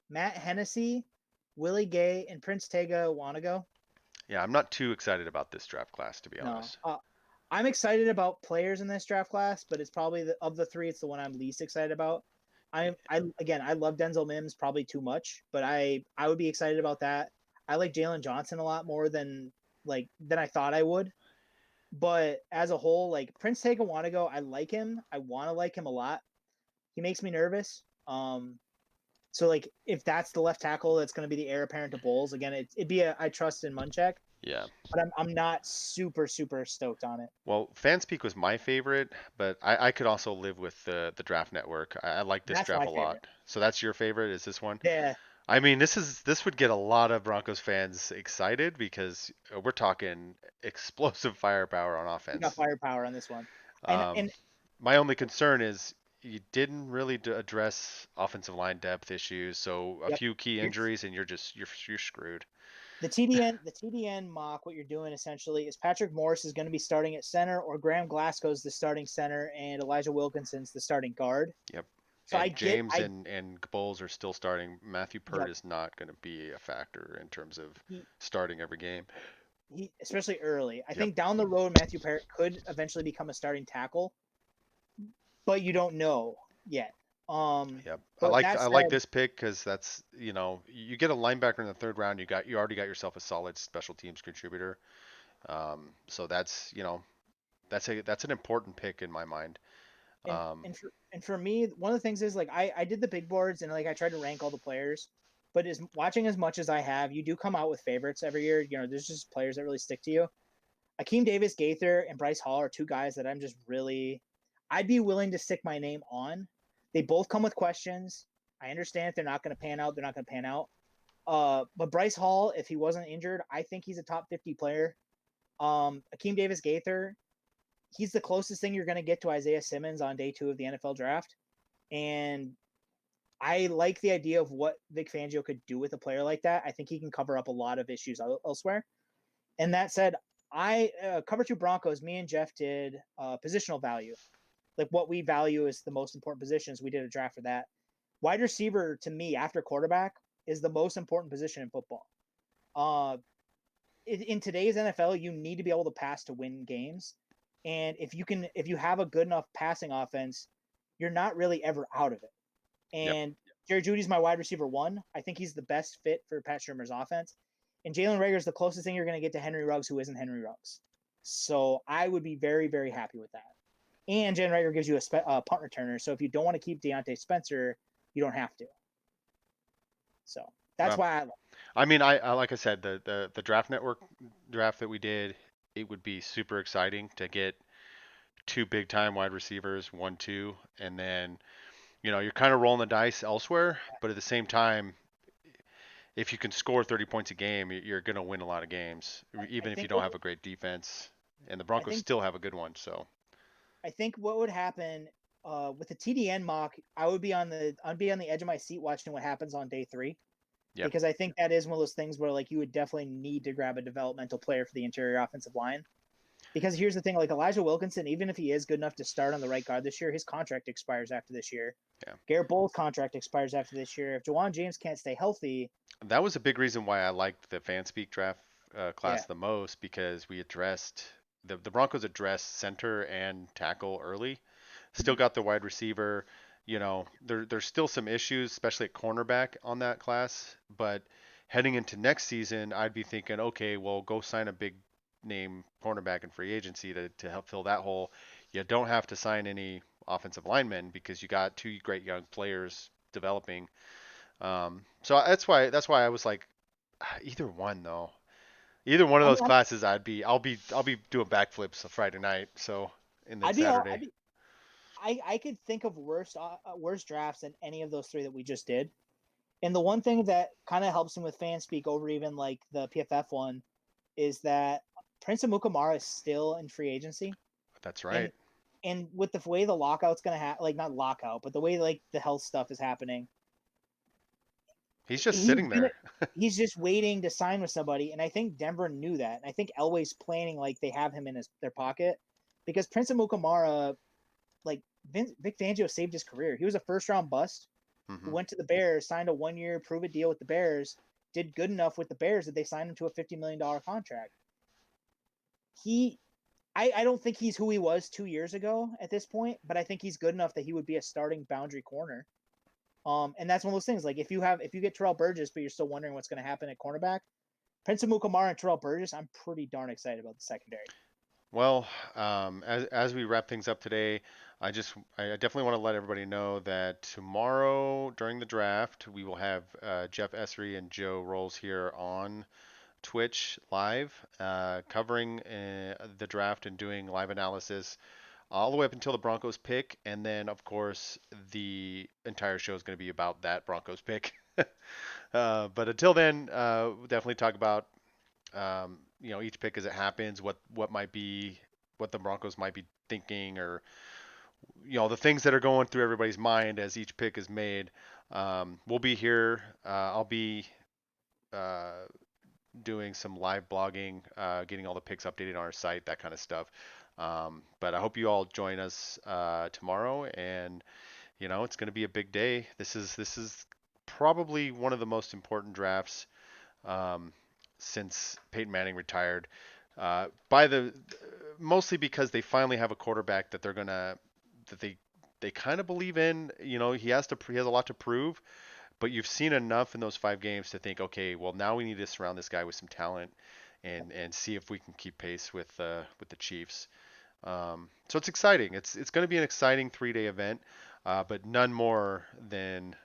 Speaker 2: Matt Hennessy, Willie Gay, and Prince Tega Wanago.
Speaker 1: Yeah, I'm not too excited about this draft class, to be
Speaker 2: No,
Speaker 1: honest.
Speaker 2: I'm excited about players in this draft class, but it's probably of the three, it's the one I'm least excited about. I again, I love Denzel Mims probably too much, but I would be excited about that. I like Jalen Johnson a lot more than I thought I would. But as a whole, like Prince Tega Wanago, I like him. I want to like him a lot. He makes me nervous. So like if that's the left tackle that's going to be the heir apparent to Bowles again, it'd be a I trust in Munchak,
Speaker 1: Yeah.
Speaker 2: but I'm not super stoked on it.
Speaker 1: Well, Fanspeak was my favorite, but I could also live with the draft network. I like this
Speaker 2: That's
Speaker 1: draft
Speaker 2: my
Speaker 1: a lot.
Speaker 2: favorite.
Speaker 1: So that's your favorite? Is this one?
Speaker 2: Yeah,
Speaker 1: I mean, this would get a lot of Broncos fans excited because we're talking explosive firepower on
Speaker 2: we got
Speaker 1: offense.
Speaker 2: firepower on this one, and
Speaker 1: Um, my only concern is you didn't really address offensive line depth issues, so a
Speaker 2: yep.
Speaker 1: few key
Speaker 2: You're,
Speaker 1: injuries and you're screwed.
Speaker 2: the TDN mock. What you're doing essentially is Patrick Morris is going to be starting at center, or Graham Glasgow's the starting center, and Elijah Wilkinson's the starting guard.
Speaker 1: Yep.
Speaker 2: So
Speaker 1: And James
Speaker 2: I
Speaker 1: and Bowles are still starting. Matthew Pert
Speaker 2: yep.
Speaker 1: is not going to be a factor in terms of
Speaker 2: He
Speaker 1: starting every game.
Speaker 2: he especially early. I
Speaker 1: Yep.
Speaker 2: think down the road Matthew Parrott could eventually become a starting tackle, but you don't know yet.
Speaker 1: Yep.
Speaker 2: But that
Speaker 1: I like
Speaker 2: said,
Speaker 1: this pick because that's you get a linebacker in the 3rd round. You already got yourself a solid special teams contributor. So that's an important pick in my mind.
Speaker 2: and
Speaker 1: Um,
Speaker 2: and for me, one of the things is like I did the big boards and like I tried to rank all the players. But as watching as much as I have, you do come out with favorites every year. There's just players that really stick to you. Akeem Davis Gaither and Bryce Hall are two guys that I'm just really I'd be willing to stick my name on. They both come with questions. I understand if they're not going to pan out, they're not going to pan out. But Bryce Hall, if he wasn't injured, I think he's a top 50 player. Akeem Davis Gaither, he's the closest thing you're going to get to Isaiah Simmons on day 2 of the NFL draft. And I like the idea of what Vic Fangio could do with a player like that. I think he can cover up a lot of issues elsewhere. And that said, I cover 2 Broncos. Me and Jeff did positional value, like what we value is the most important positions. We did a draft for that. Wide receiver to me after quarterback is the most important position in football. Uh, in today's NFL, you need to be able to pass to win games, and if you have a good enough passing offense, you're not really ever out of it.
Speaker 1: yep.
Speaker 2: And Jerry Judy's my wide receiver 1. I think he's the best fit for Pat Shermer's offense. And Jalen Rager is the closest thing you're going to get to Henry Ruggs, who isn't Henry Ruggs. So I would be very happy with that. And Jalen Rager gives you a punt returner. So if you don't want to keep Deontay Spencer, you don't have to. So that's
Speaker 1: Well,
Speaker 2: why I
Speaker 1: I mean, I like I said, the draft network draft that we did, it would be super exciting to get two big time wide receivers, 1, 2, and then you're kind of rolling the dice elsewhere, but at the same time, if you can score 30 points a game, you're going to win a lot of games,
Speaker 2: I
Speaker 1: even if you
Speaker 2: think
Speaker 1: don't have a great defense. And the
Speaker 2: I
Speaker 1: Broncos
Speaker 2: think
Speaker 1: still have a good one, so
Speaker 2: I think what would happen with the TDN mock, I'd be on the edge of my seat watching what happens on day 3,
Speaker 1: yeah,
Speaker 2: because I think that is one of those things where like you would definitely need to grab a developmental player for the interior offensive line. Because here's the thing, like Elijah Wilkinson, even if he is good enough to start on the right guard this year, his contract expires after this year.
Speaker 1: yeah.
Speaker 2: Garrett Bowles' contract expires after this year. If Jawan James can't stay healthy,
Speaker 1: That was a big reason why I liked the FanSpeak draft
Speaker 2: yeah,
Speaker 1: class the most because we addressed the Broncos addressed center and tackle early. Still got the wide receiver. There's still some issues, especially at cornerback on that class. But heading into next season, I'd be thinking, okay, well, go sign a big name cornerback in free agency to help fill that hole. You don't have to sign any offensive linemen because you got two great young players developing. So that's why I was like, either one though. Either one of those
Speaker 2: I'm
Speaker 1: classes, I'll be doing backflips Friday night. So and then
Speaker 2: I'd be all
Speaker 1: Saturday.
Speaker 2: I could think of worse drafts than any of those 3 that we just did. And the one thing that kind of helps him with fan speak over even like the PFF one is that Prince Amukamara is still in free agency,
Speaker 1: That's
Speaker 2: and
Speaker 1: right.
Speaker 2: with the way the lockout's gonna happen, like not lockout, but the way like the health stuff is happening,
Speaker 1: He's just
Speaker 2: he's
Speaker 1: sitting
Speaker 2: gonna
Speaker 1: there.
Speaker 2: he's just waiting to sign with somebody, and I think Denver knew that, and I think Elway's planning like they have him in their pocket, because Prince Amukamara, like Vic Fangio saved his career. He was a first round bust who
Speaker 1: Hmm.
Speaker 2: went to the Bears, signed a 1 year prove it deal with the Bears, did good enough with the Bears that they signed him to a $50 million contract. He I don't think he's who he was 2 years ago at this point, but I think he's good enough that he would be a starting boundary corner. And that's one of those things. Like if you get Terrell Burgess, but you're still wondering what's going to happen at cornerback, Prince Amukamara and Terrell Burgess, I'm pretty darn excited about the secondary.
Speaker 1: Well, as we wrap things up today, I definitely want to let everybody know that tomorrow during the draft we will have Jeff Essery and Joe Rolls here on Twitch live, covering the draft and doing live analysis all the way up until the Broncos pick, and then of course the entire show is going to be about that Broncos pick. But until then, we'll definitely talk about each pick as it happens, what the Broncos might be thinking, or the things that are going through everybody's mind as each pick is made. We'll be here. I'll be uh, doing some live blogging, getting all the picks updated on our site, that kind of stuff. But I hope you all join us tomorrow, and it's going to be a big day. This is probably one of the most important drafts um, since Peyton Manning retired. By the Mostly because they finally have a quarterback that they kind of believe in. He has a lot to prove, but you've seen enough in those 5 games to think, okay, well now we need to surround this guy with some talent and see if we can keep pace with the Chiefs. So it's exciting. It's going to be an exciting 3-day event, but none more than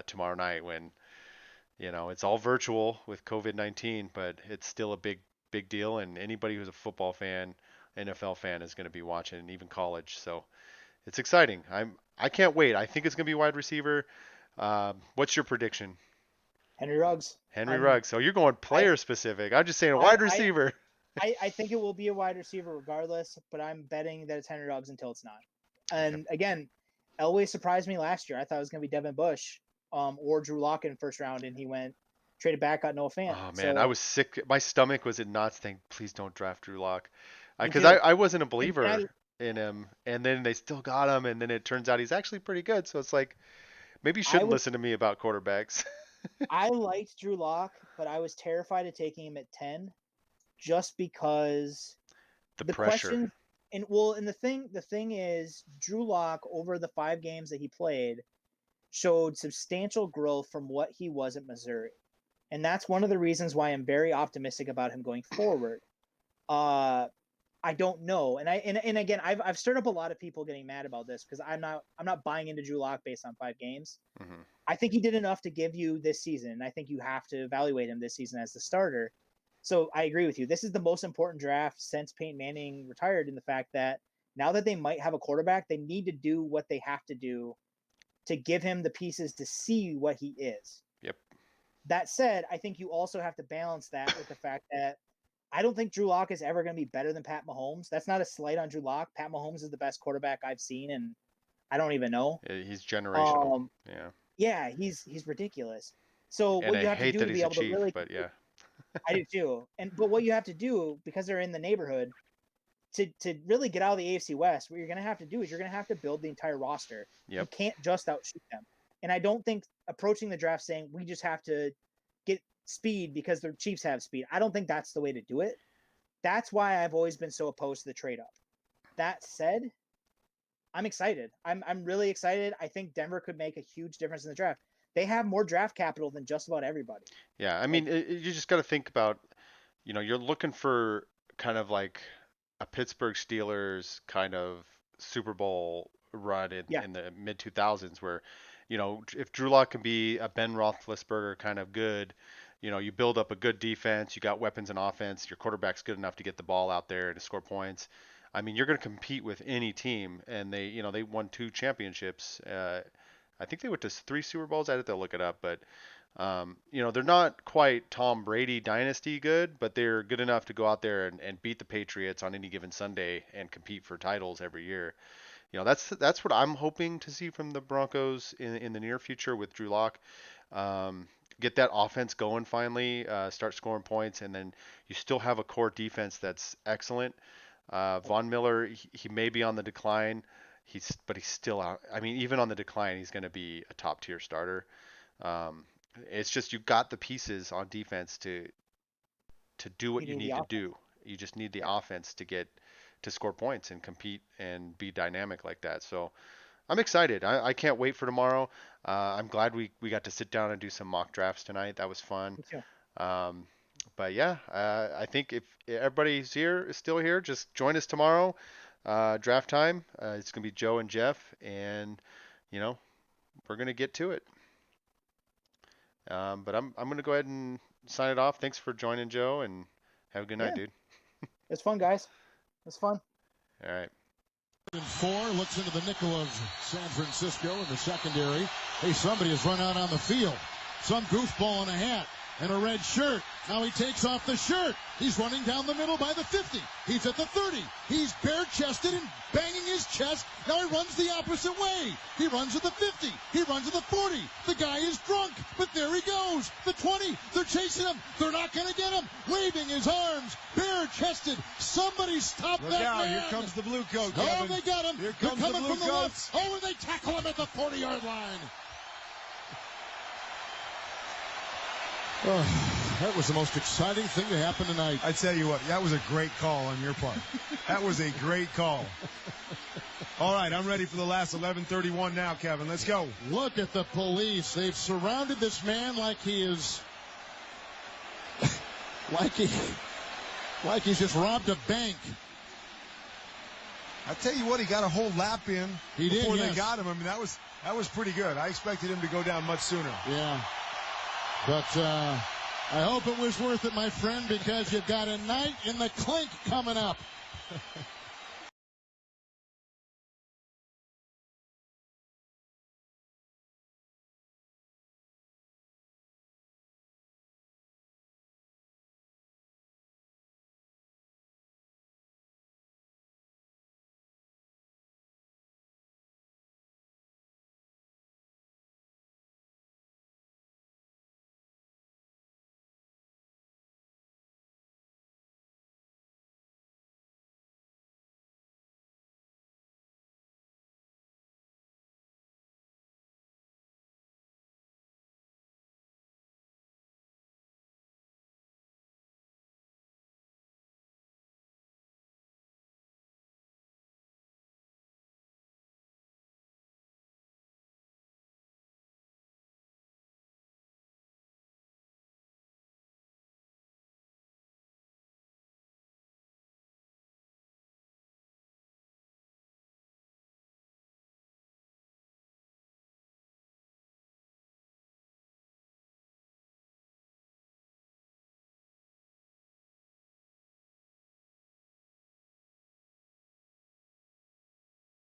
Speaker 1: tomorrow night when it's all virtual with COVID-19, but it's still a big deal, and anybody who's a football fan, NFL fan is going to be watching, even college. So it's exciting. I can't wait. I think it's going to be wide receiver. What's your prediction?
Speaker 2: Henry Ruggs.
Speaker 1: Henry
Speaker 2: I'm
Speaker 1: Ruggs. So you're going
Speaker 2: I
Speaker 1: player specific. I'm just saying
Speaker 2: I
Speaker 1: wide
Speaker 2: I
Speaker 1: receiver.
Speaker 2: I think it will be a wide receiver regardless, but I'm betting that it's Henry Ruggs until it's not.
Speaker 1: Okay.
Speaker 2: And again, Elway surprised me last year. I thought it was going to be Devin Bush, or Drew Lock in first round, and he went traded back, got Noah Fant.
Speaker 1: Oh man, I
Speaker 2: So
Speaker 1: was sick. My stomach was in knots. Saying, please don't draft Drew Lock,
Speaker 2: me
Speaker 1: because
Speaker 2: too.
Speaker 1: I wasn't a
Speaker 2: And
Speaker 1: believer in him, and then they still got him, and then it turns out he's actually pretty good. So it's like maybe you
Speaker 2: I
Speaker 1: shouldn't
Speaker 2: was
Speaker 1: listen to me about quarterbacks.
Speaker 2: I liked Drew Lock, but I was terrified of taking him at 10 just because
Speaker 1: The
Speaker 2: the
Speaker 1: pressure.
Speaker 2: question and the thing is Drew Lock over the 5 games that he played showed substantial growth from what he was at Missouri. And that's one of the reasons why I'm very optimistic about him going forward. Uh I don't know. And again, I've stirred up a lot of people getting mad about this because I'm not buying into Drew Lock based on 5 games.
Speaker 1: Mm-hmm.
Speaker 2: I think he did enough to give you this season. And I think you have to evaluate him this season as the starter. So I agree with you. This is the most important draft since Peyton Manning retired, in the fact that now that they might have a quarterback, they need to do what they have to do to give him the pieces to see what he is.
Speaker 1: Yep.
Speaker 2: That said, I think you also have to balance that with the fact that I don't think Drew Lock is ever going to be better than Pat Mahomes. That's not a slight on Drew Lock. Pat Mahomes is the best quarterback I've seen, and I don't even know.
Speaker 1: He's generational.
Speaker 2: Um,
Speaker 1: Yeah.
Speaker 2: yeah, he's ridiculous. So
Speaker 1: And
Speaker 2: what
Speaker 1: I
Speaker 2: you have to
Speaker 1: hate
Speaker 2: do
Speaker 1: that
Speaker 2: to be
Speaker 1: he's a
Speaker 2: able to
Speaker 1: Chief,
Speaker 2: really
Speaker 1: but yeah.
Speaker 2: I do too. But what you have to do, because they're in the neighborhood, to really get out of the AFC West, what you're going to have to do is you're going to have to build the entire roster. You
Speaker 1: Yep.
Speaker 2: can't just outshoot them. And I don't think approaching the draft saying we just have to get speed because the Chiefs have speed, I don't think that's the way to do it. That's why I've always been so opposed to the trade up. That said, I'm excited. I'm really excited. I think Denver could make a huge difference in the draft. They have more draft capital than just about everybody.
Speaker 1: Yeah. I
Speaker 2: Like,
Speaker 1: mean, you just got to think about, you're looking for kind of like a Pittsburgh Steelers kind of Super Bowl run
Speaker 2: yeah,
Speaker 1: in the mid 2000s where, if Drew Lock can be a Ben Roethlisberger kind of good, you build up a good defense, you got weapons and offense, your quarterback's good enough to get the ball out there and to score points. I mean, you're going to compete with any team, and they won 2 championships. I think they went to 3 Super Bowls. I had to look it up, but they're not quite Tom Brady dynasty good, but they're good enough to go out there and beat the Patriots on any given Sunday and compete for titles every year. That's what I'm hoping to see from the Broncos in the near future with Drew Lock. Get that offense going finally, start scoring points, and then you still have a core defense that's excellent. Von Miller, he may be on the decline. But he's still out. I mean, even on the decline, he's going to be a top tier starter. Um, it's just you got the pieces on defense to do what
Speaker 2: you
Speaker 1: you
Speaker 2: need the
Speaker 1: need to
Speaker 2: offense.
Speaker 1: do. You just need the
Speaker 2: Yeah,
Speaker 1: offense to score points and compete and be dynamic like that. So I'm excited. I can't wait for tomorrow. I'm glad we got to sit down and do some mock drafts tonight. That was fun.
Speaker 2: me too.
Speaker 1: Um, but yeah, I think if everybody's here is still here, just join us tomorrow. Draft time. It's gonna be Joe and Jeff, and you know we're gonna get to it. But I'm gonna go ahead and sign it off. Thanks for joining, Joe, and have a good night,
Speaker 2: Yeah,
Speaker 1: dude.
Speaker 2: it's fun, guys. It's fun.
Speaker 1: All right.
Speaker 3: And 4 looks into the nickel of San Francisco in the secondary. Hey, somebody has run out on the field. Some goofball in a hat and a red shirt. Now he takes off the shirt. He's running down the middle by the 50. He's at the 30. He's bare-chested and banging his chest. Now he runs the opposite way. He runs at the 50. He runs at the 40. The guy is drunk, but there he goes. The 20. They're chasing him. They're not going to get him. Waving his arms, bare-chested. Somebody stop
Speaker 4: Look
Speaker 3: that
Speaker 4: out,
Speaker 3: man.
Speaker 4: here comes the blue coat,
Speaker 3: Oh,
Speaker 4: Kevin.
Speaker 3: they got him.
Speaker 4: Here
Speaker 3: They're
Speaker 4: comes the
Speaker 3: coming
Speaker 4: blue
Speaker 3: from the
Speaker 4: coats.
Speaker 3: left. Oh, and they tackle him at the 40-yard line. Oh, that was the most exciting thing to happen tonight.
Speaker 4: I tell you what, that was a great call on your part. That was a great call. All right, I'm ready for the last 11:31 now, Kevin. Let's go.
Speaker 3: Look at the police. They've surrounded this man like he is, like he's just robbed a bank.
Speaker 4: I tell you what, he got a whole lap in
Speaker 3: He did,
Speaker 4: before
Speaker 3: yes.
Speaker 4: they got him. I mean, that was pretty good. I expected him to go down much sooner.
Speaker 3: Yeah. But I hope it was worth it, my friend, because you've got a night in the clink coming up.